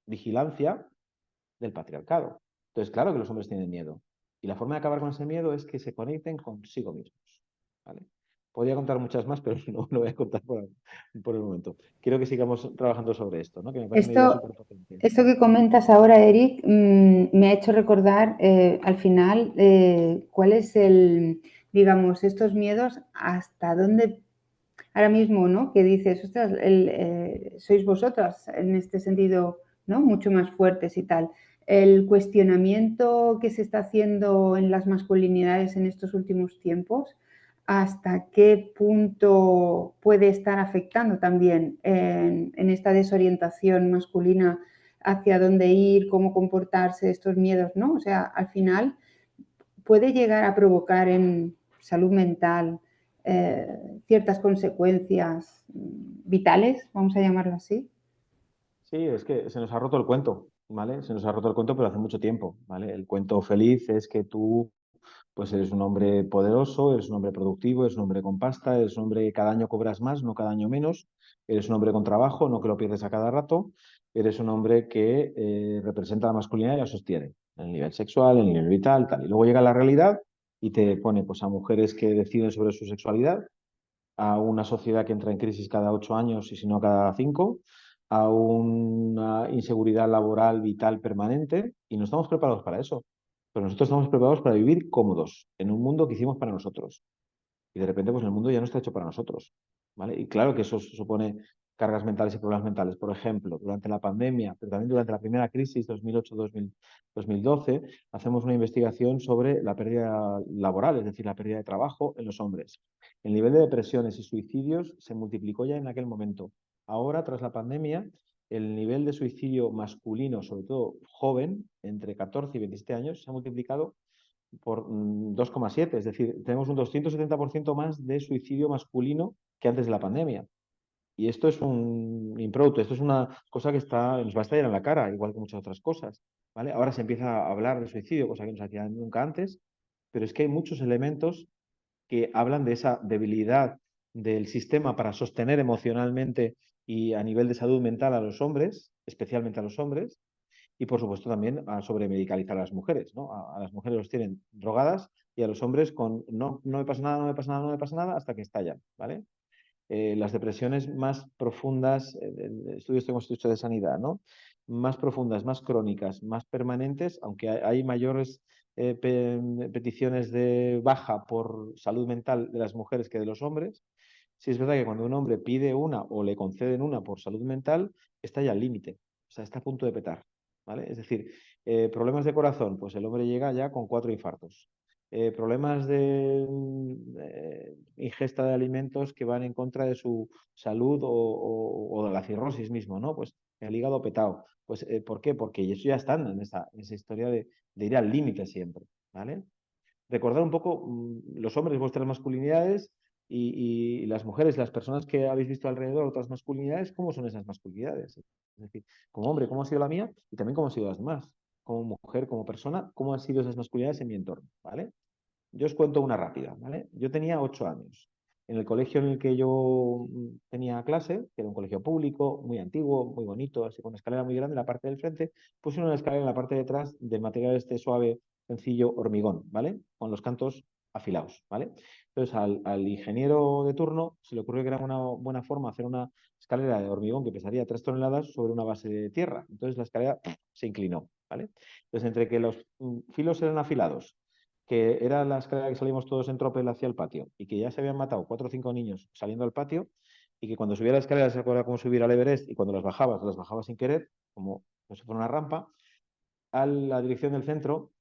vigilancia del patriarcado. Entonces, claro que los hombres tienen miedo. Y la forma de acabar con ese miedo es que se conecten consigo mismos. ¿Vale? Podría contar muchas más, pero no lo voy a contar por el momento. Quiero que sigamos trabajando sobre esto, ¿no? Que me parece una idea súper potente. Esto que comentas ahora, Eric, me ha hecho recordar al final cuál es digamos, estos miedos, hasta dónde ahora mismo, ¿no? Que dices, ostras, sois vosotras en este sentido, ¿no? Mucho más fuertes y tal. El cuestionamiento que se está haciendo en las masculinidades en estos últimos tiempos, ¿hasta qué punto puede estar afectando también en esta desorientación masculina hacia dónde ir, cómo comportarse, estos miedos, ¿no? O sea, al final puede llegar a provocar en salud mental ciertas consecuencias vitales, vamos a llamarlo así. Sí, es que se nos ha roto el cuento, ¿vale? Se nos ha roto el cuento, pero hace mucho tiempo, ¿vale? El cuento feliz es que tú, pues eres un hombre poderoso, eres un hombre productivo, eres un hombre con pasta, eres un hombre que cada año cobras más, no cada año menos, eres un hombre con trabajo, no que lo pierdes a cada rato, eres un hombre que representa la masculinidad y la sostiene, en el nivel sexual, en el nivel vital, tal. Y luego llega la realidad y te pone pues, a mujeres que deciden sobre su sexualidad, a una sociedad que entra en crisis cada 8 años y si no cada 5, a una inseguridad laboral vital permanente y no estamos preparados para eso. Pero nosotros estamos preparados para vivir cómodos en un mundo que hicimos para nosotros. Y de repente, pues el mundo ya no está hecho para nosotros, ¿vale? Y claro que eso supone cargas mentales y problemas mentales. Por ejemplo, durante la pandemia, pero también durante la primera crisis, 2008-2012, hacemos una investigación sobre la pérdida laboral, es decir, la pérdida de trabajo en los hombres. El nivel de depresiones y suicidios se multiplicó ya en aquel momento. Ahora, tras la pandemia, el nivel de suicidio masculino, sobre todo joven, entre 14 y 27 años, se ha multiplicado por 2,7, es decir, tenemos un 270% más de suicidio masculino que antes de la pandemia. Y esto es un improvto, esto es una cosa que nos va a estallar en la cara, igual que muchas otras cosas, ¿vale? Ahora se empieza a hablar de suicidio, cosa que no se hacía nunca antes, pero es que hay muchos elementos que hablan de esa debilidad del sistema para sostener emocionalmente y a nivel de salud mental a los hombres, especialmente a los hombres, y por supuesto también a sobremedicalizar a las mujeres, ¿no? A las mujeres los tienen drogadas y a los hombres con no me pasa nada, no me pasa nada, no me pasa nada hasta que estallan, ¿vale? Las depresiones más profundas, estudios que hemos hecho de sanidad, ¿no? Más profundas, más crónicas, más permanentes, aunque hay mayores peticiones de baja por salud mental de las mujeres que de los hombres. Sí es verdad que cuando un hombre pide una o le conceden una por salud mental, está ya al límite, o sea, está a punto de petar, ¿vale? Es decir, problemas de corazón, pues el hombre llega ya con 4 infartos. Problemas de ingesta de alimentos que van en contra de su salud o de la cirrosis mismo, ¿no? Pues el hígado petado. Pues, ¿por qué? Porque ellos ya están en esa historia de ir al límite siempre, ¿vale? Recordar un poco los hombres, vuestras masculinidades y las mujeres, las personas que habéis visto alrededor, otras masculinidades, ¿cómo son esas masculinidades? Es decir, como hombre, ¿cómo ha sido la mía? Y también cómo han sido las demás. Como mujer, como persona, ¿cómo han sido esas masculinidades en mi entorno? ¿Vale? Yo os cuento una rápida, ¿vale? Yo tenía 8 años. En el colegio en el que yo tenía clase, que era un colegio público, muy antiguo, muy bonito, así con una escalera muy grande en la parte del frente, pusieron una escalera en la parte de atrás de material este suave, sencillo, hormigón, ¿vale? Con los cantos afilados, ¿vale? Entonces al ingeniero de turno se le ocurrió que era una buena forma hacer una escalera de hormigón que pesaría 3 toneladas sobre una base de tierra. Entonces la escalera se inclinó, ¿vale? Entonces entre que los filos eran afilados, que era la escalera que salimos todos en tropel hacia el patio y que ya se habían matado 4 o 5 niños saliendo al patio y que cuando subía la escalera se acuerda cómo subir al Everest y cuando las bajaba sin querer, como si fuera una rampa, a la dirección del centro,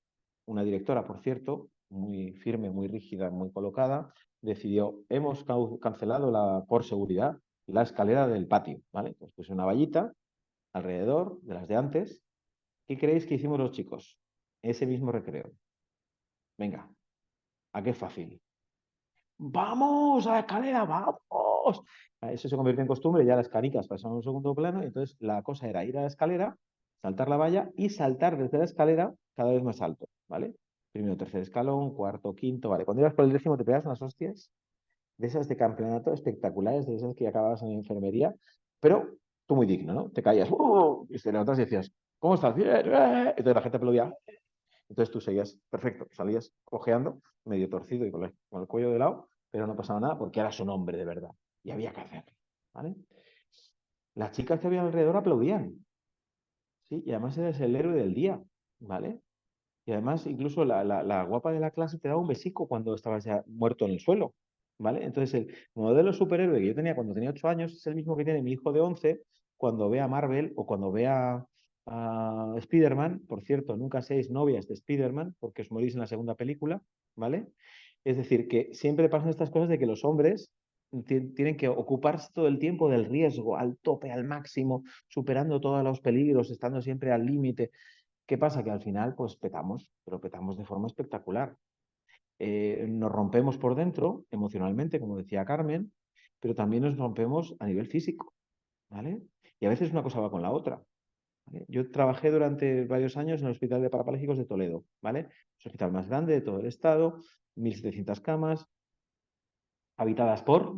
una directora, por cierto, muy firme, muy rígida, muy colocada, decidió, hemos cancelado por seguridad la escalera del patio, ¿vale? Pues puse una vallita alrededor de las de antes. ¿Qué creéis que hicimos los chicos? Ese mismo recreo. Venga, ¿a qué fácil? ¡Vamos a la escalera! ¡Vamos! Eso se convirtió en costumbre, ya las canicas pasaron a un segundo plano y entonces la cosa era ir a la escalera, saltar la valla y saltar desde la escalera cada vez más alto, ¿vale? Primero, tercer escalón, cuarto, quinto, ¿vale? Cuando ibas por el 10º te pegas unas hostias de esas de campeonato espectaculares, de esas que acababas en enfermería, pero tú muy digno, ¿no? Te caías, y te levantas y decías, ¿cómo estás? Bien, entonces la gente aplaudía. Entonces tú seguías, perfecto, salías cojeando, medio torcido y con el cuello de lado, pero no pasaba nada porque era su nombre de verdad y había que hacerlo, ¿vale? Las chicas que había alrededor aplaudían, ¿sí? Y además eres el héroe del día, ¿vale? Y además incluso la guapa de la clase te daba un besico cuando estabas ya muerto en el suelo, ¿vale? Entonces el modelo superhéroe que yo tenía cuando tenía 8 años es el mismo que tiene mi hijo de 11 cuando ve a Marvel o cuando ve a Spider-Man. Por cierto, nunca seáis novias de Spider-Man porque os morís en la segunda película, ¿vale? Es decir, que siempre pasan estas cosas de que los hombres tienen que ocuparse todo el tiempo del riesgo, al tope, al máximo, superando todos los peligros, estando siempre al límite. ¿Qué pasa? Que al final, pues petamos, pero petamos de forma espectacular. Nos rompemos por dentro, emocionalmente, como decía Carmen, pero también nos rompemos a nivel físico, ¿vale? Y a veces una cosa va con la otra, ¿vale? Yo trabajé durante varios años en el Hospital de Parapléjicos de Toledo, ¿vale? Es el hospital más grande de todo el estado, 1.700 camas, habitadas por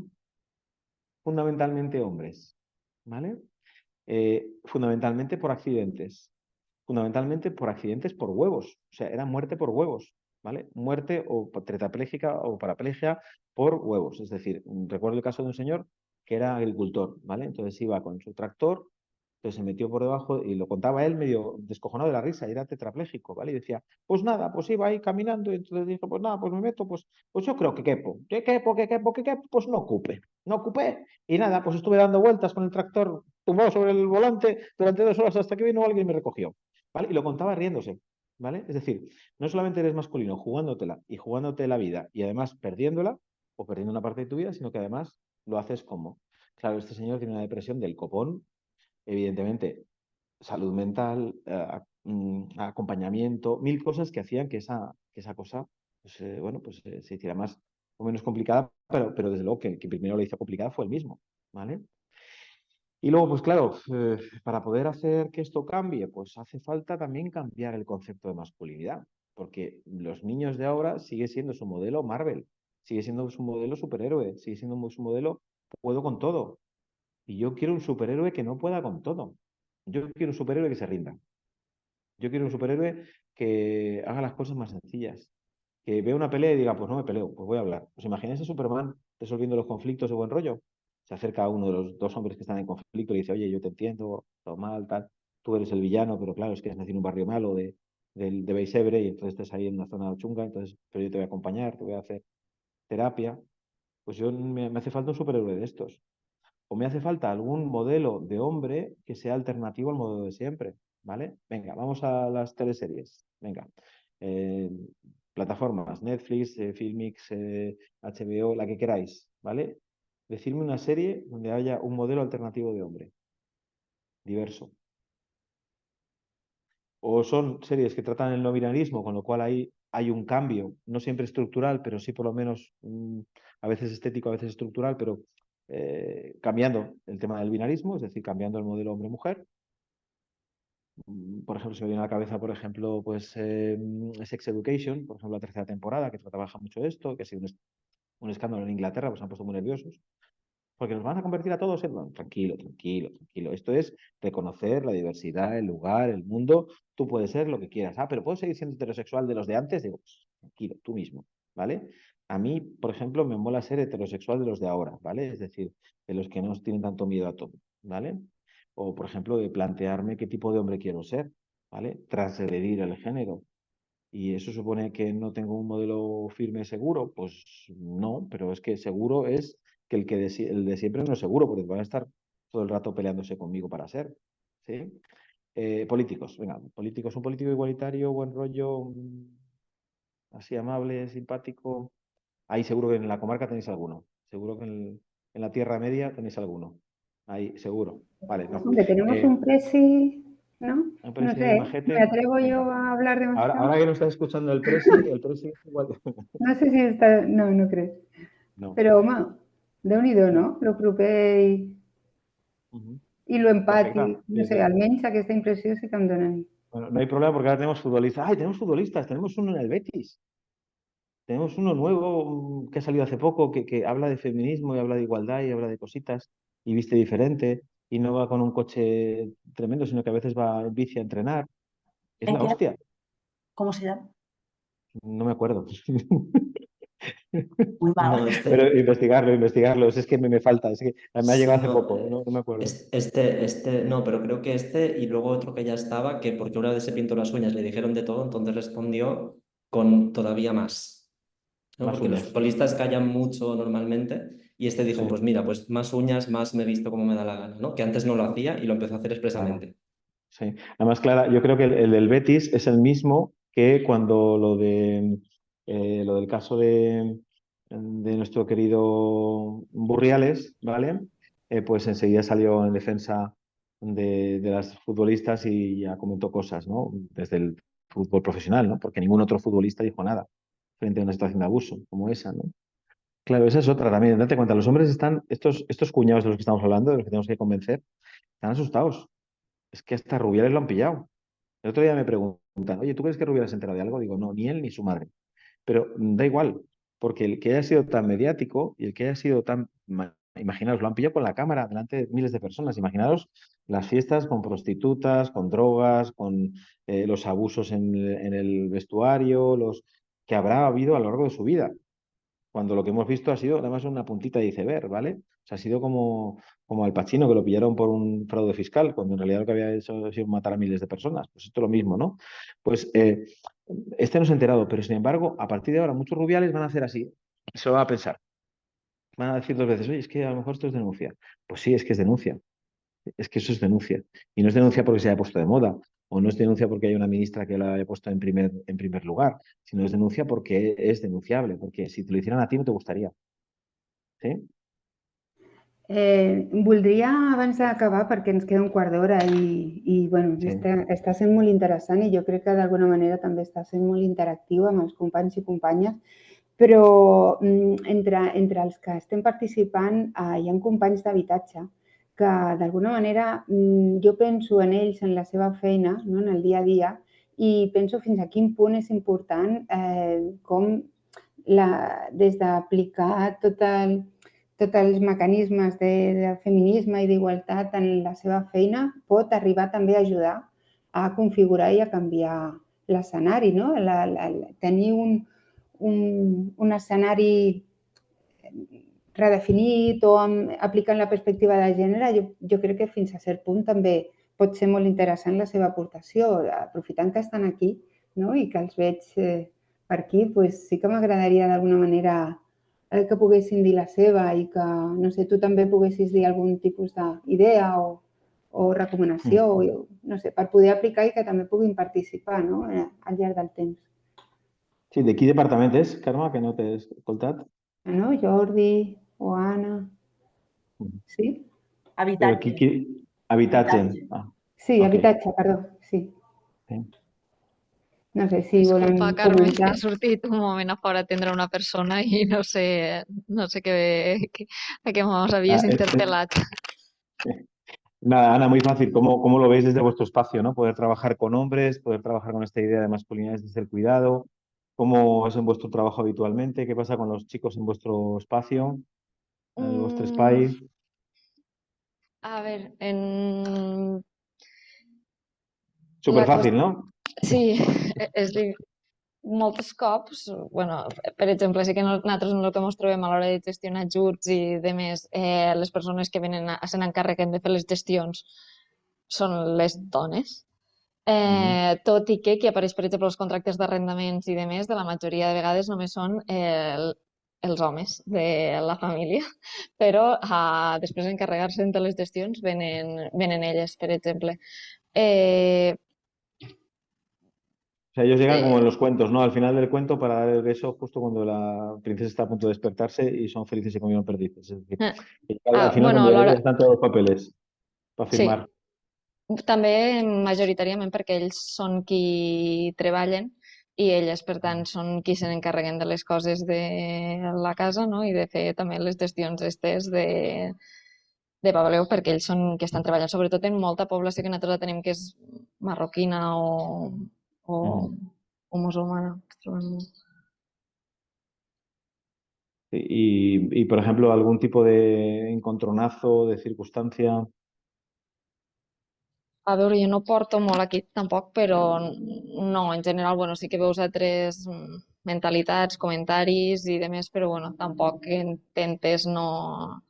fundamentalmente hombres, ¿vale? Fundamentalmente por accidentes. Fundamentalmente por accidentes por huevos. O sea, era muerte por huevos, ¿vale? Muerte o tetrapléjica o paraplegia por huevos. Es decir, recuerdo el caso de un señor que era agricultor, ¿vale? Entonces iba con su tractor, entonces se metió por debajo y lo contaba él medio descojonado de la risa, y era tetrapléjico, ¿vale? Y decía, pues nada, pues iba ahí caminando y entonces dijo, pues nada, pues me meto, pues yo creo que quepo. ¿Qué quepo? ¿Qué quepo? ¿Qué quepo? Pues no ocupé. No ocupé y nada, pues estuve dando vueltas con el tractor tumbado sobre el volante durante 2 horas hasta que vino alguien y me recogió, ¿vale? Y lo contaba riéndose, ¿vale? Es decir, no solamente eres masculino jugándotela y jugándote la vida y además perdiéndola o perdiendo una parte de tu vida, sino que además lo haces como. Claro, este señor tiene una depresión del copón, evidentemente, salud mental, acompañamiento, 1000 cosas que hacían que esa cosa, pues, bueno, pues se hiciera más o menos complicada, pero desde luego que el que primero la hizo complicada fue el mismo, ¿vale? Y luego, pues claro, para poder hacer que esto cambie, pues hace falta también cambiar el concepto de masculinidad, porque los niños de ahora sigue siendo su modelo Marvel, sigue siendo su modelo superhéroe, sigue siendo su modelo puedo con todo. Y yo quiero un superhéroe que no pueda con todo. Yo quiero un superhéroe que se rinda. Yo quiero un superhéroe que haga las cosas más sencillas. Que vea una pelea y diga, pues no me peleo, pues voy a hablar. ¿Os imagináis a Superman resolviendo los conflictos de buen rollo? Se acerca a uno de los 2 hombres que están en conflicto y dice, oye, yo te entiendo, todo mal, tal. Tú eres el villano, pero claro, es que has nacido en un barrio malo de Beisebre y entonces estás ahí en una zona chunga, entonces, pero yo te voy a acompañar, te voy a hacer terapia. Pues me hace falta un superhéroe de estos. O me hace falta algún modelo de hombre que sea alternativo al modelo de siempre, ¿vale? Venga, vamos a las teleseries. Venga. Eh, Plataformas, Netflix, Filmix, HBO, la que queráis, ¿vale? Decirme una serie donde haya un modelo alternativo de hombre, diverso. O son series que tratan el no binarismo, con lo cual ahí hay un cambio, no siempre estructural, pero sí por lo menos a veces estético, a veces estructural, pero cambiando el tema del binarismo, es decir, cambiando el modelo hombre-mujer. Por ejemplo, se me viene a la cabeza, por ejemplo, pues Sex Education, por ejemplo, la 3.ª temporada, que trabaja mucho esto, que ha sido un escándalo en Inglaterra, pues se han puesto muy nerviosos. Porque nos van a convertir a todos en... Bueno, tranquilo, tranquilo, tranquilo. Esto es reconocer la diversidad, el lugar, el mundo. Tú puedes ser lo que quieras. Ah, pero ¿puedo seguir siendo heterosexual de los de antes? Digo, pues, tranquilo, tú mismo, ¿vale? A mí, por ejemplo, me mola ser heterosexual de los de ahora, ¿vale? Es decir, de los que no tienen tanto miedo a todo, ¿vale? O, por ejemplo, de plantearme qué tipo de hombre quiero ser, ¿vale? Transgredir el género. ¿Y eso supone que no tengo un modelo firme seguro? Pues no, pero es que seguro es que el de siempre no es seguro, porque van a estar todo el rato peleándose conmigo para ser. ¿Sí? Políticos, venga, políticos, un político igualitario, buen rollo, así amable, simpático. Ahí seguro que en la comarca tenéis alguno. Seguro que en la Tierra Media tenéis alguno. Ahí, seguro. Vale, no. Hombre, tenemos un presi, ¿no? Un No presi sé, majete. ¿me atrevo Venga. yo a hablar demasiado? Ahora que no estás escuchando el presi es igual. No sé si está... No, no crees. No. Però, home, Déu-n'hi-do, no? Lo proper i lo empàtic. No sé, almenys aquesta impressió sí que em dona a mi. Bueno, no hay problema porque ahora tenemos futbolistas. ¡Ay, tenemos futbolistas! Tenemos uno en el Betis. Tenemos uno nuevo que ha salido hace poco que habla de feminismo y habla de igualdad y habla de cositas y viste diferente y no va con un coche tremendo, sino que a veces va en bici a entrenar. Es la hostia. ¿Cómo se llama? No me acuerdo. Muy mal. No, Pero investigarlo. Es que me falta. Es que me ha sí, llegado hace no, poco, no me acuerdo. no, pero creo que y luego otro que ya estaba, que porque una vez se pintó las uñas le dijeron de todo, entonces respondió con todavía más, ¿no? Más Porque los uñas. futbolistas callan mucho normalmente y este dijo, Sí, pues mira, pues más uñas, más me he visto como me da la gana, ¿no? Que antes no lo hacía y lo empezó a hacer claro. expresamente. Sí. Además, Clara, yo creo que el del Betis es el mismo que cuando lo del caso de nuestro querido Burriales, ¿vale? Pues enseguida salió en defensa de las futbolistas y ya comentó cosas, ¿no? Desde el fútbol profesional, ¿no? Porque ningún otro futbolista dijo nada frente a una situación de abuso como esa, ¿no? Claro, esa es otra también. Date cuenta, los hombres están, estos cuñados de los que estamos hablando, de los que tenemos que convencer, están asustados. Es que hasta Rubiales lo han pillado. El otro día me preguntan, oye, ¿tú crees que Rubiales se ha enterado de algo? Digo, no, ni él ni su madre. Pero da igual, porque el que haya sido tan mediático y el que haya sido tan... Imaginaos, lo han pillado con la cámara delante de miles de personas. Imaginaos las fiestas con prostitutas, con drogas, con los abusos en el vestuario, los que habrá habido a lo largo de su vida cuando lo que hemos visto ha sido nada más una puntita de iceberg, ¿vale? O sea, ha sido como Al Pacino, que lo pillaron por un fraude fiscal, cuando en realidad lo que había hecho ha sido matar a miles de personas. Pues esto es lo mismo, ¿no? Pues este no se ha enterado, pero sin embargo, a partir de ahora muchos rubiales van a hacer así, se lo van a pensar, van a decir dos veces, oye, es que a lo mejor esto es denuncia. Pues sí, es que es denuncia. Es que eso es denuncia. Y no es denuncia porque se haya puesto de moda, o no es denuncia porque hay una ministra que la haya puesto en primer lugar, sino es denuncia porque es denunciable, porque si te lo hicieran a ti no te gustaría. ¿Sí? Voldria, abans d'acabar, perquè ens queda un quart d'hora i bueno, Sí. està sent molt interessant i jo crec que d'alguna manera també està sent molt interactiu amb els companys i companyes, però entre els que estem participant hi ha companys d'habitatge que d'alguna manera jo penso en ells, en la seva feina, no? En el dia a dia, i penso fins a quin punt és important com des d'aplicar tots els mecanismes de feminisme i d'igualtat en la seva feina pot arribar també a ajudar a configurar i a canviar l'escenari, no? Tenir un escenari redefinit o aplicant la perspectiva de gènere, jo crec que fins a cert punt també pot ser molt interessant la seva aportació. Aprofitant que estan aquí, no? I que els veig per aquí, doncs sí que m'agradaria d'alguna manera que poguessin dir la seva i que, no sé, tu també poguessis dir algun tipus d'idea o recomanació, o, no sé, per poder aplicar i que també puguin participar, no? Al llarg del temps. Sí, de quin departament és, Carme, que no t'he escoltat? No? Jordi o Anna. Sí? Habitatge. Habitatge. Ah, Sí, ok. habitatge, perdó, sí. Sí. No sé si Disculpa, volen Carme, és que comentar. he sortit un moment a fora a atendre una persona i no sé a què m'havies Ah, interpel·lat. Nada, Ana, muy fácil. ¿Cómo lo veis desde vuestro espacio, ¿no? Poder trabajar con hombres, poder trabajar con esta idea de masculinidad desde el cuidado. ¿Cómo es en vuestro trabajo habitualmente? ¿Qué pasa con los chicos en vuestro espacio, en vuestro Mm, espai? a veure, Súper fácil, ¿no? sí, és dir, molts cops, bueno, per exemple, sí que nosaltres en el que ens trobem a l'hora de gestionar ajuts i de més, les persones que venen se n'encarreguen de fer les gestions són les dones. Tot i que qui apareix, per exemple, els contractes d'arrendaments i de més, de la majoria de vegades només són els homes de la família, però després d'encarregar-se de les gestions venen elles, per exemple. O sea, ellos llegan como en los cuentos, ¿no? Al final del cuento para dar el beso justo cuando la princesa está a punto de despertarse y son felices y comieron perdices. Es decir, que al final Bueno, cuando alhora, están todos los papeles para sí, firmar. també majoritàriament perquè ells són qui treballen i elles, per tant, són qui se n'encarreguen de les coses de la casa, no? I de fer també les gestions estes de papeleu perquè ells són que estan treballant, sobretot en molta població que nosaltres la tenim que és marroquina o musulmana. Y, por ejemplo, algún tipo de encontronazo, de circunstancia. A veure, jo no porto molt aquí tampoc, però no, en general, bueno, sí que veus altres mentalitats, comentaris i demés, però bueno, tampoc intentes no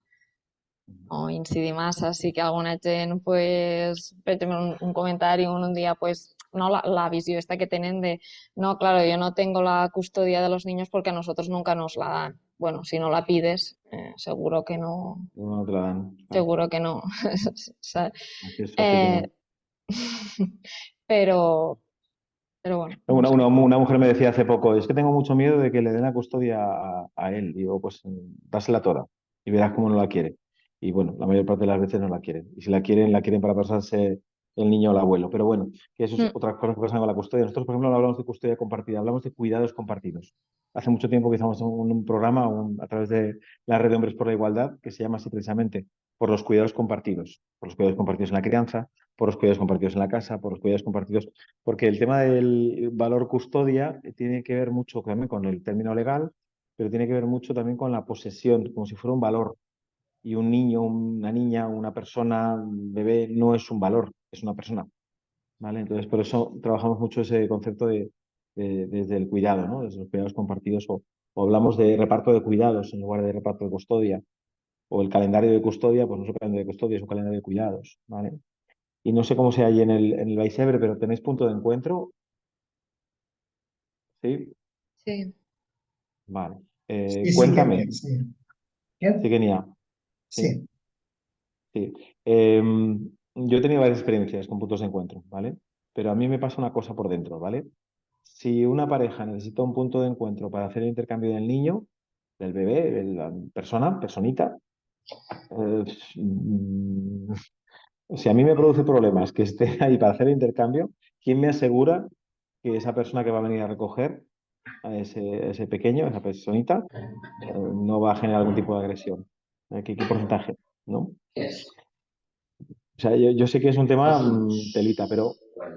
incidir massa. Sí que alguna gent, pues, per exemple, un comentari un día, pues, no la visión esta que tienen de, no, claro, yo no tengo la custodia de los niños porque a nosotros nunca nos la dan. Bueno, si no la pides, seguro que no. No te la dan. Seguro que no. Así es fácil que no. Pero bueno. Una mujer me decía hace poco, es que tengo mucho miedo de que le den la custodia a él. Digo, pues dásela toda y verás cómo no la quiere. Y bueno, la mayor parte de las veces no la quieren. Y si la quieren para pasarse el niño o el abuelo. Pero bueno, que eso es otra cosa que pasa con la custodia. Nosotros, por ejemplo, no hablamos de custodia compartida, hablamos de cuidados compartidos. Hace mucho tiempo que hicimos un programa a través de la Red de Hombres por la Igualdad que se llama así precisamente por los cuidados compartidos. Por los cuidados compartidos en la crianza, por los cuidados compartidos en la casa, por los cuidados compartidos porque el tema del valor custodia tiene que ver mucho también con el término legal, pero tiene que ver mucho también con la posesión, como si fuera un valor. Y un niño, una niña, una persona, un bebé, no es un valor, es una persona. ¿Vale? Entonces, por eso trabajamos mucho ese concepto desde el cuidado, ¿no? Desde los cuidados compartidos, o hablamos de reparto de cuidados en lugar de reparto de custodia, o el calendario de custodia, pues no es un calendario de custodia, es un calendario de cuidados. ¿Vale? Y no sé cómo sea ahí en el Baisebre, pero ¿tenéis punto de encuentro? ¿Sí? Sí. Vale. Sí, Cuéntame. sí. ¿Qué? Sí, Kenia. Sí. Sí. Yo he tenido varias experiencias con puntos de encuentro, ¿vale? Pero a mí me pasa una cosa por dentro, ¿vale? Si una pareja necesita un punto de encuentro para hacer el intercambio del niño, del bebé, de la personita, si a mí me produce problemas que esté ahí para hacer el intercambio, ¿quién me asegura que esa persona que va a venir a recoger a ese pequeño, esa personita, no va a generar algún tipo de agresión? ¿Qué porcentaje? ¿No? O sea, yo sé que es un tema telita, pero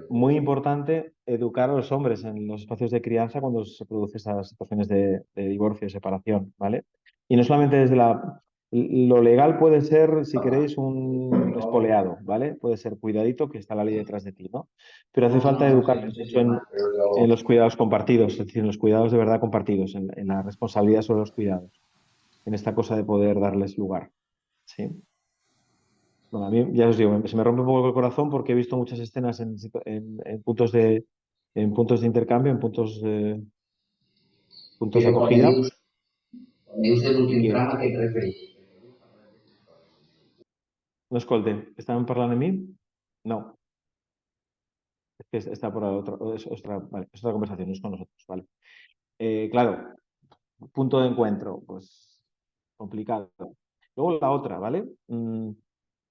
muy importante educar a los hombres en los espacios de crianza cuando se producen esas situaciones de divorcio, de separación, ¿vale? Y no solamente desde lo legal puede ser, si queréis, un espoleado, ¿vale? Puede ser cuidadito, que está la ley detrás de ti, ¿no? Pero hace falta educar mucho en los cuidados compartidos, es decir, en los cuidados de verdad compartidos, en la responsabilidad sobre los cuidados, en esta cosa de poder darles lugar, ¿sí? Bueno, a mí, ya os digo, se me rompe un poco el corazón porque he visto muchas escenas en puntos de intercambio, puntos de acogida. Quan dius de l'últim Que... tram, a què et refereixes? No escolta, ¿estaban parlando de mí? No. Es que está por vale, es otra conversación, no es con nosotros, vale. Claro, punto de encuentro, pues complicado. Luego la otra, ¿vale?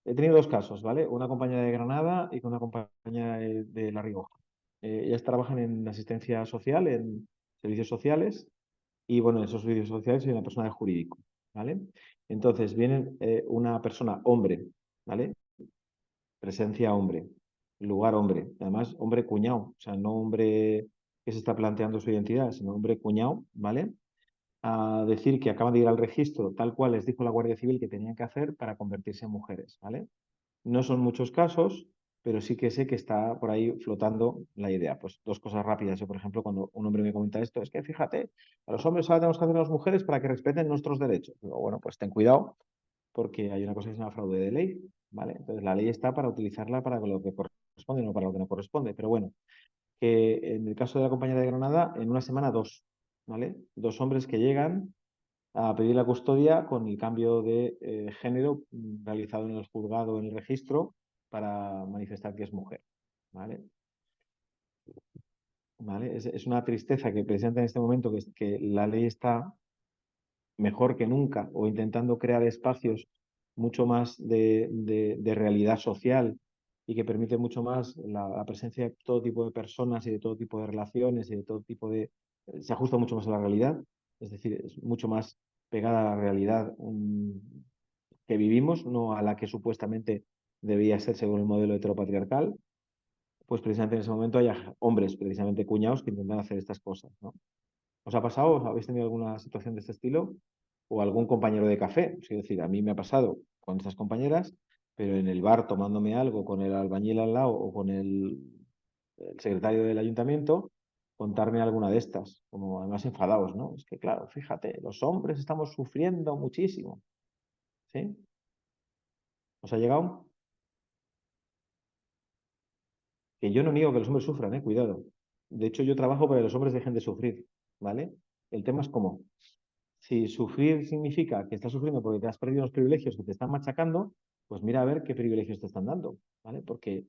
He tenido dos casos, ¿vale? Una compañera de Granada y con una compañera de La Rioja. Ellas trabajan en asistencia social, en servicios sociales, y bueno, en esos servicios sociales hay una persona de jurídico, ¿vale? Entonces viene una persona, hombre, ¿vale? Presencia hombre, lugar hombre, además hombre cuñado, o sea, no hombre que se está planteando su identidad, sino hombre cuñado, ¿vale? A decir que acaban de ir al registro tal cual les dijo la Guardia Civil que tenían que hacer para convertirse en mujeres, ¿vale? No son muchos casos, pero sí que sé que está por ahí flotando la idea. Pues dos cosas rápidas. Yo, por ejemplo, cuando un hombre me comenta esto, es que fíjate, a los hombres ahora tenemos que hacer a las mujeres para que respeten nuestros derechos. Digo, bueno, pues ten cuidado, porque hay una cosa que se llama fraude de ley, ¿vale? Entonces la ley está para utilizarla para lo que corresponde, no para lo que no corresponde. Pero bueno, que en el caso de la compañera de Granada, en una semana dos, ¿vale? Dos hombres que llegan a pedir la custodia con el cambio de género realizado en el juzgado, en el registro, para manifestar que es mujer. ¿Vale? ¿Vale? Es una tristeza que precisamente en este momento que la ley está mejor que nunca o intentando crear espacios mucho más de realidad social y que permite mucho más la presencia de todo tipo de personas y de todo tipo de relaciones y de todo tipo de... Se ajusta mucho más a la realidad, es decir, es mucho más pegada a la realidad que vivimos, no a la que supuestamente debía ser según el modelo heteropatriarcal, pues precisamente en ese momento hay hombres, precisamente cuñados, que intentan hacer estas cosas, ¿no? ¿Os ha pasado? ¿Habéis tenido alguna situación de este estilo? ¿O algún compañero de café? Es decir, a mí me ha pasado con estas compañeras, pero en el bar tomándome algo con el albañil al lado o con el secretario del ayuntamiento, contarme alguna de estas, como además enfadados, ¿no? Es que claro, fíjate, los hombres estamos sufriendo muchísimo, ¿sí? ¿Os ha llegado? Que yo no niego que los hombres sufran, cuidado. De hecho, yo trabajo para que los hombres dejen de sufrir, ¿vale? El tema es cómo. Si sufrir significa que estás sufriendo porque te has perdido unos privilegios que te están machacando, pues mira a ver qué privilegios te están dando, ¿vale? Porque,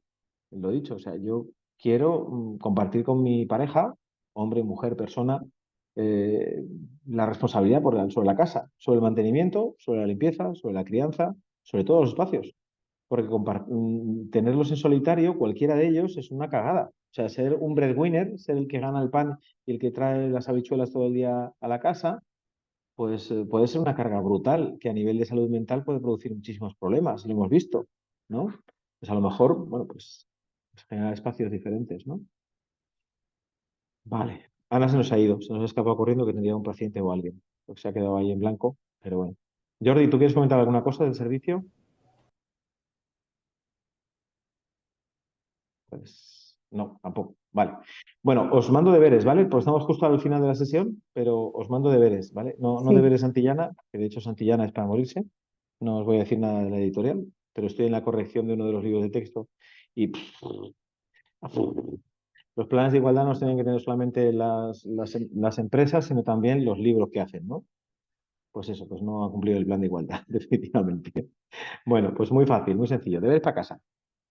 lo dicho, o sea, yo quiero compartir con mi pareja, hombre, mujer, persona, eh, la responsabilidad sobre la casa, sobre el mantenimiento, sobre la limpieza, sobre la crianza, sobre todos los espacios. Porque tenerlos en solitario, cualquiera de ellos, es una cagada. O sea, ser un breadwinner, ser el que gana el pan y el que trae las habichuelas todo el día a la casa, pues puede ser una carga brutal que a nivel de salud mental puede producir muchísimos problemas, lo hemos visto, ¿no? Pues a lo mejor, bueno, pues generar espacios diferentes, ¿no? Vale. Ana se nos ha ido, se nos ha escapado corriendo que tendría un paciente o alguien, porque se ha quedado ahí en blanco, pero bueno. Jordi, ¿tú quieres comentar alguna cosa del servicio? Pues no, tampoco. Vale. Bueno, os mando deberes, ¿vale? Pues estamos justo al final de la sesión, pero os mando deberes, ¿vale? No, no Sí. deberes Santillana, que de hecho Santillana es para morirse. No os voy a decir nada de la editorial, pero estoy en la corrección de uno de los libros de texto y los planes de igualdad no los tienen que tener solamente las empresas, sino también los libros que hacen, ¿no? Pues eso, pues no ha cumplido el plan de igualdad, definitivamente. Bueno, pues muy fácil, muy sencillo. Deberes para casa.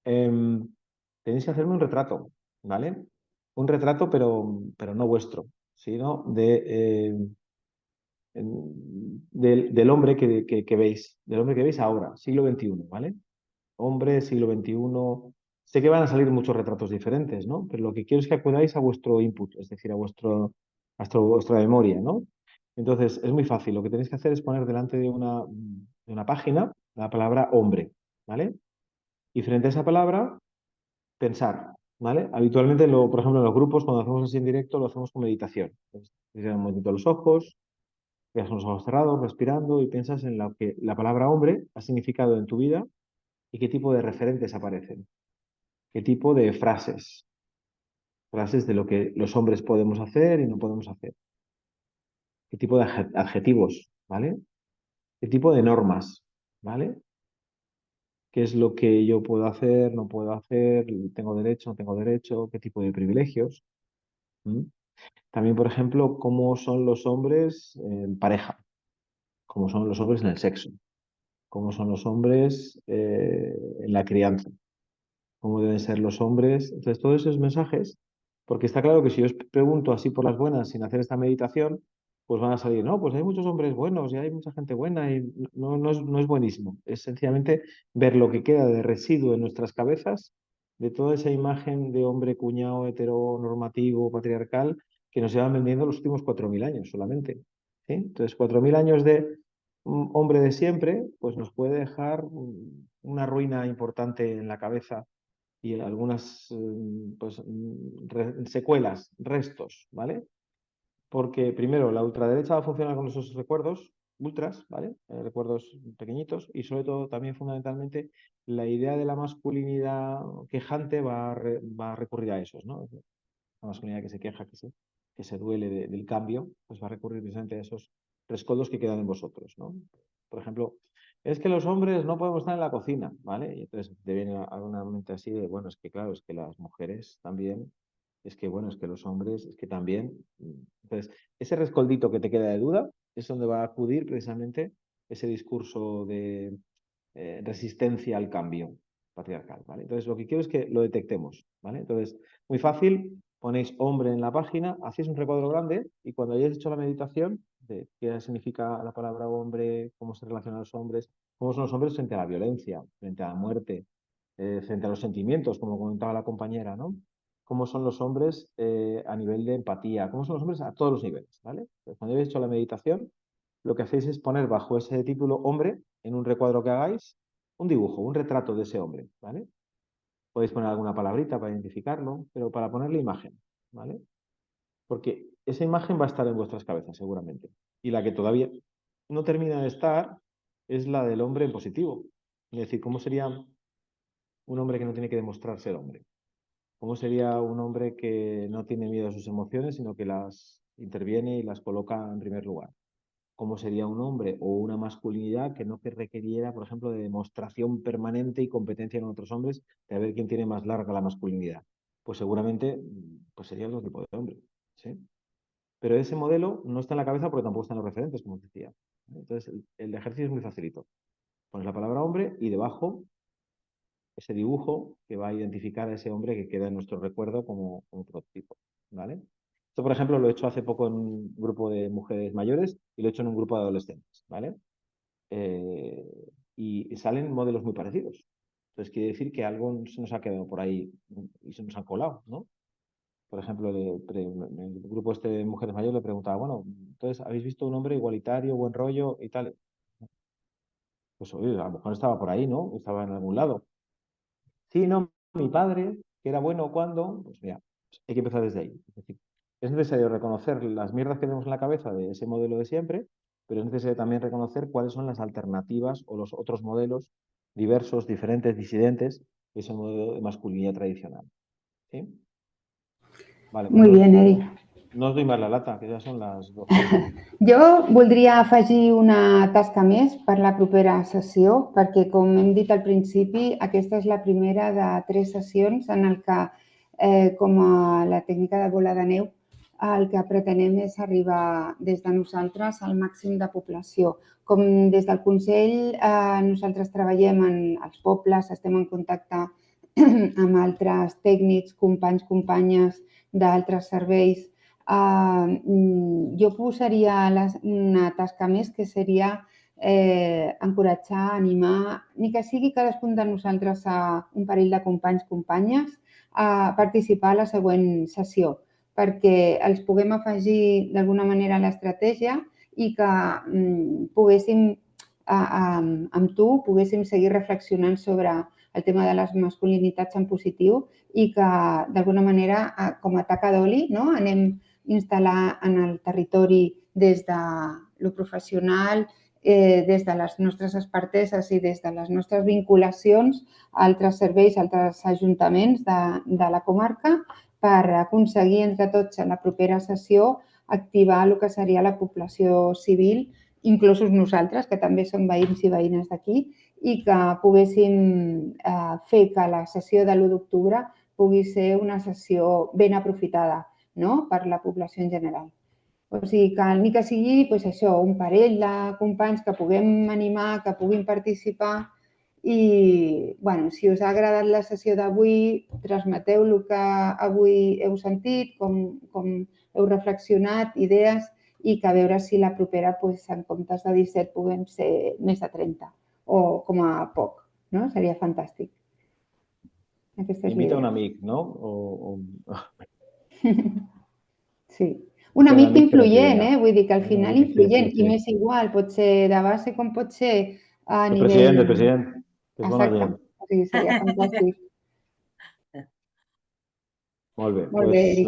Tenéis que hacerme un retrato, ¿vale? Un retrato, pero no vuestro, sino del hombre que veis, del hombre que veis ahora, siglo XXI, ¿vale? Hombre, siglo XXI. Sé que van a salir muchos retratos diferentes, ¿no? Pero lo que quiero es que acudáis a vuestro input, es decir, a vuestra memoria, ¿no? Entonces, es muy fácil. Lo que tenéis que hacer es poner delante de una página la palabra hombre, ¿vale? Y frente a esa palabra, pensar, ¿vale? Habitualmente, por ejemplo, en los grupos, cuando hacemos así en directo, lo hacemos con meditación. Entonces, cierras un momentito los ojos, dejas los ojos cerrados, respirando y piensas en lo que la palabra hombre ha significado en tu vida y qué tipo de referentes aparecen, qué tipo de frases de lo que los hombres podemos hacer y no podemos hacer, qué tipo de adjetivos, ¿vale? Qué tipo de normas, ¿vale? ¿Qué es lo que yo puedo hacer, no puedo hacer, tengo derecho, no tengo derecho, qué tipo de privilegios? ¿Mm? También, por ejemplo, cómo son los hombres en pareja, cómo son los hombres en el sexo, cómo son los hombres en la crianza, cómo deben ser los hombres. Entonces, todos esos mensajes, porque está claro que si yo os pregunto así por las buenas sin hacer esta meditación, pues van a salir, no, pues hay muchos hombres buenos y hay mucha gente buena y no es buenísimo. Es sencillamente ver lo que queda de residuo en nuestras cabezas de toda esa imagen de hombre cuñado, heteronormativo, patriarcal, que nos llevan vendiendo los últimos 4.000 años solamente. ¿Sí? Entonces, 4.000 años de hombre de siempre, pues nos puede dejar una ruina importante en la cabeza y algunas pues, secuelas, restos, ¿vale? Porque primero, la ultraderecha va a funcionar con esos recuerdos ultras, ¿vale? Recuerdos pequeñitos y sobre todo también fundamentalmente la idea de la masculinidad quejante va a recurrir a esos, ¿no? La masculinidad que se queja, que se duele del cambio, pues va a recurrir precisamente a esos rescoldos que quedan en vosotros, ¿no? Por ejemplo, es que los hombres no podemos estar en la cocina, ¿vale? Y entonces te viene a una mente así de, bueno, es que claro, es que las mujeres también, es que bueno, es que los hombres, es que también. Entonces, ese rescoldito que te queda de duda es donde va a acudir precisamente ese discurso de resistencia al cambio patriarcal, ¿vale? Entonces, lo que quiero es que lo detectemos, ¿vale? Entonces, muy fácil, ponéis hombre en la página, hacéis un recuadro grande y cuando hayáis hecho la meditación de qué significa la palabra hombre, cómo se relacionan los hombres, cómo son los hombres frente a la violencia, frente a la muerte, frente a los sentimientos, como comentaba la compañera, ¿no? Cómo son los hombres a nivel de empatía, cómo son los hombres a todos los niveles, ¿vale? Entonces, cuando hayáis hecho la meditación, lo que hacéis es poner bajo ese título hombre, en un recuadro que hagáis, un dibujo, un retrato de ese hombre, ¿vale? Podéis poner alguna palabrita para identificarlo, pero para ponerle imagen, ¿vale? Porque esa imagen va a estar en vuestras cabezas seguramente. Y la que todavía no termina de estar es la del hombre en positivo. Es decir, ¿cómo sería un hombre que no tiene que demostrar ser hombre? ¿Cómo sería un hombre que no tiene miedo a sus emociones, sino que las interviene y las coloca en primer lugar? ¿Cómo sería un hombre o una masculinidad que no requiriera, por ejemplo, de demostración permanente y competencia con otros hombres de a ver quién tiene más larga la masculinidad? Pues seguramente pues sería otro tipo de hombre, ¿sí? Pero ese modelo no está en la cabeza porque tampoco están los referentes, como os decía. Entonces, el ejercicio es muy facilito. Pones la palabra hombre y debajo ese dibujo que va a identificar a ese hombre que queda en nuestro recuerdo como prototipo, ¿vale? Esto, por ejemplo, lo he hecho hace poco en un grupo de mujeres mayores y lo he hecho en un grupo de adolescentes, ¿vale? Y salen modelos muy parecidos. Entonces, quiere decir que algo se nos ha quedado por ahí y se nos ha colado, ¿no? Por ejemplo, en el grupo este de mujeres mayores le preguntaba, bueno, entonces, ¿habéis visto un hombre igualitario, buen rollo y tal? Pues, oye, a lo mejor estaba por ahí, ¿no? Estaba en algún lado. Sí, no, mi padre, que era bueno cuando, pues mira, hay que empezar desde ahí. Es decir, es necesario reconocer las mierdas que tenemos en la cabeza de ese modelo de siempre, pero es necesario también reconocer cuáles son las alternativas o los otros modelos diversos, diferentes, disidentes de ese modelo de masculinidad tradicional. ¿Sí? Vale, Muy bien, Eric. No os doy más la lata, que ya son las 12. Jo voldria afegir una tasca més per la propera sessió, perquè, com hem dit al principi, aquesta és la primera de 3 sessions en el que, com a la tècnica de bola de neu, el que pretenem és arribar des de nosaltres al màxim de població. Com des del Consell nosaltres treballem en els pobles, estem en contacte amb altres tècnics, companys, companyes d'altres serveis. Jo posaria una tasca més, que seria encoratjar, animar, ni que sigui cadascun de nosaltres a un parell de companys, companyes, a participar a la següent sessió, perquè els puguem afegir d'alguna manera a l'estratègia i que poguéssim, amb tu, poguéssim seguir reflexionant sobre el tema de les masculinitats en positiu i que d'alguna manera, com a taca d'oli, anem instal·lar en el territori des de lo professional, des de les nostres experteses i des de les nostres vinculacions a altres serveis, a altres ajuntaments de la comarca, per aconseguir entre tots a la propera sessió activar el que seria la població civil, inclosos nosaltres, que també som veïns i veïnes d'aquí, i que poguéssim fer que la sessió de l'1 d'octubre pugui ser una sessió ben aprofitada per la població en general. O sigui, que ni que sigui un parell de companys que puguem animar, que puguin participar i, si us ha agradat la sessió d'avui, transmeteu el que avui heu sentit, com heu reflexionat, idees, i que a veure si la propera, en comptes de 17, puguem ser més de 30, o com a poc. Seria fantàstic. Invita un amic, no? Sí. Un amic influent, vull dir que al final influent, i m'és igual, pot ser de base com pot ser a nivell... El president, que és bona gent. O sigui, seria fantàstic. Molt bé, pues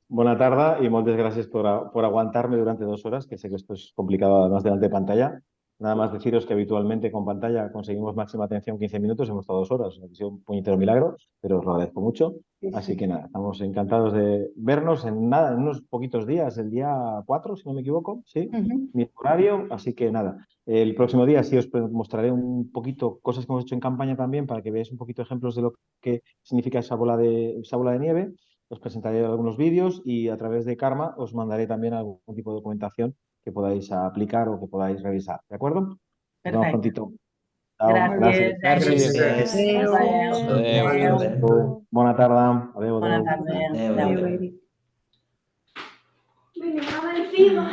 buena tarde y muchas gracias por aguantarme durante 2 horas, que sé que esto es complicado además delante de pantalla. Nada más deciros que habitualmente con pantalla conseguimos máxima atención 15 minutos, hemos estado 2 horas, ha sido un puñetero milagro, pero os lo agradezco mucho. Así que nada, estamos encantados de vernos en unos poquitos días, el día 4, si no me equivoco, ¿sí? Mi horario, así que nada. El próximo día sí os mostraré un poquito cosas que hemos hecho en campaña también para que veáis un poquito ejemplos de lo que significa esa bola de nieve. Os presentaré algunos vídeos y a través de Karma os mandaré también algún tipo de documentación que podáis aplicar o que podáis revisar. ¿De acuerdo? Nos vemos prontito. Gràcies. Adéu. Bona tarda. Adéu. Bona tarda. Adéu, Eric. Me llamaba encima.